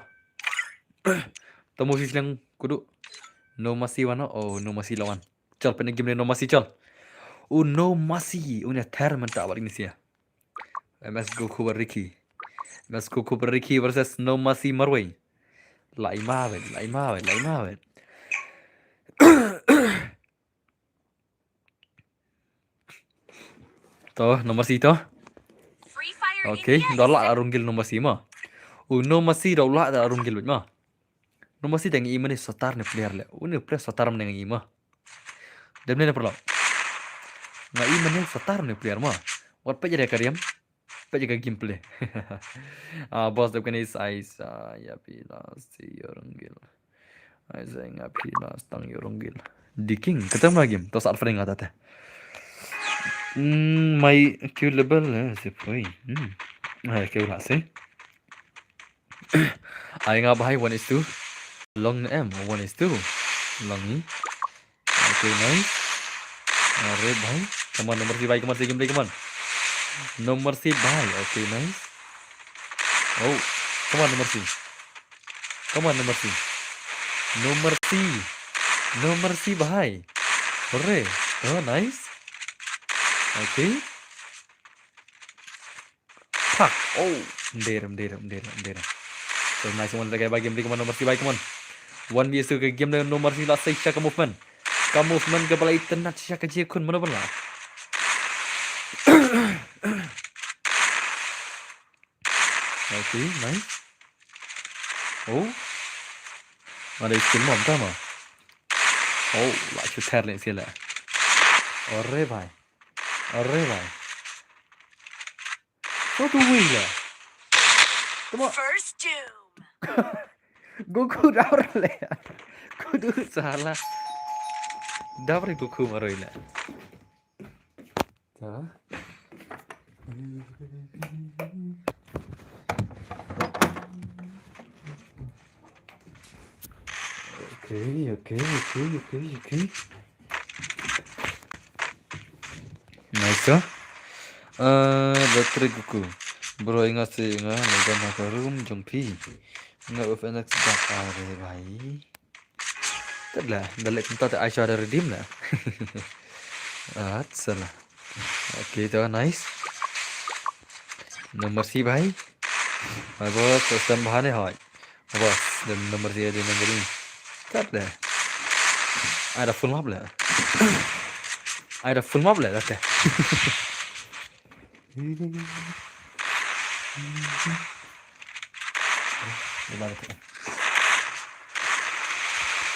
Temu silang kudu no masih wana no masih lawan. Chal pen game no masih chal. No masih unya ter menta awal ini sih. MS Goku Ricky. MS Goku Ricky versus no masih Marway. Lại ma vậy. Toh nomor si toh. Okay, đó là arunggil nomor si mah. Nomor si đó là arunggil vậy mah. Nomor si dengan iman ni satar ni player le. Player satar dengan iman. Dem ni perlu. Nggak iman ni satar ni player mah. Wat pa jadi kariam. Pa jadi gameplay. Boss dem kan is ya pilas si arunggil. Saya nggak pilas tang arunggil. Diking ketemu lagi. Tos alfa dengan tata. My Q level c'est foi. Q là c'est. Ai nga bahai 1:2. Long M 1:2. Long ni. Okay, nice. Red bhai. Come on nomor si bhai, come on si gameplay, come on. Nomor si bhai. Okay, nice. Oh, come on nomor si. Come on nomor si. Nomor si bhai. Hore. Oh, nice. Okay. Fuck. Oh, derem. So nice one lagi bagi game nomor si bhai, come on. One vs ke game dengan nomor si lah sai ka movement. Ka movement ke balai tenat sya ka je kun mana bala. Okay, nice. Oh. Ada skill mom ta ma. Oh, lại shoot thét lên xin lại. Arre भाई. Sao tu huy là? Tama. First doom. Goku đau rồi. Kudu salah. Dapat Goku maroi lah. Ta. Okay. Nice. Battery Goku. Bro ingat sih ingat lega makarum jumpi. Enggak FNX bakal deh भाई. Tadlah, dalek kita Aisyah ada redeem lah. Salah. Okay, itu nice. Nomor si भाई. Bos sistem bahan है bos dan nomor si ada nomor ini. Tadlah. Ada full map lah. Okey.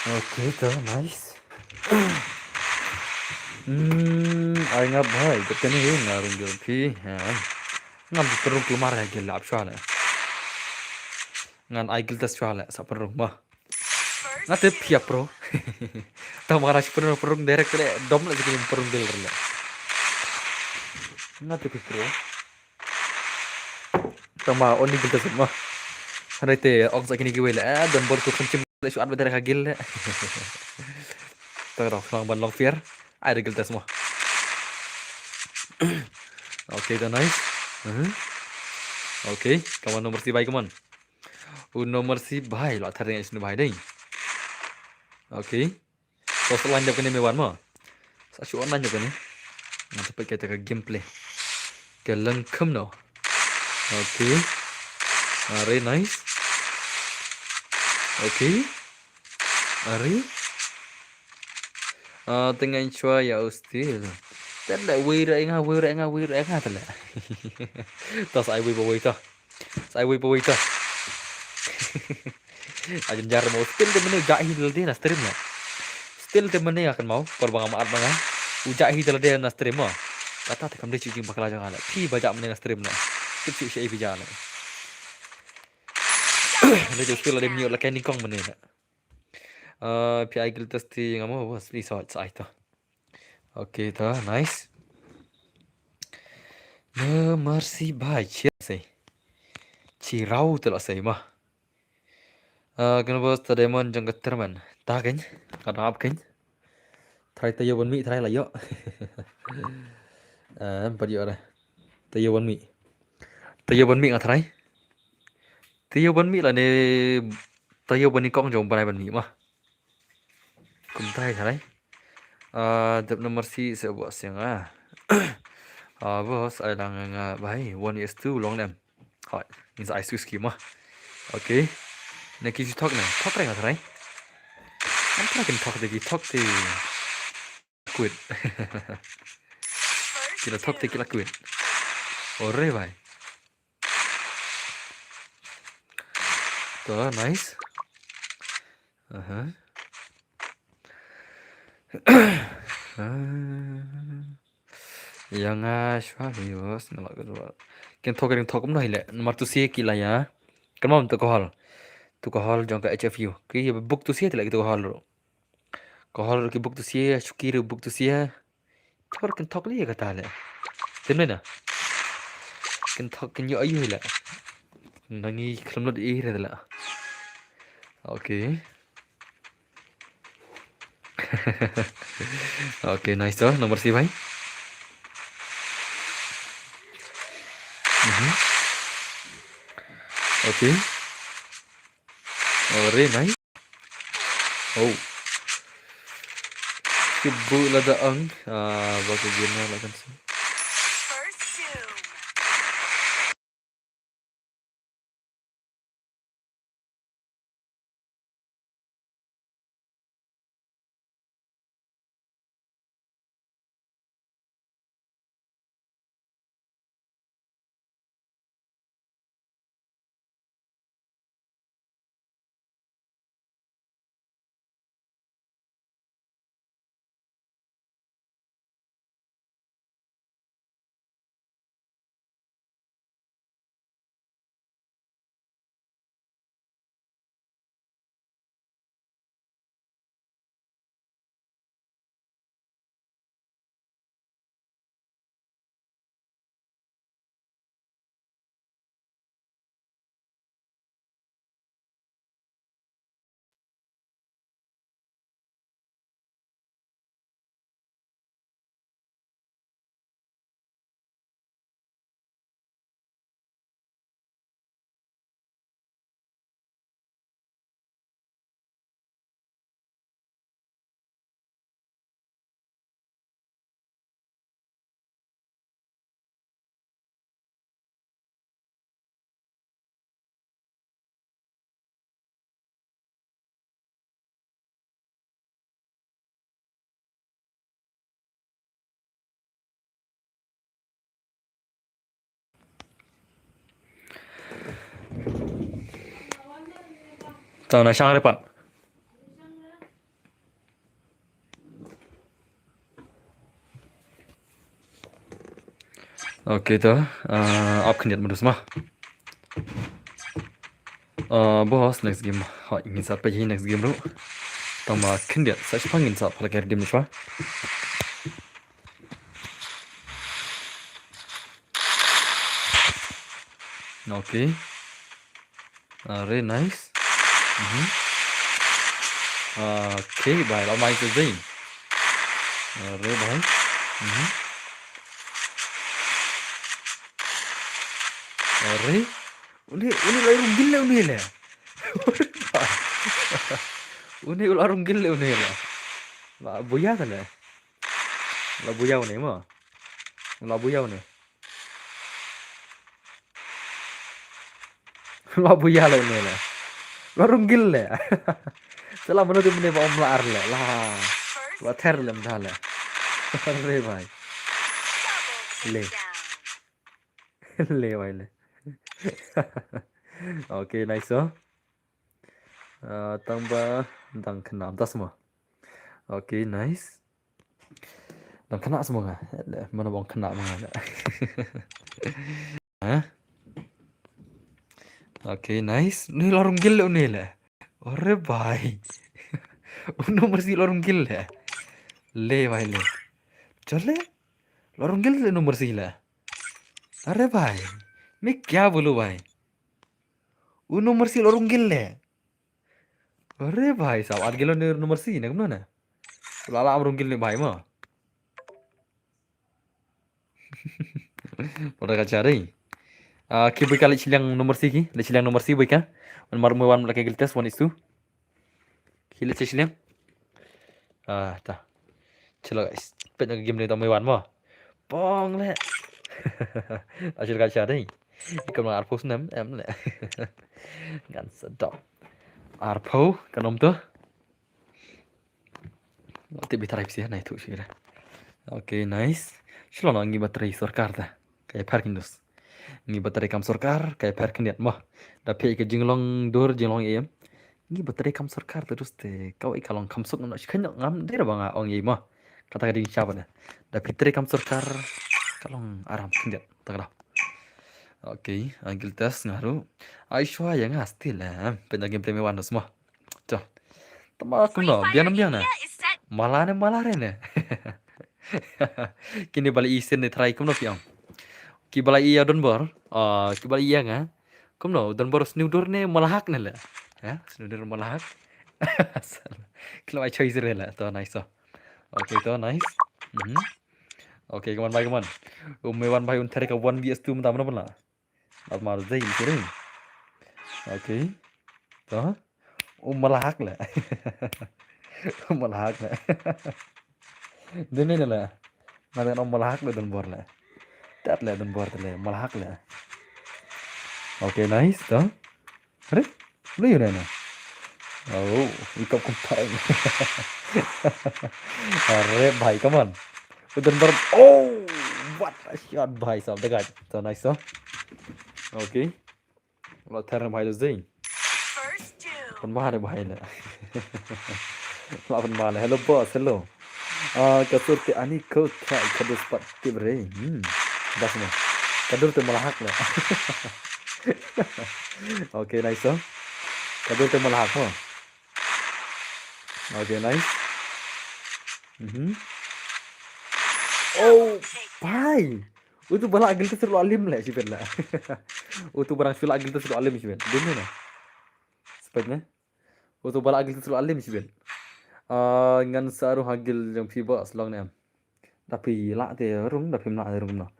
Okay, tu nice. Ai ngap bhai, kita ni ngarung joki. Ngam perlu keluar lagi lap soalnya. Ngan ai giltas soalnya, sa perlu mah. Ngate pia pro. Tahu marah si perlu direct le dom lagi ni perlu gil le. Ngate pi pro. Tama only giltas mah. Harite ox kini giwe le dan bor ku kencim le soal bedere kagil le. Terus lang ban long fear. Ada giltas mah. Okay, dah nice. Okay, kawan nomor si baik kawan. Nomor si baik lah thar yang baik deh. Okay. So selain jawab ni mewan mah. Sa syu online jawab ni. Nanti pakai kita ke gameplay. Ke lengkap no. Okay. Are nice. Okay. Are. Tengah cuaca ya ustil. Tất lại quy rồi nga thật lẽ. Tao sai quy bồi to. Ajan jar mau still temen gak hidul dia na stream na. Still temen akan mau korban amat bang. Ujak hidul dia na stream mo. Kata te kamde cuci bakal aja ngala. Pi bajak men na stream na. Cuci si pi jana. Dia still ada mute la kan kong men na. Pi ai gil testi ngamo bos please hot sai to. Okay, ta nice. Nomor si baik sih. Cirau tu lah saya mah. Kenapa Demon jang keterman? Tak kan? Karena apa kan? Try tayo bon mi try lah yo. Empat yo dah. Tây bánh mì. Tây bánh mì là thế này. Tây bánh mì là nè. Tây bánh mì con giống bánh mì mà. Cũng tay thế này. Dep nomor si sebuah siang ah. Bos, ai lang bahai 1:2 long nem. Hỏi, mình giải suy schema. Ok. Này kì talk này, talk này là thế này. Anh ta cần talk thì quên. Kita talk thì kita quên. Ore vai. Tuh, nice. Yang shwari bos, nolak kedua. Kan talk cũng này lẹ, mà tu sie kila ya. Kan mau tu kohol jong ka HFU. Ki book tu sie lagi tu kohol ro. Kohol ki book tu sie, shukir book tu sie. Chor kan talk li kata lẹ. Tem na. Kan talk kan yo ayu lẹ. Nangi kelam lo di re lẹ. Okay. Okay, nice đó, nomor si bhai. Okay. Ore nice. Oh. Kibu lada ang bago gina lagan si. Tao na sang depan. Okay tuh, आप खनियात menurut mah. Bos next game, hot ingin saat pagi next game dulu. Tama khniat sa pangin sa phala ker dim shwa. Okay. Very nice. Okay, bài lão mai cái gì? Very nice. Very. Uni larung gila uni le. Uni larung gila uni le. La buya kan le. La buya uni mah. La buya uni. La buya le uni le. Larung gila. Salah mana tu uni ba omlar le. Lah. La ther le mdha le. Very bhai. Le. Le bhai le. Okay, nice oh. Tambah dang kena atas semua. Okay, nice. Dang kena semua kan? Mana bang kena mana? Okay, nice. Ni lorong gila ni lah. Ore bhai. Uno mesti lorong gila. Le bhai le. चले लॉरेंस Gill number C है. अरे भाई मैं क्या बोलूं भाई. वो number C Lawrence Gill है. अरे भाई साहब 8 kilo nomor si nak mana? Lala amrung gil ni भाई mah. Pada kaca deh. Ki boy kali cilang nomor sih, le cilang nomor sih boy kan. Nomor mewan lagi giltes one is two. Ki le cilang. Tah. Celo guys. Pet game ni tao mewan mo. Pong le. Acil kaca deh. Ikan mang arpus nem em le. Gan sedap. Arpo kanom tuh. Nanti bitar sih nah itu sih. Oke, nice. Shalom ngi baterai sorkar dah. Kayak parking dus. Ngi baterai kam sorkar kayak parking liat mah. Tapi ke jinglong dur jinglong em. Ngi baterai kam sorkar terus te kau ikalong kam sok nak kan ngam dera bang ong em mah. Kata kadi siapa dah. Tapi baterai kam sorkar kalong aram kendiat tak. Oke, agil tes ngaru. Aishwa yang asti lah. Pena game play mewan semua. Cok. Tama aku no, biana biana. Malah ne. Kini balik isen ni try kum no piang. Ki bala iya don bor, ki bala iya nga. Kum no don bor snudor ne malahak ne la. Ha, snudor malahak. Kalau ai choice re la, to nice. Oke, to nice. Oke, kaman bai kaman. Mewan bai un thare ka 1vs2 mta mana bala. At mar zai ni. Oke. To. Malahak la. Malahak la. Dene ne la. Nada no malahak la don bor la. Tat la don bor la malahak la. Oke, nice to. अरे lu yun na. Oh, ikaw kumpain. Arre bhai, come on. Udan bar. Oh, what a shot bhai sahab. Dekha. So nice so. Okay. Lo thar bhai dos dei. Kon mare bhai la. Lawan male. Hello boss, hello. Kasur te ani ko try kadus pat tibre. Das mo. Kadur te malahak la. Okay, nice so. Kadur te malahak mo. Okay, nice. Oh, bhai. Itu bala agil tu selalu alim lah sih lah. Itu barang selalu agil tu selalu alim sih ben. Dene na. Sepatnya. Itu bala agil tu selalu alim sih ben. Ngan saru agil yang fiba selong nem. Tapi lah te rung tapi nak rung no.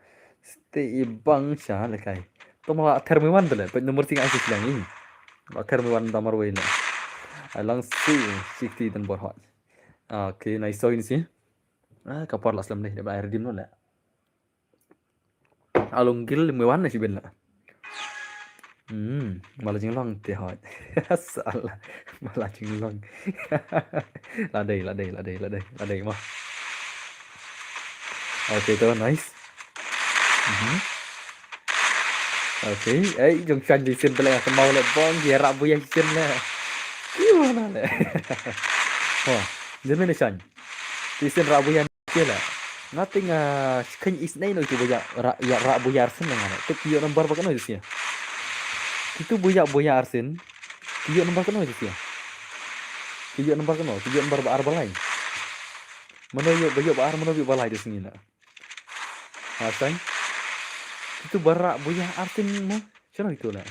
Ste bang sha le kai. To ma termiwan dele, pe nomor 3 asis lang ini. Ma termiwan damar wei na. Alang si sikti dan bor hot. Okay, nice so ini sih. Kapar lah selam ni, dia air dim no lah. Alung gil mewan na si ben lah. Malah jinglong teh hot. Salah. Malah jinglong. Ladai mah. Okay, tu nice. Okay, jom chan di sini boleh aku mau le bong dia rabu yang sini le. Gimana le? Wah, dia mana chan? Di sini rabu yang sini le. Nothing kan isnai no itu boya ya rabu yang sini le. Tu pion nomor berapa no itu sih? Itu boya arsen. Pion nomor berapa no itu sih? Pion nomor berapa no? Pion nomor berapa balai? Mana yo boya balai di sini le. Asal itu barak boya arsen mo. Cuma itu lah.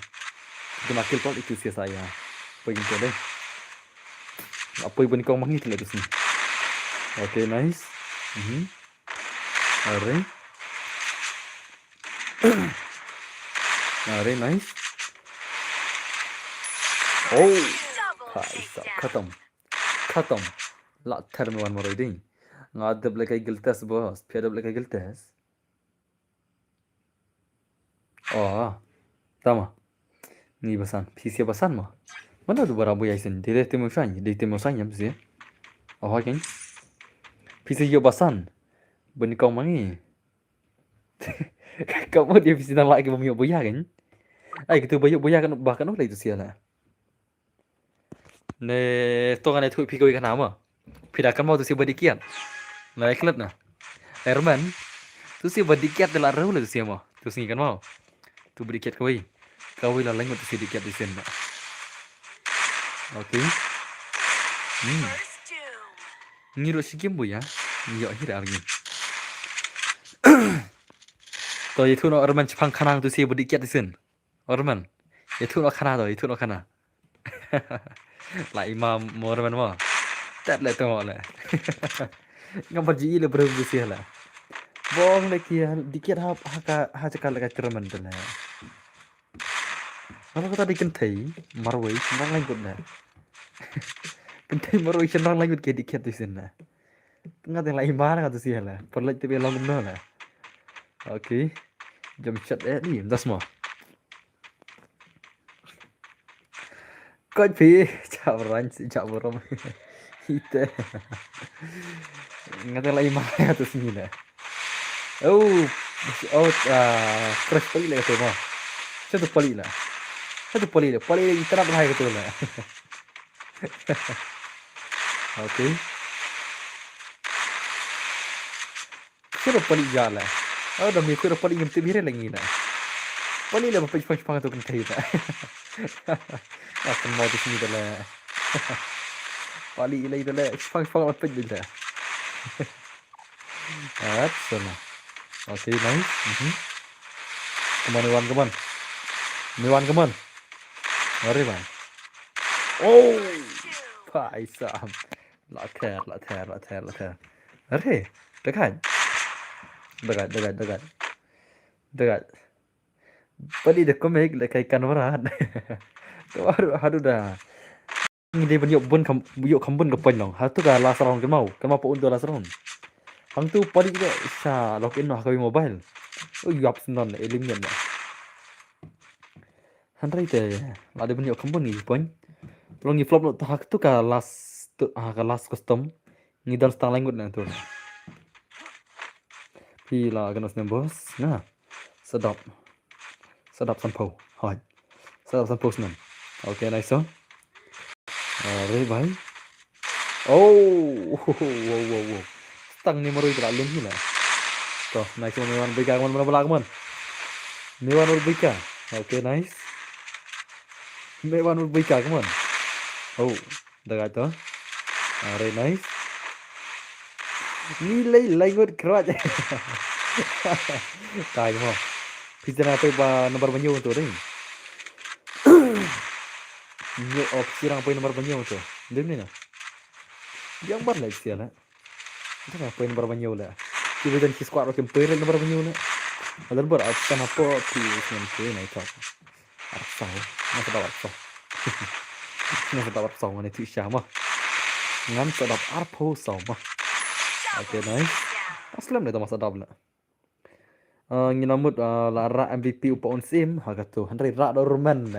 Itu nakil kau itu sih saya. Pergi tu deh. Apa ibu ni kau mangi tu lah tu sini. Okay, nice. Are nice. Oh, khatam. La term one more reading. Ngad double kai giltas boss. फिर double kai giltas. Oh, tama. Ni basan. PC basan mo. Mana tu barabu yasin. Dire temu shany. Dire temu shany am sih. Oh, kan. PC yo basan. Bani kau mangi. Kamu dia PC nak lagi bumi boya kan? Gitu boya kan bahkan nak itu sih lah. Ne, to kan itu pikir ikan apa? Pidakan mau tu sih badikian. Nah, ikhlas na. Herman, tu sih badikiat telah rahu lah tu sih mau. Tu sih kan mau. Tu badikiat kau lah lain tu sih dikiat di sini. Okay. Ngiru sikit boya. Ngiru akhir lagi. To itu no Herman Jepang kanang tu sih badikiat di sini. Herman, itu no kana. Lah imam Herman mau. Tak lah tu mau lah. Ngapa ji le berhubung sih lah. Bong lagi dikit ha cakal lagi kereman tu lah. Apa kata di kentai marwai senang langut lah. Kentai marwai senang langut ke dikit tu sana. Tengah yang lain mana kata sih lah. Perlu tu biar lamun lah. Okey. Jom chat ni dah semua. Kau pi cak beram. Itu. Ngata lain mana kata sini lah. Oh, crush pali lah kata mah. Satu pali lah. Pali ikan apa hai kata lah. Okey. Kira pali jala. Oh, dah mikir pali yang tibire lagi lah. Pali lah pang tu kan cerita. Akan mau di sini dah. Pali ilai dah. Pang apa dah. Sana. Okay, nice. Come on. Come on. Mari bang. Oh, Pak Isam. La ter. Arre, dekat. Pali dah komik dekat ikan warat. Tu aduh dah. Ini dia buyuk kambun ke penyong. Hatu dah lasarong ke mau pa untuk lasarong. Hang tu pali juga sa login noh kau mobile. Oh, yap senon elimin dah. Handrai te ada buyuk kambun ni pon. Long ni flop no hak tu ka last custom. Ngidal stang langut na tu. Pila ganas bos. Nah. Sedap sampau. Hai. Sedap sampau senon. Okay, nice one. Bye. Oh, wow. Stang ni marui tak lem ni lah. Toh, nice one Mewan Bika mana belak man. Mewan Bika. Okay, nice. Mewan Bika come on. Oh, dah kata. Very nice. Nilai langut kerat. Tai mo. Pizza na pa ba nomor banyo tu rin. Nyo opsi rang pa nomor banyo tu. Dim ni na. Yang bar lah sia lah. Itu apa nomor banyo lah. Tiba dan squad rokem pere nomor banyo lah. Adar bar opsi na po ti sempe na ito. Arsa. Nasa dapat. Nasa dapat song ni tu siya mo. Ngam sedap arpo song mo. Okay, nice. Aslam ni masa double. Nginamut lara MVP upa unsim hagatu handai ra dorman.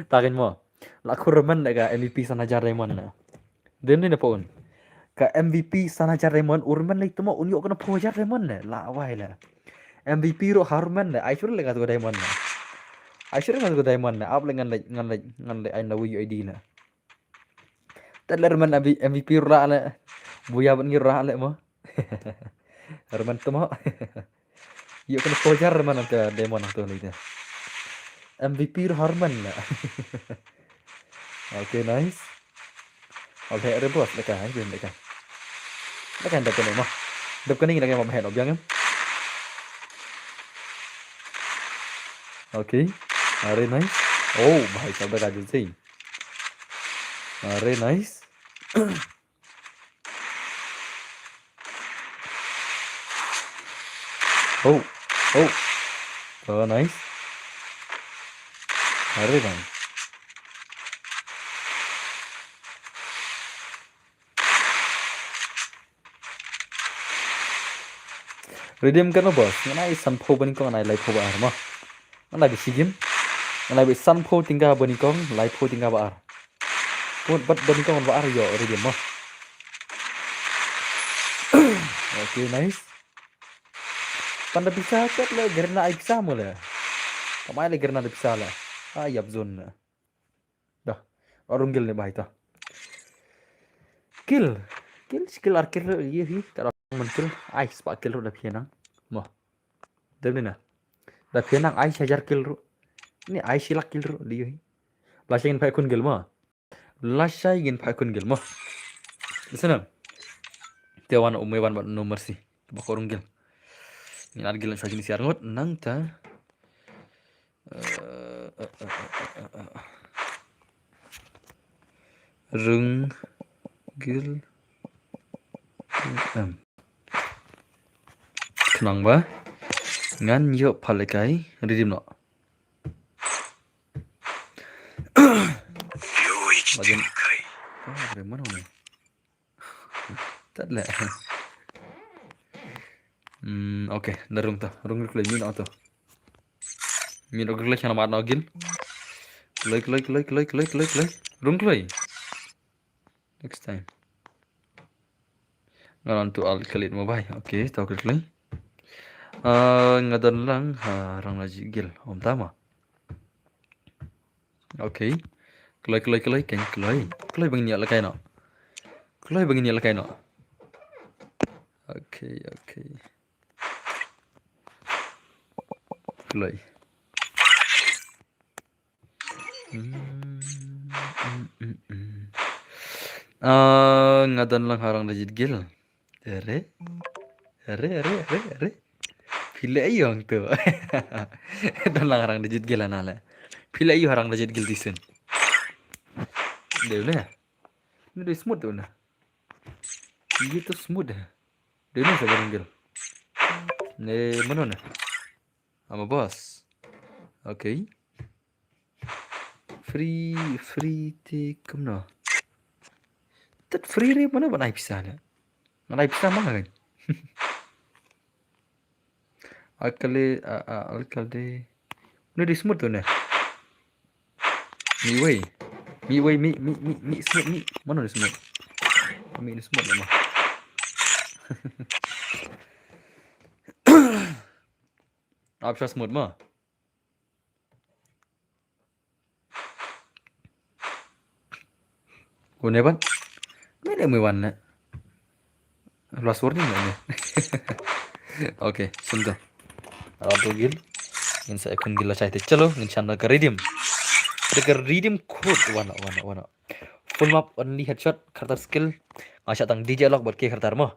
Takin mo. La kurman daga MVP sanajar Raymond. Den ni pon. Ka MVP sanajar Raymond urman lai tumo unyo kana pojar Raymond la wai la. MVP ro harman la aishur le ka Raymond. Aishur ka Raymond ab le ngan le ai na wi ID la. Tadler man MVP ra la. Buya ban ngir ra la mo. Harman tumo. Yo kana pojar man ta Demon tu le. MVP Harman lah. Okay, nice. Okay, ada bos dekat hai game dekat. Dekat dah kena mah. Dah kena ni dekat mah head objang kan. Okay. Very nice. Oh, bhai sab dekat je sih. Very nice. Oh. Oh, nice. Very nice. Redeem kan bos. Nganai sanpo bani kong nganai live ba ar mah. Nganai bi sigim. Nganai bi sanpo tinggal bani kong live tinggal ba ar. Pun bat bani kong ba ar yo redeem mah. Okay, nice. Panda bisa kat le gerna ai bisa mula. Kamai le gerna bisa lah. Yap zone. Dah. Orunggil ni bahai ta. Kill kill ye hi tara mentul ai spa kill ro da phienang mo dem ni na da phienang ai hajar kill ro ni ai silak kill ro li hi la shain phai kun gel mo la shain phai kun gel mo listen te wan umai wan no mercy ba korung gel ni ar gel sa jenis ngot nang ta rung gel Kenang ba? Ngan yo palakai redeem no. Bagian dari mana nih? Tak lah. Oke, darung tuh. Rung kelai min auto. Min og kelai kana mat nagin. Kelai. Rung kelai. Next time. Ngaran tu al kelit mo bai. Oke, tau kelai. Ngadan lang rang laji gil. Om tama. Oke. Kelai keng kelai. Kelai bang niat lakai no. Kelai bang niat lakai no. Oke. Kelai. Ngadan lang harang laji gil. Ere. Pila ayong tu. Dan lang harang laji gil anala. Pila ayo harang laji gil disun. Dia lah. Ini dia smooth tu na. Dia tu smooth dah. Dia ni sebarang gil. Ni mana na? Ama boss. Okay. Free ti kumno. Tat free re mana banai pisah na. Banai pisah mana kan? Alkali. Ni dia smooth tu na. Mi way smooth mi. Mana dia smooth? Mi ni smooth nama. Apa smooth mah? Guna ban? Mana mewan na? Luas warning ni. Okay, sudah. Auto gil. Ingin saya akan gila cahaya. Chalo, ingin channel ke redeem. Dekat redeem code wana. Full map only headshot khartar skill. Asya tang DJ lock buat ke khartar mah.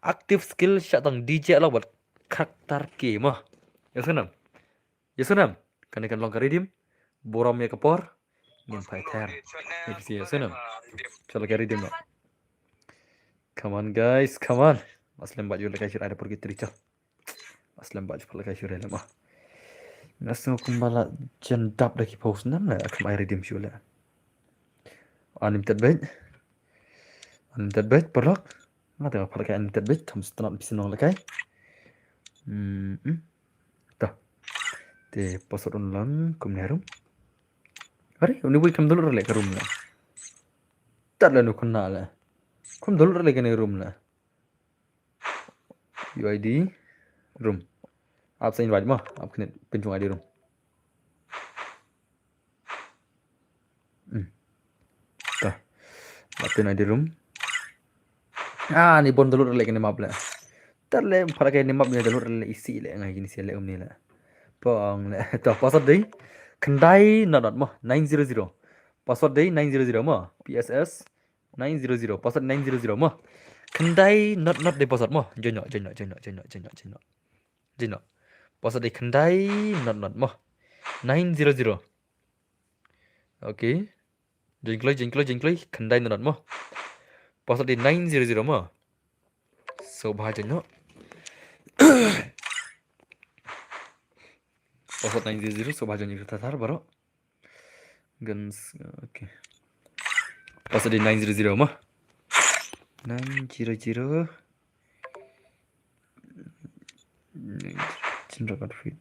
Active skill sya tang DJ lock buat khartar ke mah. Ya sunam. Kan long ke redeem. Borom ya kepor. Ingin fighter. Ya sunam. Chalo ke redeem no. Come on guys, come on. Aslam baju lekai syur ada pergi terica. Aslam baju lekai syur ada mah. Nasu kumbala jendap lagi post nan lah akan air redeem syur lah. Unlimited bet perlak. Nggak tahu pakai unlimited bet kamu setelah bisa nol lekai. Dah. Te pasal ulang kumnerum. Hari ini boleh kamu dulu lek ke room lah. Tak lah nu kena lah. Kamu dulu lek ke room lah. UID room. आप से इनवाइट मा आपने Pinchoo ID room ता आपने ID room ni bon dulu lagi ni map lah terle pakai ni map ni dulu le isi le ngai gini sele ni lah pong le to password dei kendai not mah 900 password dei 900 mah PSS 900 password 900 mah kendai not dei password mah jono password dei kendai not mah 900 okay jengkloi kendai not mah password dei 900 mah so bahaya no password 900 so bahaya ni kita tar baro guns okay password dei 900 mah 900 Chandra outfit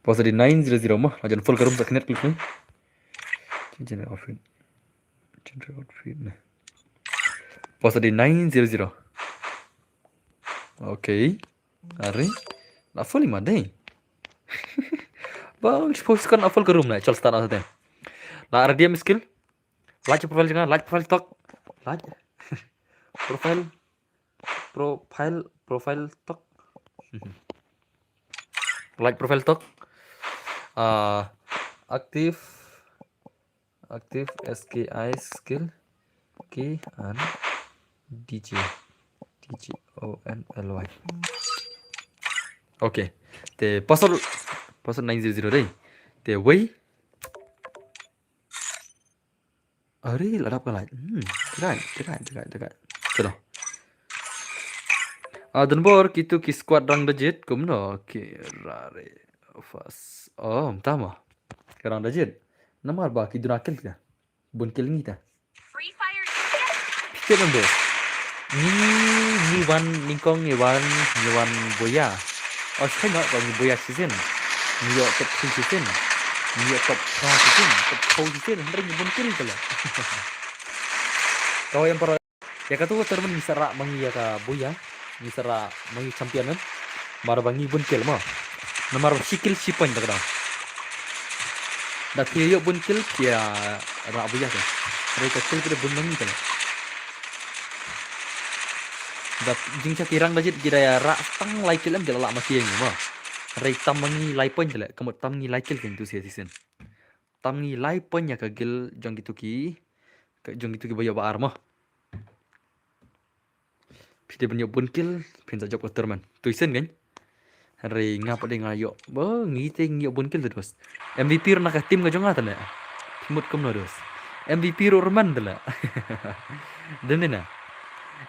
password dei 900 mah ajan full karum tak net klik ni Chandra outfit ni password dei 900 okay Ari la full lima deh bang post kan full karum na chal start asate la RDM skill like profile jangan like profile talk like profile talk like profile talk active SKI skill K and DJ ONLY okay the password 900 đây the way ở đây là đọc lại cái này chलो Dan bor kitu ki squad rang dejit kumno ki rare fas. Oh, tama. Karang dejit. Namar ba ki dunakil ka. Bun kill ngita. Pikir nando. Ni wan ningkong ni wan boya. Oh, saya nak bang boya season. Ni yo top 3 season. Ni yo top 4 season. Top 4 season. Henry ni bun kill kala. Kau yang para ya katu termen misara mangi ya ka boya. Misara mangi champion kan. Mara bangi bun kill mah. Namar sikil sipan tak dah. Dah kill bun kill kia ra boya kan. Mereka kill kita bun mangi kan. Dah jingsa kirang dajit kira ya ra tang like kill am jala la masih yang mah. Rai tam mangi lai pon jala kamu tam ni lai kill kan tu season. Tam ni lai pon ya ka gil jong gitu ki. Jong gitu ki boya ba armah. Pide banyak bun kill pen sa job ko terman. Tu isen kan. Hari ngapa deh ngayo, ngite ngayo bun kill terus. MVP ro nak tim ka jonga tala. Timut kum no terus. MVP ro urman tala. Denena.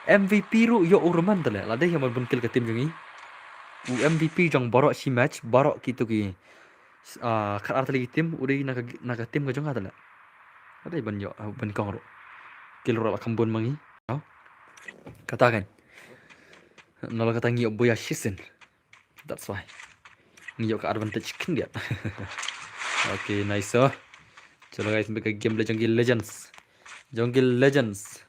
MVP ro yo urman tala. Lade yang bun kill ka tim jongi. U MVP jong borok si match, borok gitu ki. Kar artali tim udah nak tim ka jonga tala. Ada ban yo ban kong ro. Kill ro kambun mangi. Katakan. Nol kata ngayo boya season. That's why. Ngiyo ka advantage kan dia. Okay, nice oh. Chalo guys, make a game Jungle Legends. Jungle Legends.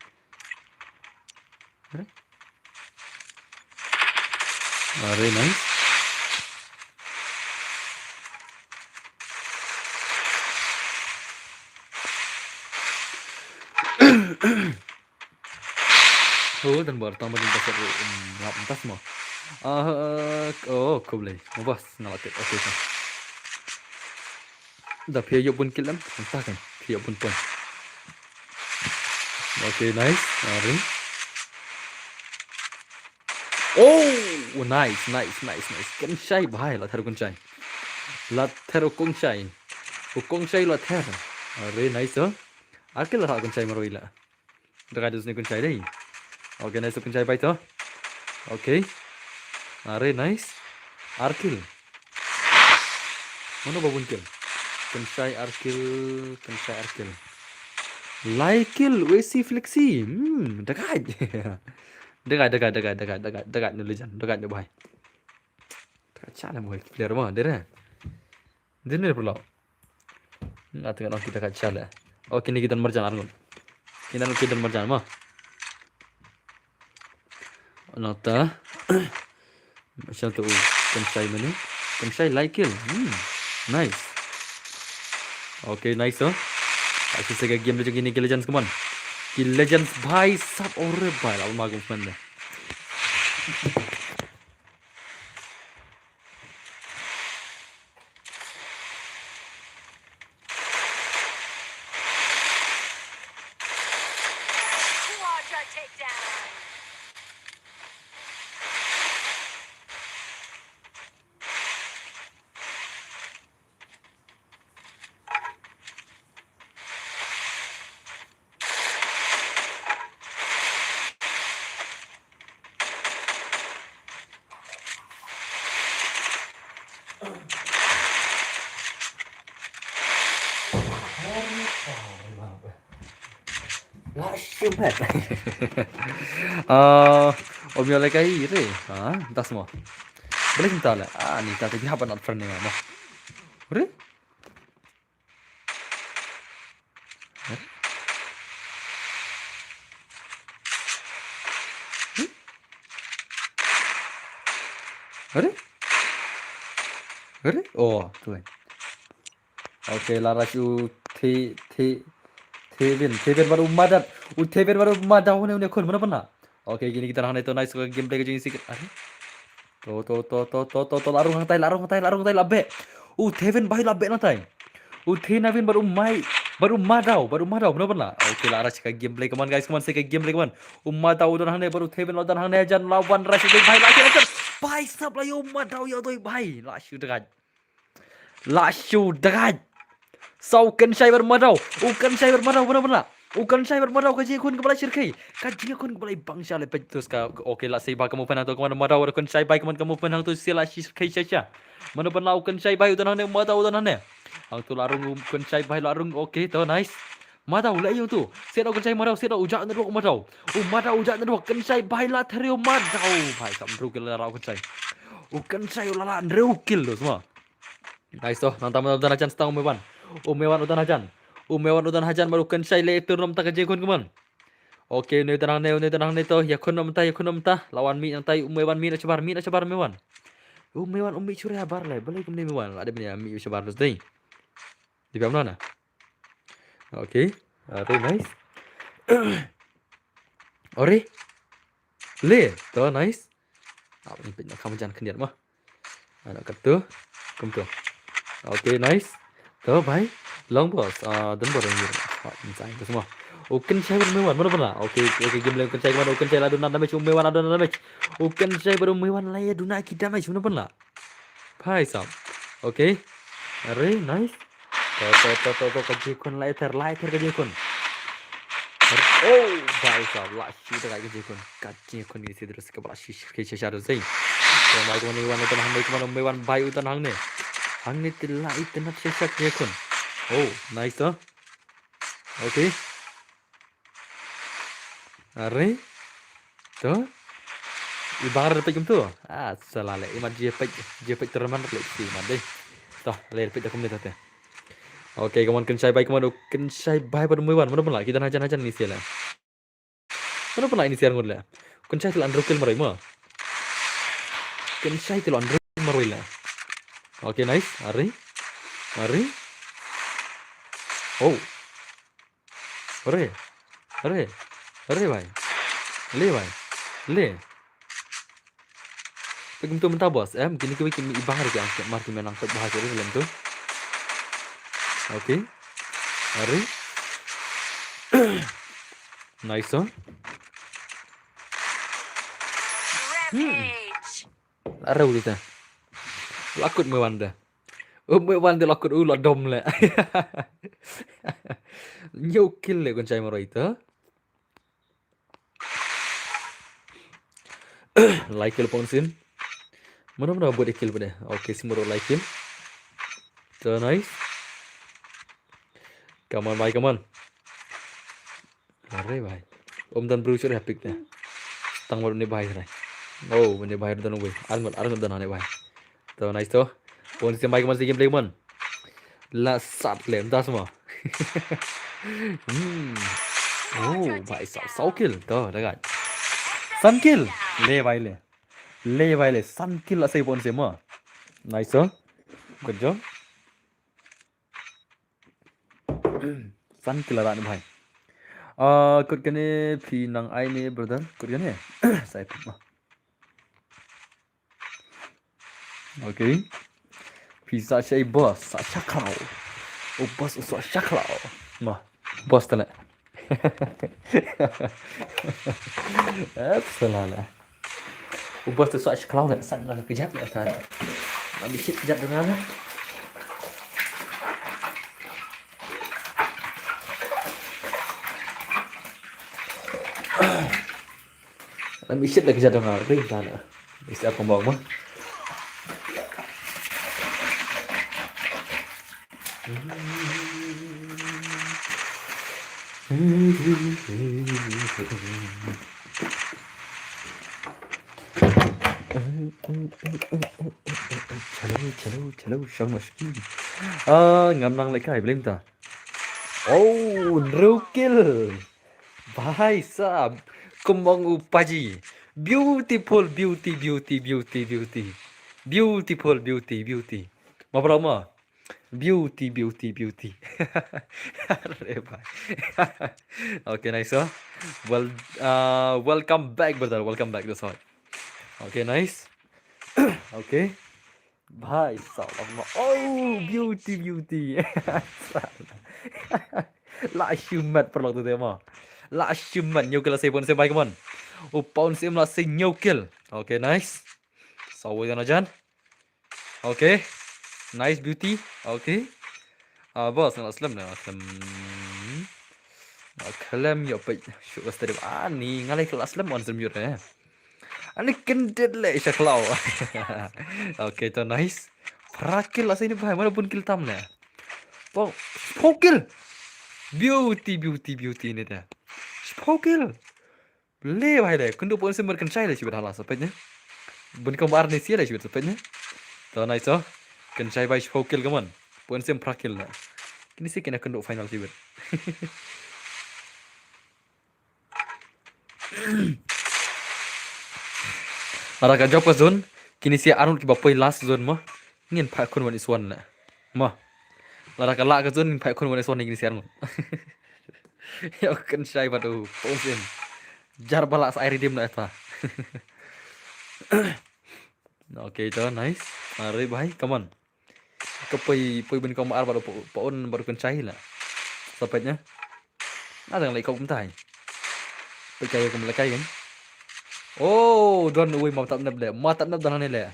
Very nice. Oh, dan bertambah di pasar ngap entas mo. Oh, kublai. Mabas ngalatit. Okay, so. Dah piyo pun kill entah kan. Piyo pun. Okay, nice. Ring. Oh, nice. Kan syai bahai lah taruh kun syai. Lah taruh kong syai. Kong syai lah taruh. Very nice oh. Akil lah kun syai maroila. Dekat dus ni kun syai deh. Okay, nice kun syai baik oh. Okay. Very nice. Arkil. Mana babun kill? Kensai arkil. Like kill, WC flexi. Dekat. Dekat ni legend. Dekat ni boy. Dekat chala boy. Player mah, dera. Dene pula. Nggak tengok nak kita dekat chala. Oh, kini kita merjan argun. Kita merjan mah. Nota. Macam tu kensai mana? Kensai like kill. Nice. Okay, nice oh. Aku sega game macam gini Legends come on. Legends भाई सब और भाई अब मागूं बंदा. Syubat. Om yo lagi ire. Entah semua. Boleh kita lah. Ni tak tahu apa nak frame ni mah. Ure? Ure? Oh, tu kan. Okay, Larasu Tevin baru madat. Tevin baru madat ni kon mana pernah. Okay, gini kita nak itu nice gameplay ke sikit. To larung hantai labe. Tevin bahi labe nantai. Navin baru madau mana pernah. Okay, Laras ke gameplay come on guys, come on say ke gameplay come on. Madau dan hanai baru Tevin dan hanai jan lawan Rash itu bahi lagi. Bahi sab lah yo madau yo doi bahi. Lashu dekat. Sau kan saya bermadau. Kan saya bermadau benar-benar. Ukan saya bermadau kaji kun kepala syirkai. Kaji kun kepala bangsa le petus ka. Oke lah saya kamu penang tu kamu madau kun saya baik kamu penang tu sila syirkai saja. Mana pernah ukan saya baik utan hane madau utan hane. Ang tu larung ukan saya baik larung oke tu nice. Madau lah yang tu. Saya ukan saya madau saya ujak nero madau. Madau ujak nero kan saya baik lah terio madau. Baik kam rukil lah ukan saya. Ukan saya lala rukil tu semua. Nice tu. Nantam utan ajan setang umewan. Umewan utan ajan. Umewan utan hajan marukan saya le turnom tak kaji kun keman. Oke, ni tanang ne to ya kun nom ta lawan mi yang tai umewan mi nak cebar mewan. Umewan umi curi habar le, boleh kum mewan. Ada punya mi cebar terus deh. Di mana? Oke. Are nice. Ore. Le, to nice. Apa ni punya kamu jangan kendiat mah. Anak ketu. Kum tu. Oke, nice. To bye. Long boss. Dan baru ni. Inside tu semua. Ukan saya bermewan mana pernah? Oke game lain ukan saya mana ukan saya aduna damage umewan aduna damage. Ukan saya bermewan laya aduna ki damage mana pernah? Bhai sab. Oke. Are nice. To kaji kon laya ter kaji kon. Oh bhai sab lah shi to kaji kon ni terus ke bala shi ke shashar sei. To mai kon ni wan utan hang mai umewan bhai utan hang ne tilla itna shashar ke kon. Oh nice to. Oke. Are tu ibar lepek tu salale iman jepek terman lepek si man deh toh lepek dah kemudian teh oke kawan kensai baik kawan kensai baik pada muiwan mana pernah kita hajan ni siala mana pernah ini siar ngurla kensai telan rukil marai mo kensai telan rukil marai la oke nice are oh are bhai le Pagum tu mentah bos gini kami ibahar ke angkat marki menang tak bahasa dia dalam tu oke are nice oh Arau kita lakut mewanda lakut ulah dom le nyokil le kon cai maro itu like kill ponsin mana buat kill pada oke simuro like kill so nice come on are bhai om dan bro sur epic dah tang baru ni bhai rai oh ni bhai dan we arngot dan ane bhai so nice to ponsin bhai kaman game play man la sat le dah semua oh bhai 6 kill to dah kan sun kill le bhai le sun kill asai pon se mo nice oh good job sun kill ran bhai kut kene phi nang ai ne brother kut kene sai pma okay phi sa shai boss sa shaklao oh boss so shaklao ma boss tala Salala. Ubah tu soal kalau nak sang nak kejap ya kan. Ambil shit kejap dengan lah. Ambil shit dah kejap dengan ring sana. Mesti apa mau mah. Chalo xong rồi ngắm năng lại cái lên ta oh no kill bhai sab kumbang upaji beautiful ma broma beauty Arre bhai okay nice welcome back brother welcome back that's all okay nice okay Bhai salam. Oh, beauty. La human perlu tu tema. La human nhiều kill là pon se bhai kaman. Pon sim là se nhiều kill. Okay, nice. Sawi na jan. Okay. Nice beauty. Okay. Boss na aslam. Kalam yo pe syuk step ani ngalai kelas lam on semyur ya. Ani kendet le syaklau. Oke to nice. Prakil asini bahai mana pun kill tam le. Pong pokil. Beauty ini dah. Pokil. Le bahai le. Kundu pun sember kan le syuk halas sepetnya. Bun kau bar ni sia le syuk sepetnya. To nice oh. Kan bai pokil kaman. Pun sem prakil le. Kini sih kena kundu final syuk. Ara ka job ka zone. Kini sih Arnold ki bapai last zone mah. Ngin pak kun wan iswan le. Mah. Lara ka la ka zone pak kun wan iswan ni kini sih Arnold. Ya kan batu. Pun jar balak air dim na eta. Oke itu nice. Mari bhai, come on. Kepai ben kau mar baru paun baru kencai lah. Sapatnya. Ada yang lagi kau bentai. Percaya kau melekai kan? Oh, don uy matap nab le. Matap nab dan le.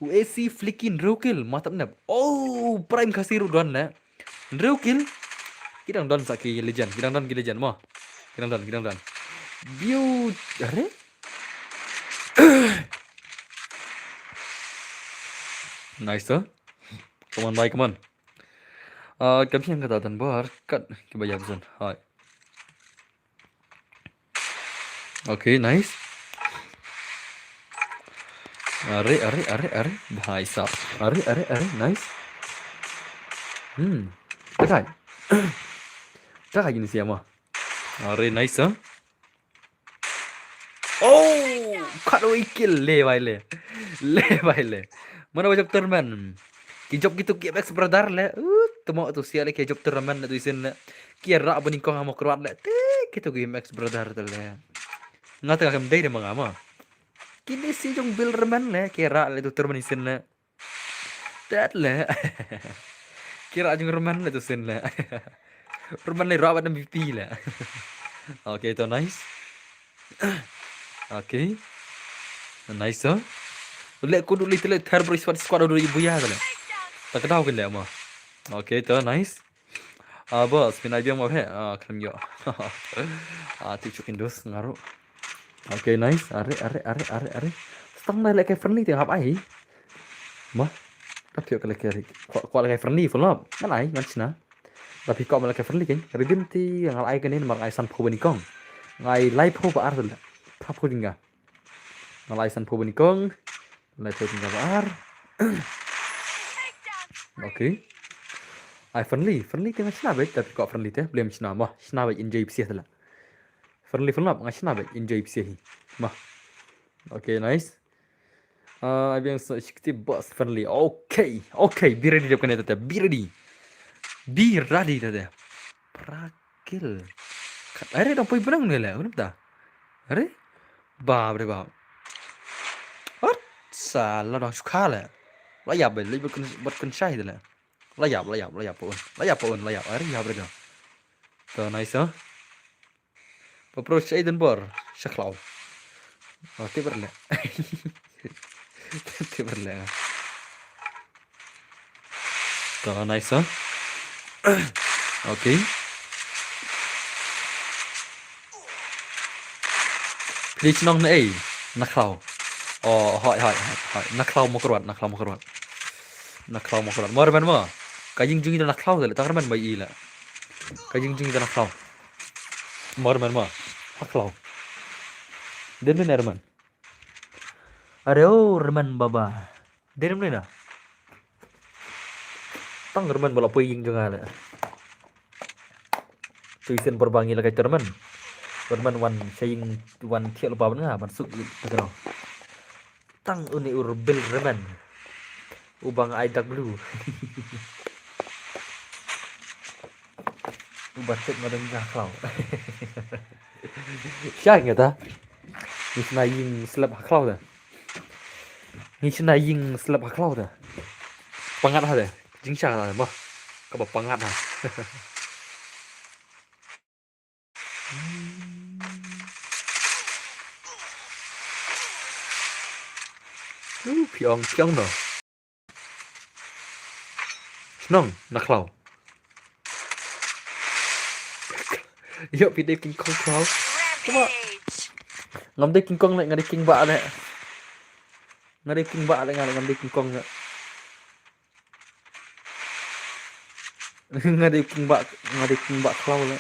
UAC flickin rukil matap nab. Oh, prime kasiru don le. Rukil. Kidang don saki legend. Kidang don legend mah. Kidang don. View are? Nice tuh. Come on, bye, come on. Kami yang kata dan bar cut kebayang zon. Hai. Okay, nice. Are. Bhai sab. Are. Nice. Takai gini siapa? Are nice huh? Oh, kado kill le bhai le. Mana wajib turman. Kijop gitu KMX brother le. Temo tu sial ke job turman tu isin le. Kia rak bening kong amo keruat le. Gitu KMX brother tu le. Ngata kam dai de mangama. Kini si jong bil reman le kira le tu turman isin le. Dat le. Kira jong reman le tu sin le. Reman le rak ban MVP le. Okay, to nice. Okay. Nice huh? Le kudu li tele third squad udah ibu ya le. Tak tahu kan le ama. Okay, to nice. Bos, pinai biang mau he. Kelam yo. Ticukin dos ngaruh. Okay, nice. Are. Setang na like friendly tiang apa ai? Mah. Tapi kau like kau like friendly full up. Kan ai ngan cina. Tapi kau like friendly kan. Redim ti ngal ai kan ini mang ai san pho bani kong. Ngai live pho ba ar tu. Pha pho dinga. Ngal ai san pho bani kong. Live pho dinga ba ar. Okay. Ai friendly tiang cina baik tapi kau friendly teh belum cina mah. Cina baik enjoy psi tu lah. Friendly full up ngai cina baik enjoy psi mah. Okay, nice. Yang sedikit bos friendly. Okay. Be ready depan itu teh. Be ready teh. Prakil. Are dong poi benang ni lah. Kenapa dah? Are? Bab. Salah dong suka lah. Layap lebih berkon syai tu lah. Layap pun. Are ya berga. So nice huh? Approach Aiden bor. Syaklau. Okay berle. Berle. So nice huh? Okay. Please nong na ay. Naklau. Oh, hỏi. Naklau mo keruat. Mar man mo. Kajing jungi na naklau dali. Takar man bay ila. Kajing jungi na naklau. Mar man mo. Naklau. Den men Herman. Are Herman baba. Den men na. Tang Herman bola puying juga la. Tuisin berbangi la kai Herman. Herman wan saying wan thiel ba ban nga ban suk tagaro. Tang uni urbil Herman. Ubang IW. Ubatek ngadeng naklau. Syai ngata. Ni senaying slap haklau dah. Ni senaying slap haklau dah. Pangat dah. Jing sha lah mah. Kau pangat dah. Piong no. Senang naklau. Yuk pindah King Kong kau. Cuma ngambil King Kong ngade King Ba le. Ngade King Ba le ngambil King Kong. Ngade King Ba kau le.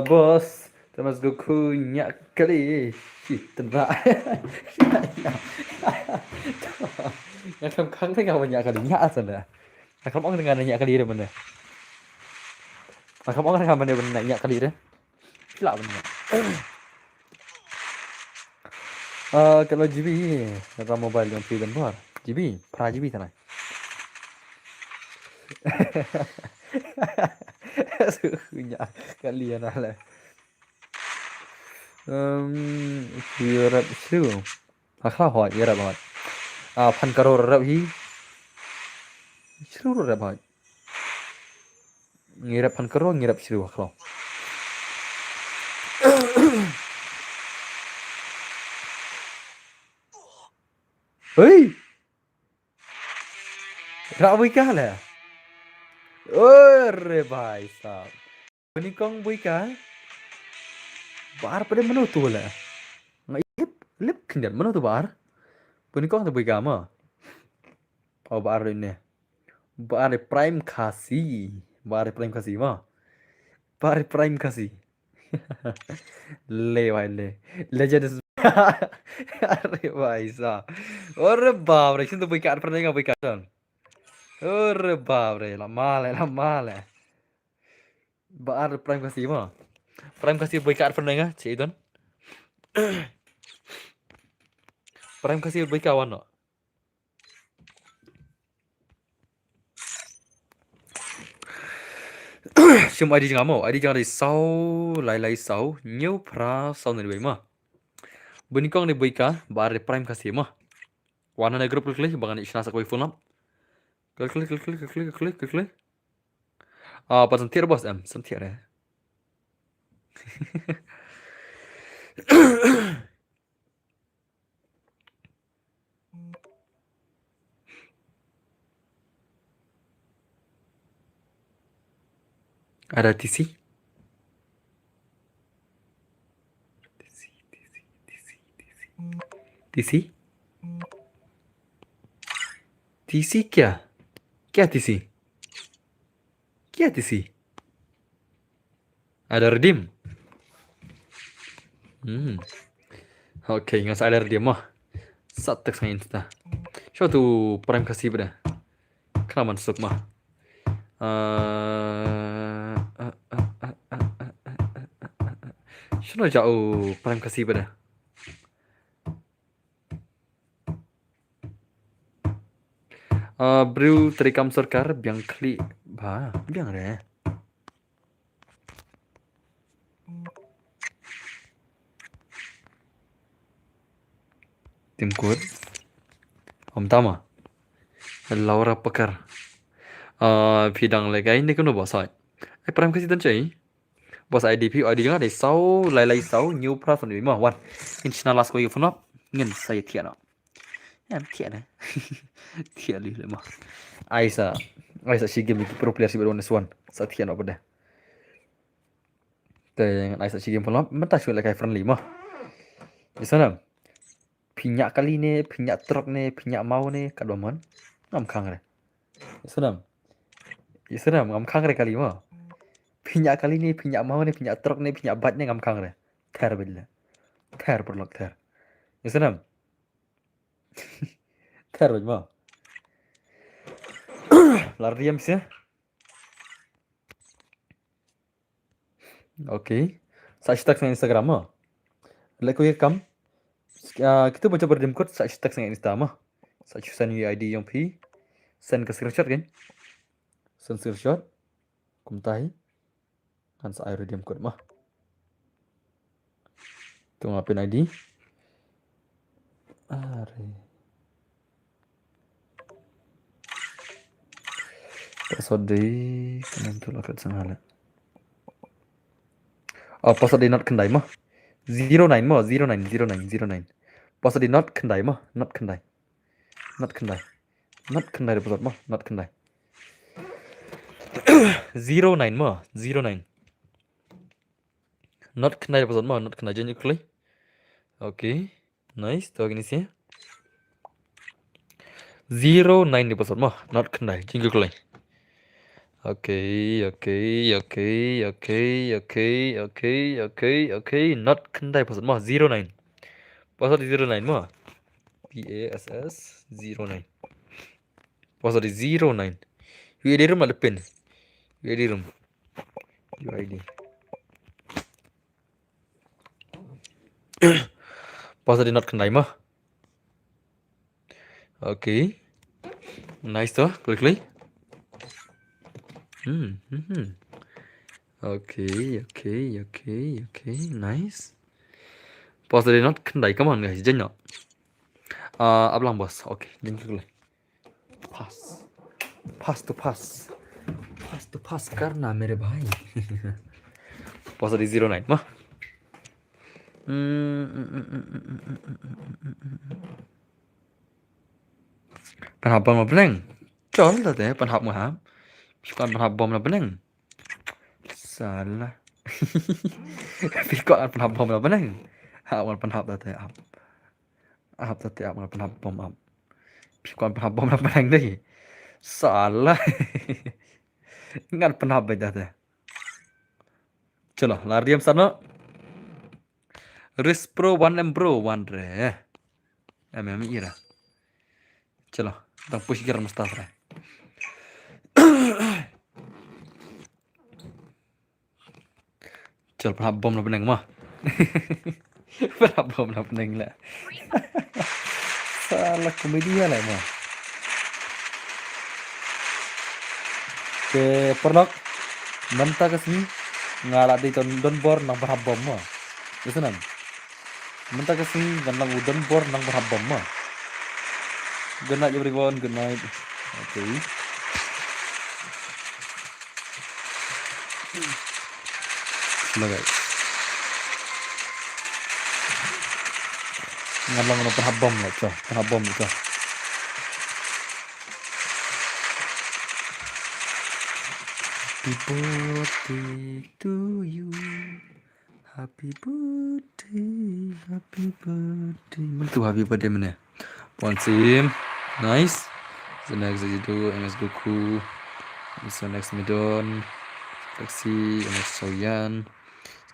Bos, Thomas Goku nyak kali. Tebak. Ngakam kang tengah banyak kali nyak sana. Ngakam orang tengah nyak kali dah mana. Ngakam orang tengah mana nyak kali dah. Gila benar. Kalau GB kata mobile yang free dan luar. GB, pra GB sana. Nyak kali ya lah. Europe siêu. Khá hỏi Europe hỏi. 1,000 crore Europe hi. Siêu Europe hỏi. Europe 1,000 crore Europe siêu khá. Hey. Rao क्या हाल है? अरे भाई साहब, King Boy का बाहर pada mana tu lah? Lip kendan mana tu bahar? King tu boy mah? Oh bahar ini, bahar prime khasi mah? Bahar prime khasi. ले भाई ले legend. अरे भाई साहब, अरे बाप रे, तो boy car pernah nggak boy car? अरे बाप रे, lama le. Bahar prime khasi mah? Prime khasi boy car pernah nggak? Cik Don? Prime khasi boy kawan no? Xem ID jangan mau, ID jangan dari sau, lai sau, nhiều pra sau này vậy mà. Bên con này bây cả, bà để prime kasih mah. Warna này group klik, bangan isna sak phone lắm. Klik. Pas sentir bos em, sentir ya. Ada TC. TC क्या? क्या TC? Ada redeem. Oke, nggak ada redeem mah. Satek saya insta. Show tu prime kasih pada. Kenapa masuk mah? Show jauh prime kasih pada. Brew terikam सरकार बियांखली भा बियांग रे tim code om tama Laura Pakar bidang legai ini kan bos ai prime kasih tan cai bos IDP ID jangan ada sau lai sau new person ni mah wan internal last ko you phone up ngin saya tiada em tiada tiada li mah Aisyah si game pro player si baru neswan sa tiada apa dah dengan Aisyah si game phone up mentah sih legai friendly mah di sana pinyak kali ni, pinyak truk ni, pinyak mau ni, kat doman, ngam kang re. Senam ngam kang re kali mah. Pinyak kali ni, pinyak mau ni, pinyak truk ni, pinyak bat ni ngam kang re. Ter bila, ter berlok ter. Senam, ter mah. Lar diam sih. Okay, saya stak sa Instagram mah. Like ko kam. Kita baca berdem code saya tag dengan Insta mah. Saya send UID yang pi, send ke screenshot kan? Send screenshot, kumtai, kan saya redeem code mah. Tunggu apa ID? Are. Password di kanan tu lakat sangat. Password di not kendai mah. 09 mah 09. Pas di not kendai mah, not kendai. Not kendai. Not kendai pas mah, not kendai. 09 mah, 09. Not kendai pas mah, not kendai jangan klik. Oke. Nice, tuh gini sih. 09 di pas mah, not kendai jangan klik. Oke, oke, oke, oke, oke, oke, oke, oke, not kendai pas mah 09. Pas di 09 mah. PASS 09. Pas di 09. UID room ada pin. UID room. UID. Pas di not kendai mah. Oke. Nice tuh, klik. Oke, oke, oke, oke, nice. Pas di not kendai, come on guys, jangan. Ablang bos, oke, jangan klik. Pass to pass karena mere bhai. Pas di 09 mah. Penhap bom là beneng. Chol là thế, penhap mà hả? Còn penhap bom là beneng. Salah. Vì còn penhap bom là beneng. Còn penhap là thế ap. Ap là thế ap là penhap bom ap. Vì còn penhap bom là beneng đấy. Salah. Ngan penhap bây giờ thế. Chalo, lari em sana. Risk Pro 1M Bro 1 re. Em ira. Chalo, tang push gear Mustafa. Chal penhap bom là beneng mah. Penhap bom là beneng lah. Salah komedia lah mah. Ke perlok manta kasih ngala di don bor nang berhab bom mah. Listenan. Manta kasih ganang udon bor nang berhab bom mah. Good night everyone, good night. Okay. Hello guys. Ngalang no berhab bom lah, coy. Berhab bom coy. Happy birthday to you. Happy birthday, happy birthday. Mana tu happy birthday mana? Ponsim, nice. The next itu MS Goku, the next Midon, Lexi, MS Soyan,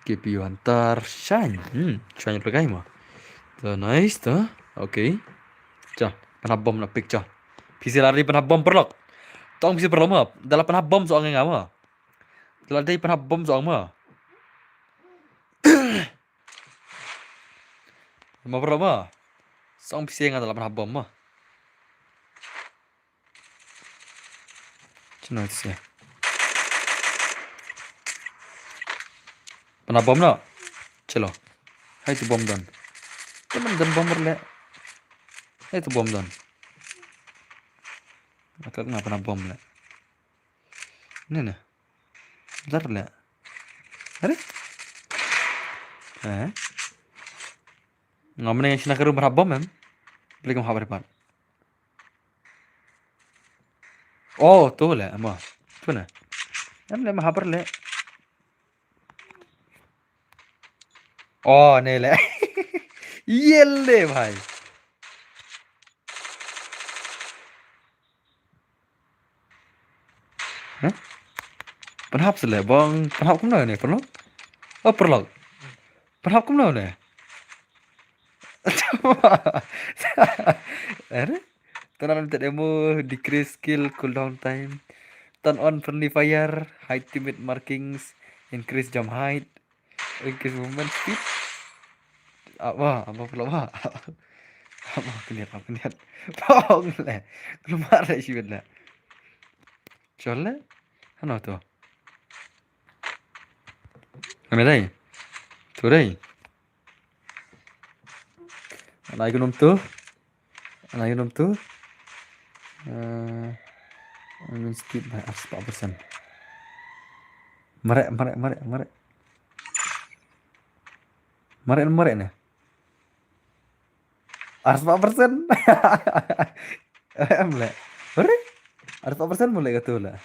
GPU Antar, Shine. Shine pakai mah. The nice tuh. Okay. Cah, panah bom nak pick cah. PC lari panah bom perlok. Tong PC perlok mah. Dalam panah bom soalnya nggak mah. Dalam day panah bom soalnya mah. Mau perlok mah. Soalnya PC nggak dalam panah bom mah. Cina sih. Panah bom nak. Celo. Hai tu bom dan. Teman dan bom berle. Hai tu bom dan. Akak nggak pernah bom le. Ini nih. Bentar le. Ada? Ngomongin yang Cina kerum pernah bom em. Beli kamu kabar depan. Oh tuh le, emang. Tuh nih. Em le mahabar le. Oh nih le. Iya le भाई. Hah? Penhap sih le, bang. Penhap kamu nih, penhap? Oh perlok. Penhap kamu nih. Ada? Turn on demo, decrease skill, cooldown time. Turn on friendly fire, hide teammate markings, increase jump height, increase movement speed. Apa perlu apa? Apa kelihatan? Bohong lah. Belum ada sih benar. Soalnya, ano tuh? Ano day? Tuh day. Anay ko tuh. Anay ko tuh. Speed by 4%. Marek. Marek nih. Harus 4%. Em lẹ. Hore? Harus 4% boleh kata lah.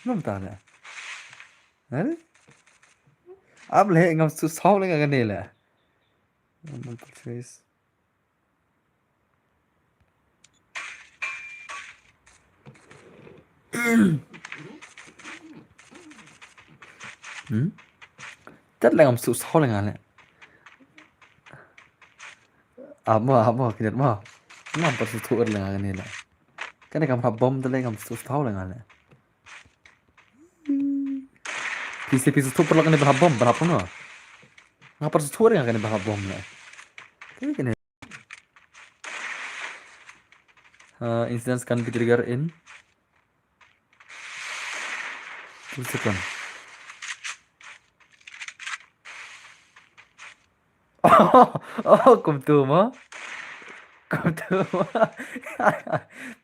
Belum tahu lah. Hore? Ab lẹ ngam su sau lẹ ngam này là. Purchase. Chắc là ngam su sau lẹ ngam lẹ. Amo kinet mo. Ngam pas su tuur lẹ ngam này là. Cái này ngam bom tadi ngam su sau lẹ ngam lẹ. PC su tuur lẹ ngam bom berapa no? Ngapa su tuur ngam kan bom lẹ. Cái incidents can be triggered in 2 seconds. Oh, cầm tù mà. Cầm tù mà.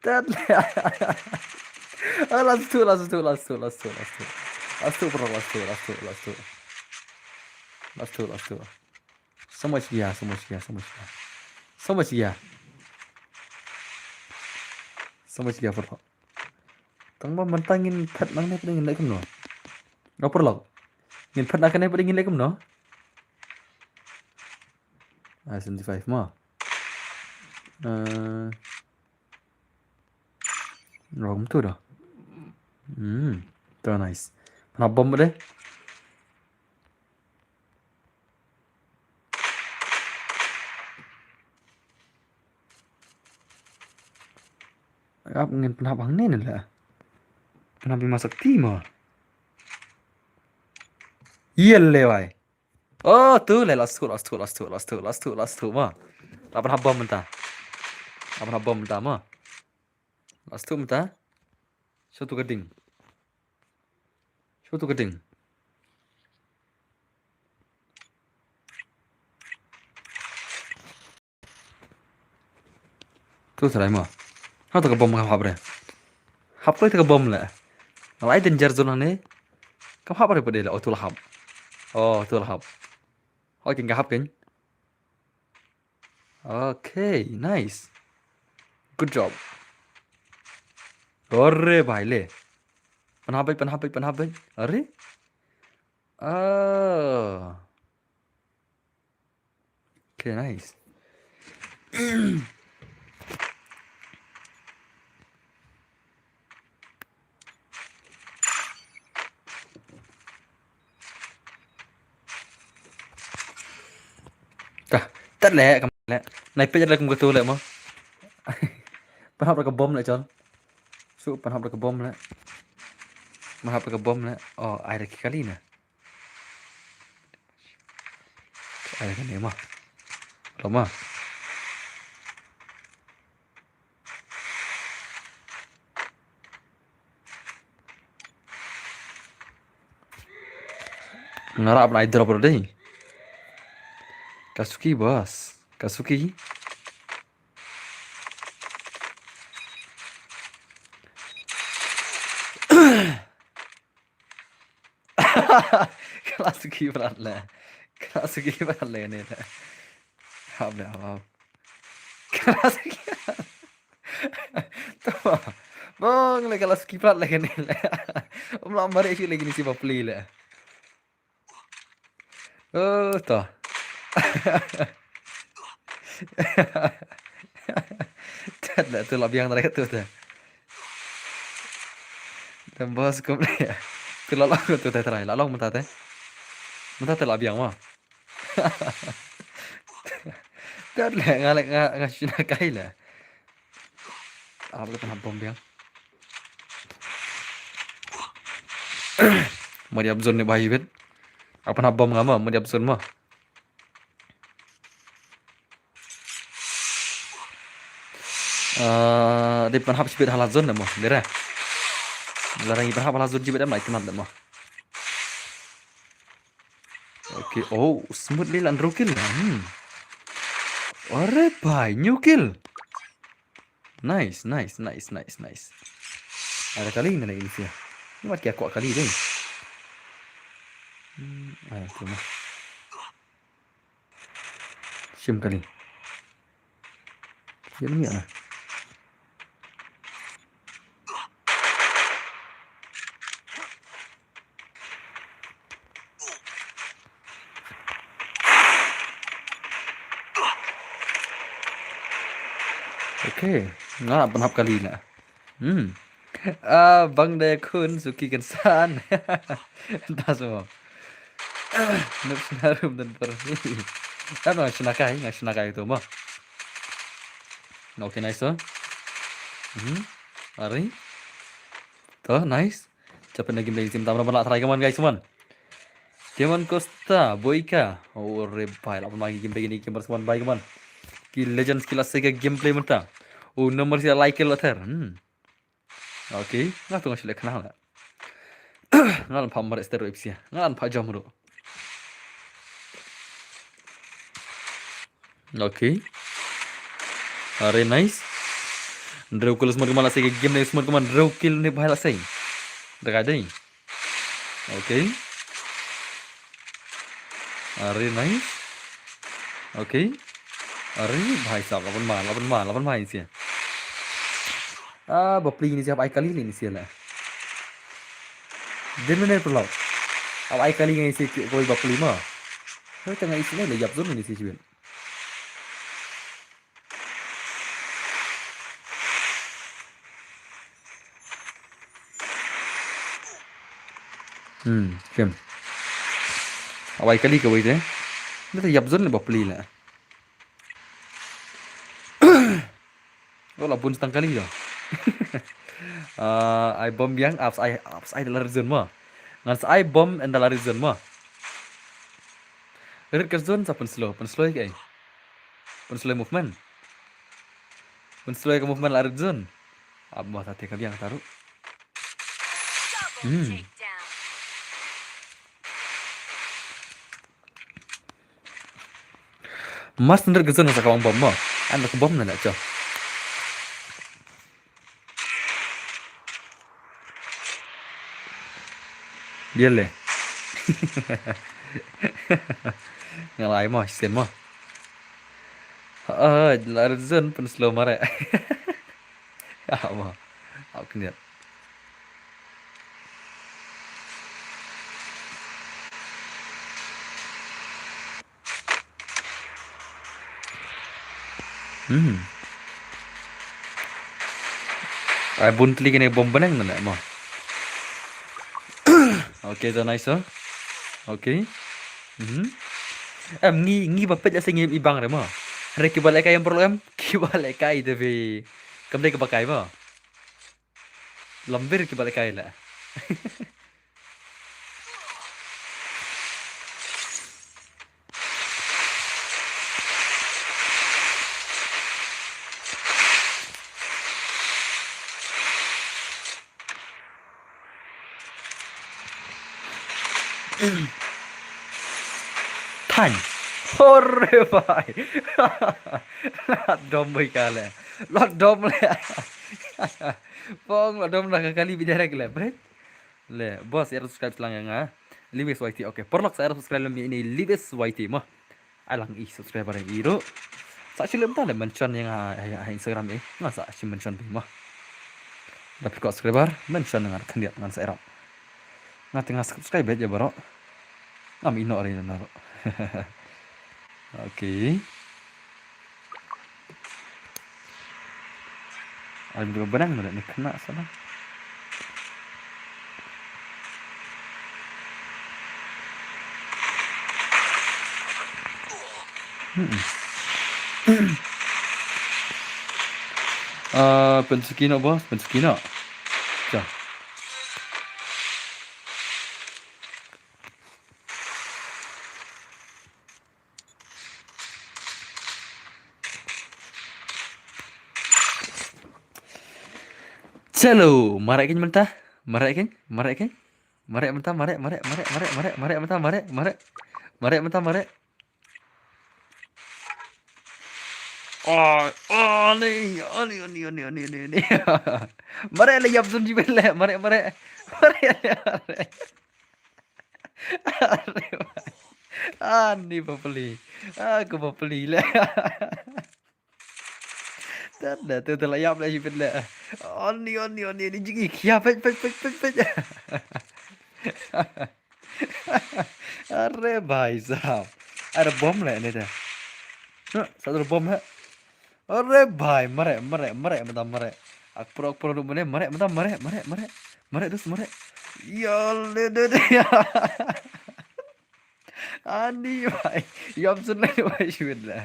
Thật là. Last two, bro, last two. So much gear. Bro. Tang ba mentangin pet nang ne pedingin laikum no. No perlu. Ngin pet nak ne pedingin laikum no. 75 mah. Rồi tu dah. Tu nice. Mana bom deh? Ap ngin pernah bang ni lah. Pernah masak timah. Iya lewai. Oh, tu le last two mah. Apa nak bom mentah? Mah? Last two mentah. Satu keding. Tu sarai mah. Hau tak bom kau habre. Hap kau tak bom le. Malai danger zone ni. Kau habre pada le. Oh tu lah hap. Oh keng hap keng. Okay, nice. Good job. Orre bhai le. Panhabai. Arre? Oh. Okay, nice. Tất lẹ cầm lẹ. Này bây giờ là cùng cái tu lại mà. Bạn học được cái bom lại cho. Su bạn học được cái bom lại. Mà học được cái bom lại. Ai được cái kali nè. Ai được cái này mà. Đúng mà. Ngarap na idra bro deh. Kasuki bos. Kasuki. Kasuki berat lah ni lah. Hap. Kasuki. Tuh. Bang le Kasuki berat lah ni lah. Lamar isi lagi ni si bapli lah. Oh, toh. Thật là tôi làm biang tadi tu. Dan bos kum ya. Tu lalong tu tadi. Lalong mentah teh. Mentah tu làm biang mah. Thật là ngalek sina kai lah. Apa kita nak bom biang? Mau di abzon ni bayi bet. Apa nak bom ngama? Mau di abzon mah. Di pan hap sibet halazon dah mah. Dera. Larang ipan hap halazon sibet dah mai teman dah mah. Okay. Oh, smoothly lan rukil lah. Ore bhai, new kill. Nice. Ada kali ini lagi sih. Ini mati aku kali deh. Ayo tu mah. Sim kali. Dia ni ah. Okey, nak penap kali nak. Bang Dekun Suki Kensan. Entah semua. Nuk senarum dan perni. Kan nggak senakai itu mah. Oke, nice tuh. Mari. Tuh, nice. Cepet lagi game tim tamu nak try kawan guys, man. Keman Costa, Boyka. Oh, rebai lah lagi game begini game berseman baik man. Ki Legends kelas sega gameplay mentah. Oh, nomor sia like lah ter. Oke, nggak tuh ngasih kenal lah. Ngalan pak maret steroid sih. Ngalan pak jam ro. Oke. Are nice. Draw kill semua kemana sega game ni semua kemana draw kill ni bahaya sih. Dekat ni. Oke. Are nice. Oke. Are भाई साहब lapan main sih. Bapli ini siapa ai kali ini sih lah. Dia mana perlu? Apa ai kali ini sih koi bapli mah. Tapi tengah isinya le yap zone ini sih cuy. Kem. Apa ai kali koi deh? Dia yap zone le bapli lah. Oh lah pun setengah kali dah. I bomb yang ups I dalam zone mah. Ngan I bomb and dalam zone mah. Red ke zone sa pun slow kayak. Pun slow movement. Pun slow ke movement la red zone. Abah tadi ka biang taruh. Mas nender ke zone sa kawang bomb mah. Anda ke bomb na nak cah. Dia le. Ngalai mah sen mah. Larzon pun slow mare. Apa? Aku lihat. Ai buntli kene bom benang nak mah. Oke, so nice so. Oke. Ngi bapet ya sing ibang re mah. Hari kibalik yang perlu kibalik kai tapi kembali ke pakai mah. Lambir kibalik kai lah. Tan. Horre bhai. Lot dom bhai kale. Lot dom le. Pong lot dom nak kali bicara ke le. Le, bos ya subscribe selang yang Libes YT. Oke, perlu saya subscribe lebih ini Libes YT mah. Alang subscriber yang biru. Saya sih lebih mention yang Instagram ini. Masa sih mention mah. Tapi kok subscriber mention dengan kandidat dengan saya. Nggak tinggal subscribe aja bro. Ino rin naro. Oke. Alam juga benang mana nih kena sana. Pensukino bos, pensukino. Cah. Chalo, marek kan mentah, marek mentah, marek mentah, marek. Nih. Marek le yap sunji belle, marek. Nih papeli. Aku papeli le. Tanda tu terlayap lah sipit lah. Oni ni jigi kia pej. अरे भाई साहब अरे बम ले नहीं था सदर बम है अरे भाई मरे मतलब मरे अकपर lu mana mare terus mare ya le ya ani भाई yam sun le भाई sipit lah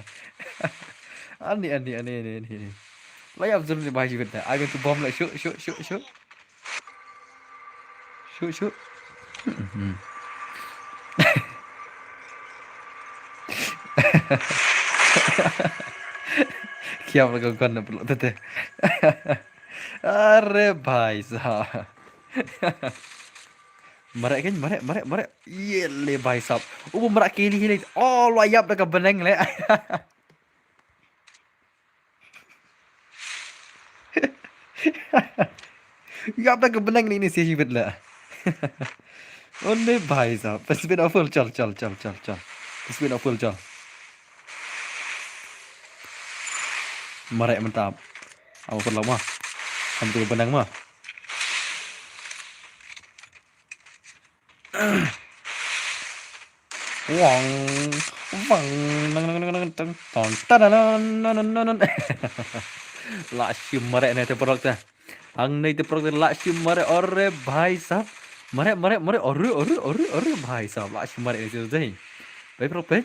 ani lah yam sun le भाई sipit lah aku tu bom lah shoot क्या मतलब करना पड़ता था अरे भाई साहब मरे kan mare ये ले भाई साहब वो मरा के लिए oh lo ayap dah beneng le yap dah beneng ni sih hibit lah onne भाई साहब speed of full चल speed of full चल mare mantap aku kon lama ambil benang mah Wong vang la shimare ne te produk ta ang nei te produk la shimare orre bhai sahab mare orre bhai sahab la shimare ne te dei bai produk pe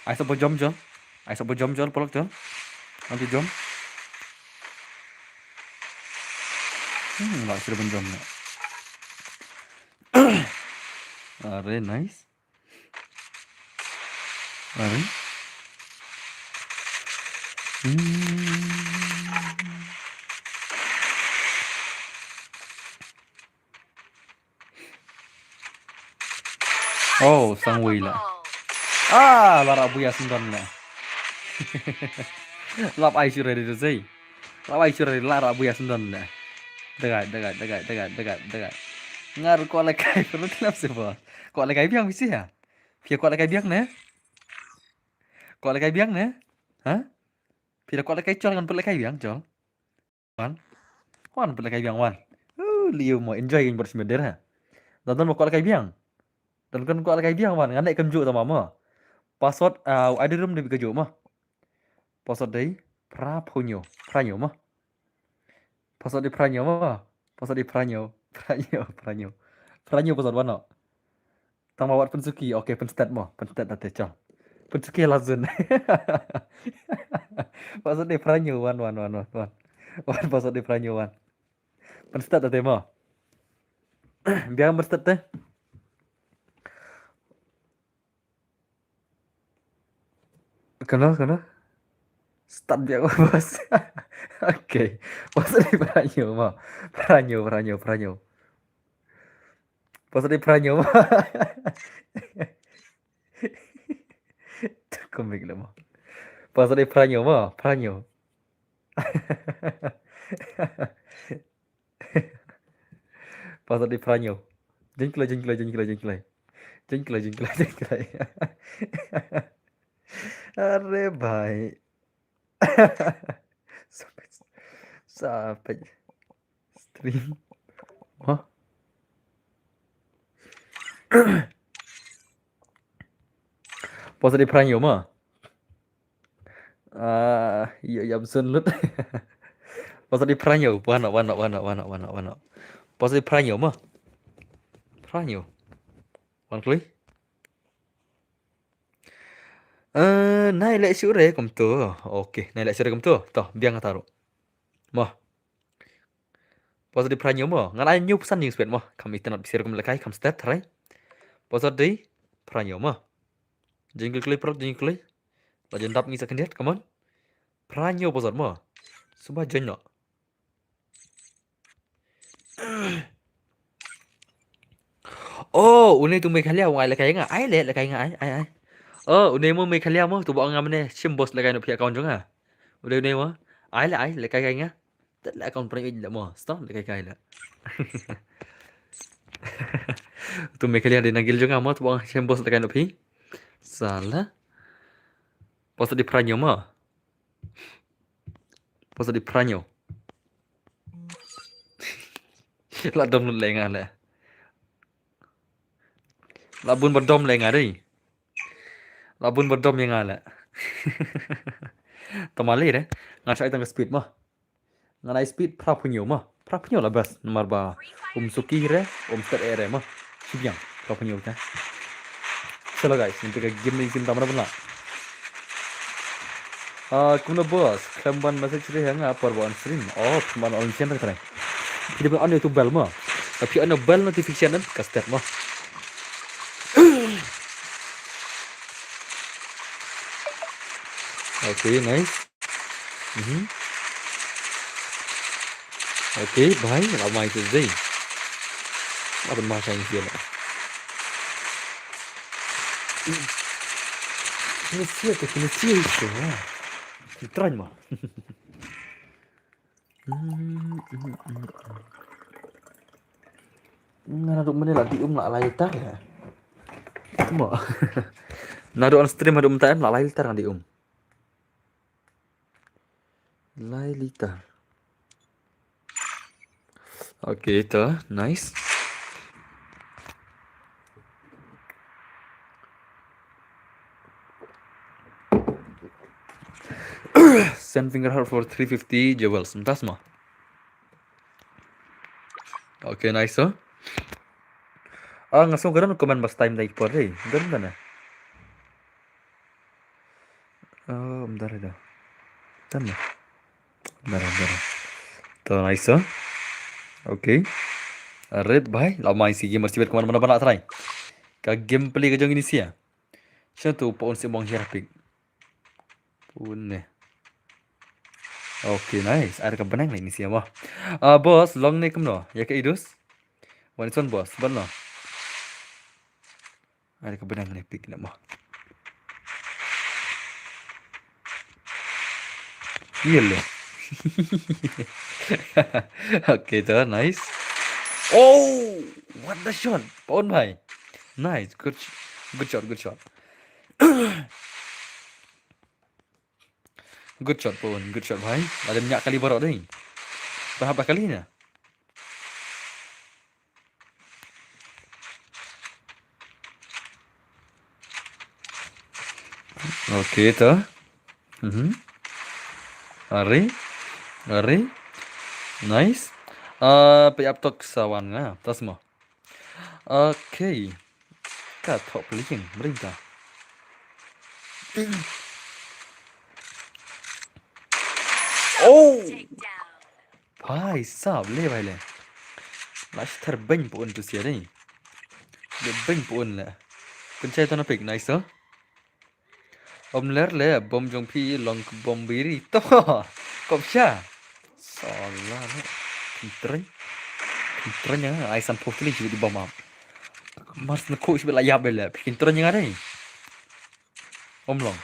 ai sab jom produk tu nanti jom la sudah jom na are nice are oh sang wei lah lara buya sundon lah lap ai sure de sei lap ai sure lara buya sundon lah dekat ngar ko la kai perlu kenap seba ko la kai biang bisi ya pia ko la kai biang ne ko la kai biang ne ha pia ko la kai chol kan perlu kai biang chol wan perlu kai biang wan liu mo enjoy kan bersmeder ha dan mo ko la kai biang dan kan ko la kai biang wan ngane kan ju ta mama password ada room de bi ju ma password dei pranyo ma password di pranyo ma password di pranyo password mana tang mawat pensuki okey penstat ate chal pensuki lazun password di pranyo wan password di pranyo wan penstat ate ma biang penstat teh Kenal? Start biar bos. Oke. Password di pranyo ma. Pranyo. Password di pranyo ma. Komik lah ma. Password di pranyo ma. Pranyo. Password di pranyo. Jengkelai. अरे भाई sampai stream hah positive pranyo ma ya besun lut positive pranyo wana positive pranyo ma pranyo wan kli naik lek sure kom tu okey naik lek sure kom tu toh biang taruh mah positive pranyo ma ngalai nyu pesan ning spet mah kami tenat bisir kom lekai kam stat rai positive pranyo ma jingle kli lajen dap ngi sekendet come on pranyo posot ma suba jenno oh une tu me khalia ngai lekai nga ai le lekai nga ai une mo me khalia mo tu bo nga mane simbos lekai no phi account jong ha une mo ai lekai nga tất là account pranyo la mo stop lekai la tu me khalia de nagil jong mo tu bo simbos lekai no phi salah positive pranyo ma Pas di pranyo. La dom lu lenga le. La bun berdom lenga dei. La bun berdom yang ngala. Tamali deh. Ngasai tang speed mah. Nganai speed pra punyo mah. Pra punyo lah bas nomor ba. Suki re, start ere mah. Sibyang pra punyo ta. Chalo guys, nanti ke game ni sim tamara pun lah. Kuna bos, kemban masa ciri yang apa buat stream? Oh, kemban on channel kan? Jadi on YouTube bell mah. Tapi on bell notification kan kastet mah. Okay, nice. Okay, bye. Lama itu deh. Apa masa yang dia lah? Ini siapa? Ini siapa itu? Try mah. Ngaduk mana lah di lah layar ya. Mah. Ngaduk on stream ada tak lah layar kan di Lailita. Okay, itu nice. Send finger heart for 350 jewels. Entas mah. Okay, nice so. Ngasong garan komen bas time like por deh. Garan mana? Bentar dah. Tan mah. Bentar. Tuh nice so. Okay. Red bhai, lama isi game mesti kemana-mana nak try. Ka gameplay ka jong ini sia. Siya tu paon si bang hirapik. Pune. Okay, nice. Ada ka benang lah ini sia mah. Boss, long ni kemno. Ya ka idus. One son boss, ban no. Ada ka benang ni pick nak mah. Iya le. Okay, tu nice. Oh, what the shot? Paon bhai. Nice, good shot. Good shot pun, good shot bhai. Ada banyak kali borok ni. Berapa kalinya? Okay, tu. Ari. Nice. Payap tok sawan nga. Tas mo. Okay. Ka top link merintah. Oh. Bhai sab le bhai le. Lash thar bany pun tu sia ni. Dia bany pun la. Pencai tu na pick nice so. Om ler le bom jong pi long bom biri to. Kop sha. Salah ni. Kintren yang aisan putli juga di bom am. Mas na coach bila yab le. Kintren yang ada ni. Om long.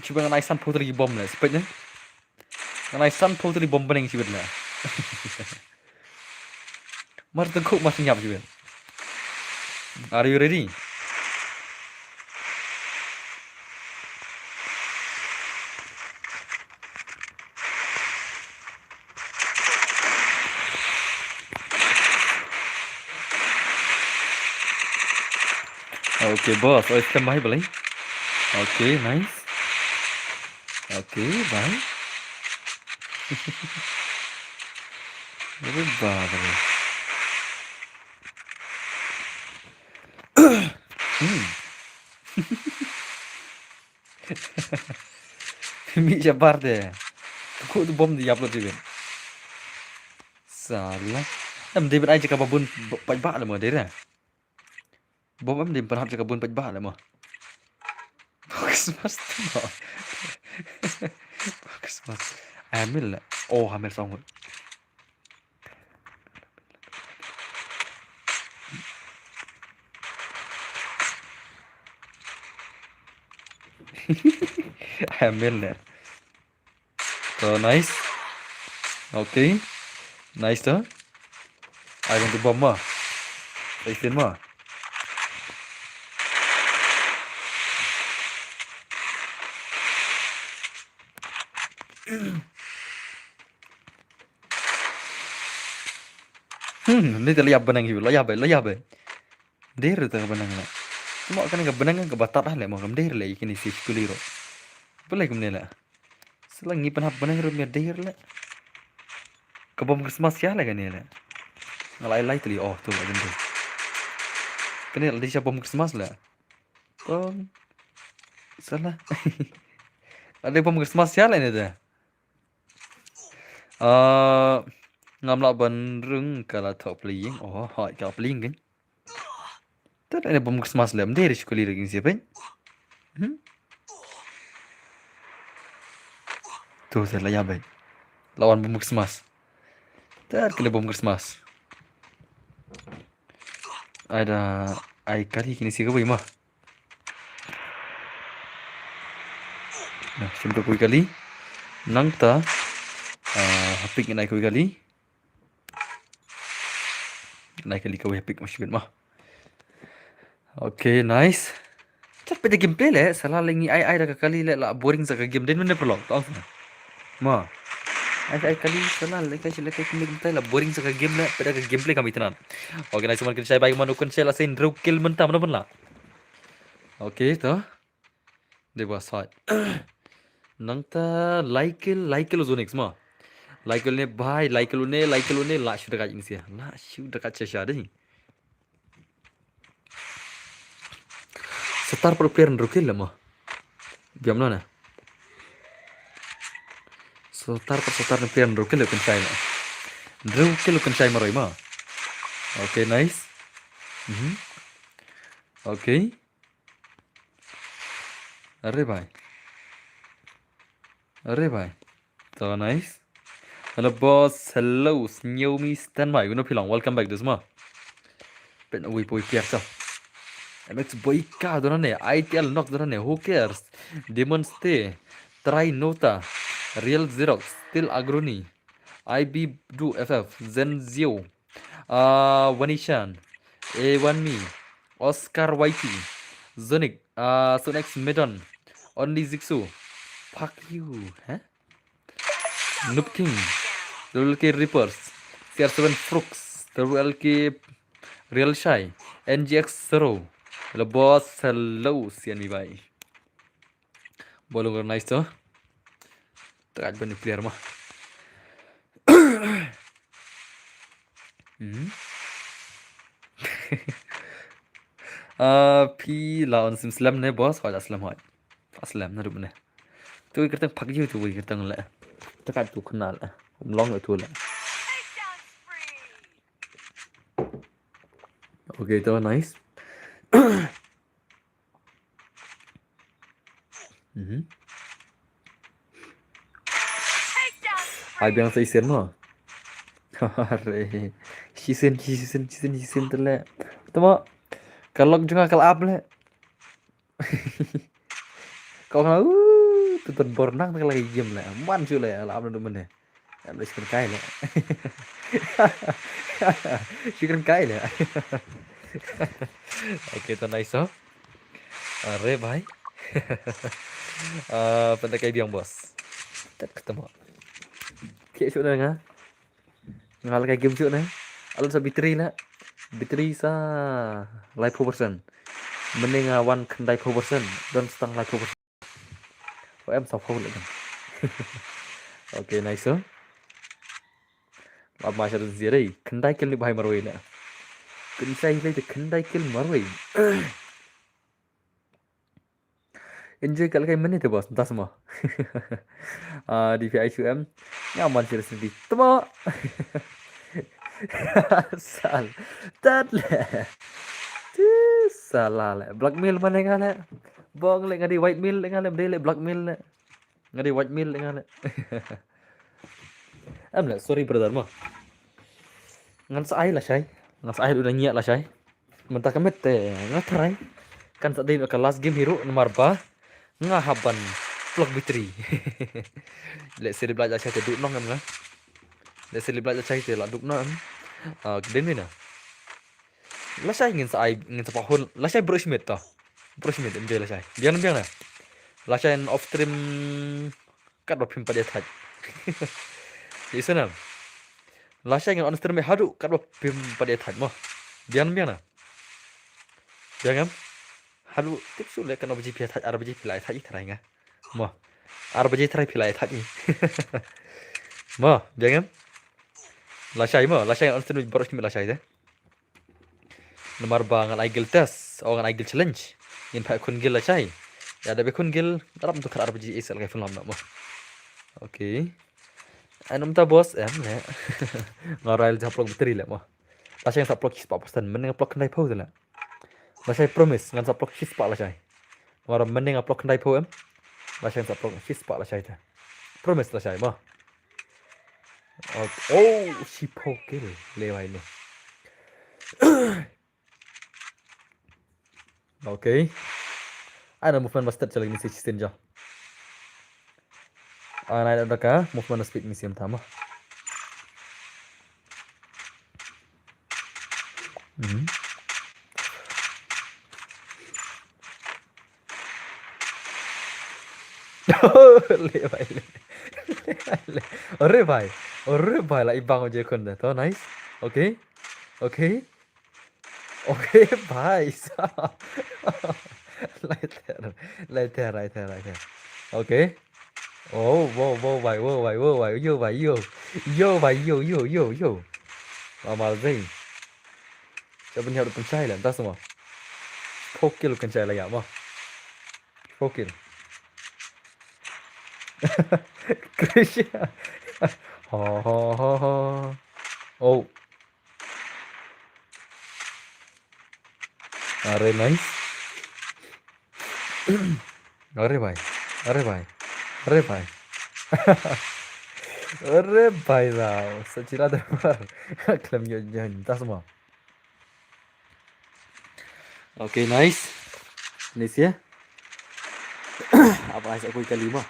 Cuba dengan aisan putri bom le. Sepatnya. Dengan aisan putri bom bening cuba le. Mas na coach mas nyap cuba. Are you ready? Okay, boss. Oh, it's bye boleh. Okay, nice. Okay, bye. Bye. Mi jabar deh. Kok tu bom di upload juga. Salah. David aja kababun pajbak lah mah dia. Bom em pernah cakap bun pajbak lah mah. Bagus mas tu mah. Bagus mas. Hamil lah. Oh, hamil sanggup. Hamil lah. So nice. Okay. Nice tu. I want to bomb mah. Extend mah. Ini terlihat benang hiu, lo ya be. Der tu benang lah. Cuma kan ke benang ke batat lah mau kam der lah ikini sih kuliro. Boleh kum ni lah. Selangi penap benang rumia der lah. Ke bom Christmas ya lah kan ni lah. Ngalai teli oh tu lah gitu. Kan ni lah bom Christmas lah. Bom salah. Ada bom Christmas ya lah ni dah. Ngam lah ban rung kalau top playing. Oh, hot kalau playing kan. Tak ada bom Christmas lah. Mesti harus kulira gini siapa? Tuh saya lah ya baik. Lawan bom Christmas. Tak kena bom Christmas. Ada ai kali kini sih kau mah. Nah, cuma kau kali. Nang ta. Hapik naik kau kali. Naik kali kau hapik masih mah. Okay, nice. Cepat je gameplay le. Salah lagi ai dah kali le lah boring sangat game. Dan mana perlu? Tahu tak? Ma. Ai kali salah le kai game lah boring sangat game le. Pada ke gameplay kami tenan. Okay, nice man saya bagi manukun saya lah sen draw kill mentah mana pun lah. Okay, tu. Dia buat side. Nang ta like kill zonix ma. Like ne bhai like ne la shoot dekat ini sih. La shoot dekat Cheshire ni. Setar per player rukil lah mah. Biam mana? Setar per player rukil kan saya mah. Rukil kan saya maroi mah. Okay, nice. Okay. Arre bhai. So nice. Hello boss. Hello. Xiaomi standby. You know pilang. Welcome back this mah. Pen ui poi piak sa. MX boy ka doran ne. ITL knock doran ne. Who cares? Demon stay. Try Nota. Real Xerox. Still Agroni. IB do FF. Zen Zio. Wanishan. A1Me. Oscar Whitey. Zonic. Sonex Medon. Only Zixu. Fuck you. Huh? Noob King. WLK Reapers. CR7 Frux. WLK Real Shy. NGX Zero. Hello boss. Hello CNB bhai. Bolong nice tu. Tak ada player mah. Pi lawan Simslam ne boss. Kau Aslam hai. Aslam na rupanya. Tu kita pagi tu kita ngela. Tak tu kenal lah. Long itu lah. Okay, tu nice. Ai biang sa isen mo. Are. Season terle. Tama. Kalau juga kalau up le. Kau kena tutur bornang tak lagi game le. Man cu le lah up mana. Am chicken kai le. Chicken kai le. Okay, tu nice oh. Are bhai. Pendekai biang bos. Tak ketemu. Kek shoot na ngal kayak game shoot na. Alam sa bitri na. Bitri sa live 4%. Mending one kendai 4%. Dan setang live 4%. Oh em sao phone lại kan. Okay, nice oh. Lama saya tu zirai. Kendai kill ni bahai marwai na. Kendai lagi kendai kill marwai. Enjoy kalau kayak mana tu bos, entah semua. Di VIQM nyaman sih sendiri. Temu. Sal. Tadle. Salah le. Blackmail mana ngale? Bong le ngadi white mail ngale beli blackmail le. Ngadi white mail ngale. Le sorry brother mah. Ngan sai lah syai. Ngan sai udah nyiak lah syai. Mentah kemet teh ngatrai. Kan tadi ke last game hero nomor ba. Ngahaban vlog bitri. Lek seri belajar saya duduk nong kan lah. Lek seri belajar saya lah duduk nong. Den ni na. Lah saya ingin sepahun. Lah saya brushmate tah. Brushmate dia lah saya. Biang lah. Lah saya off stream kat ba phim pada thaj isenam lasha ngan honester me hadu kat ba phim pada thaj mo bian bian na bian hadu tik su le kan obji pia thaj arbji pilai thaj thrai nga mo arbji thrai pilai thaj mo bian lasha mo lasha ngan honester me boros ni lasha ide nomor ba ngan igel test o ngan igel challenge in pa kun gil lasha ya da be kun gil dalam tu khar arbji isel kai film na mo okay anum ta bos em le ngorail japlok betri le mo lasha yang saplok kispa pastan meneng plok nai pau la lasha promise ngan saplok kispa lasha ngora meneng plok nai pau em lasha yang saplok kispa lasha ita promise lasha mo oh si pokil le vai le okay ana movement master chalik misi sistem ja ana ada ka movement speed misi am thama le vai le अरे भाई ला ibang aja kon dah to nice okay okay okay भाई साहब later okay oh wow भाई yo भाई yo amal zai coba nyari pencai lah entah semua pokil pencai lah ya mah pokil Krisya ho oh are nice are भाई अरे भाई साहब सचिला दरबार klaim jangan entah semua okay nice ya apa aja aku ikan 5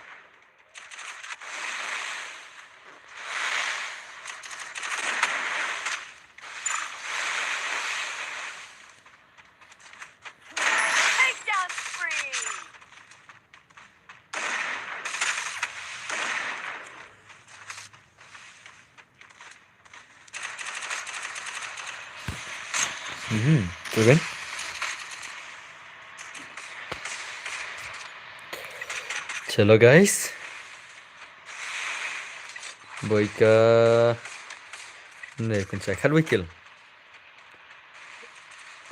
tuh kan चलो guys boy ka ne pencet kan wikil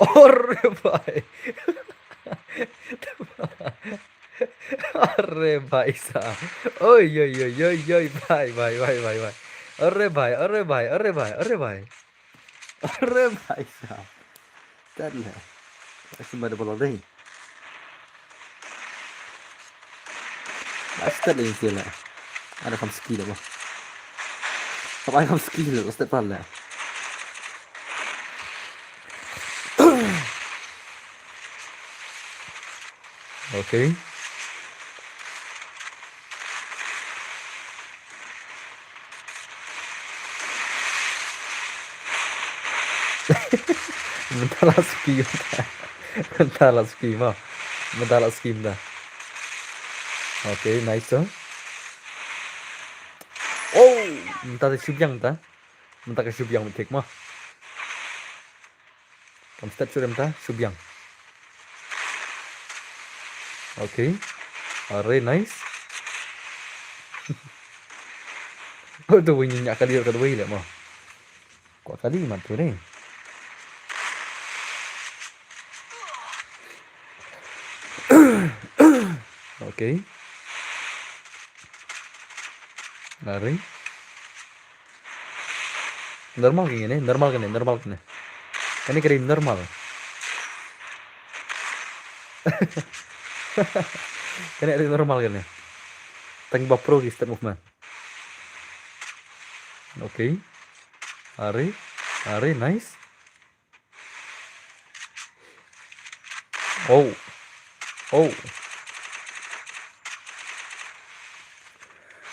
अरे भाई साहब ओय भाई अरे भाई साहब Tadi lah, masih ada bola deh. Basta deh sila. Ada kam skill apa? Apa kam skill? Basta pala. Okay. Mentala scheme dah. Okay, nice tuh. Oh, mentala subyang dah. Mentala subyang metik mah. Kamu start sudah mentala subyang. Okay, alright, nice. Oh, tuh bunyinya kali kedua ini mah. Kok kali mantu nih? Okay. Lari. Normal gini, normal kan? Ini keren normal. Kan ada normal kan? Tank pro di step movement. Okay. Lari, nice. Oh.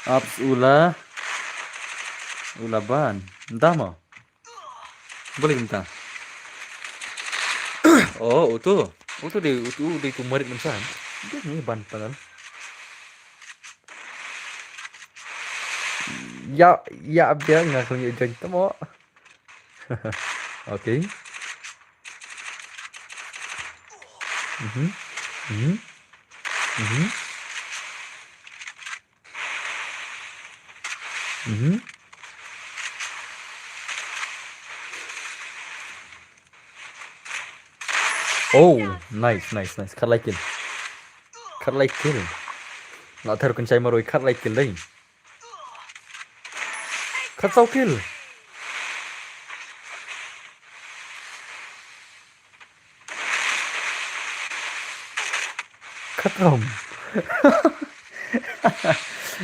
Ups ulah ban. Entah mau. Boleh minta. Oh, itu di kumarit mensan. Dia ni ban padahal. Ya biar nggak kau join temo. Oke. Mhm. Mhm. Mhm. Mhm. Oh, nice. Cut like kill. Cut like kill. Nggak tahu kencai maroi cut like kill deh. Cut sau kill. Cut rom.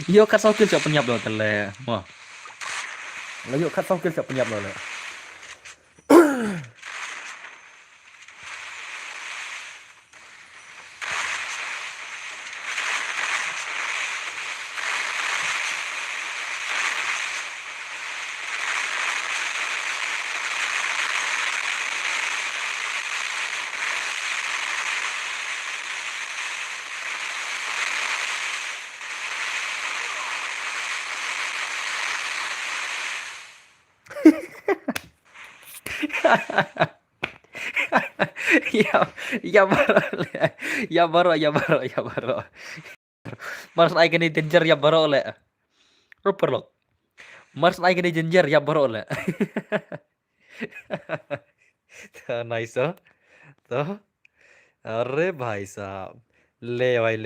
Yo cut sau kill siapa penyap lo tele. Wah. Lalu cut sau kill siapa penyap lo le. Ya, ya baro le. Ya baro. Mars ay gani danger ya baro le. Ruper lo. Mars ay gani danger ya baro le. Nice हो तो अरे भाई साहब ले भाई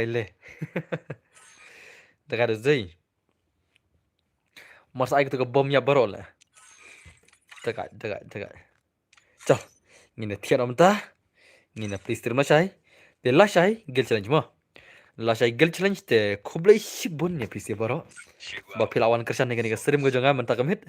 ले देखा zai Mars ay gitu ke bom ya baro le. Dekat. Chal. Ngine thian om ta. Ngine please terima shai. De la shai gel challenge mo. La shai gel challenge te khoblai shibun ya please ya baro. Ba philawan kersan ne gani ka serim go jonga mentakam hit.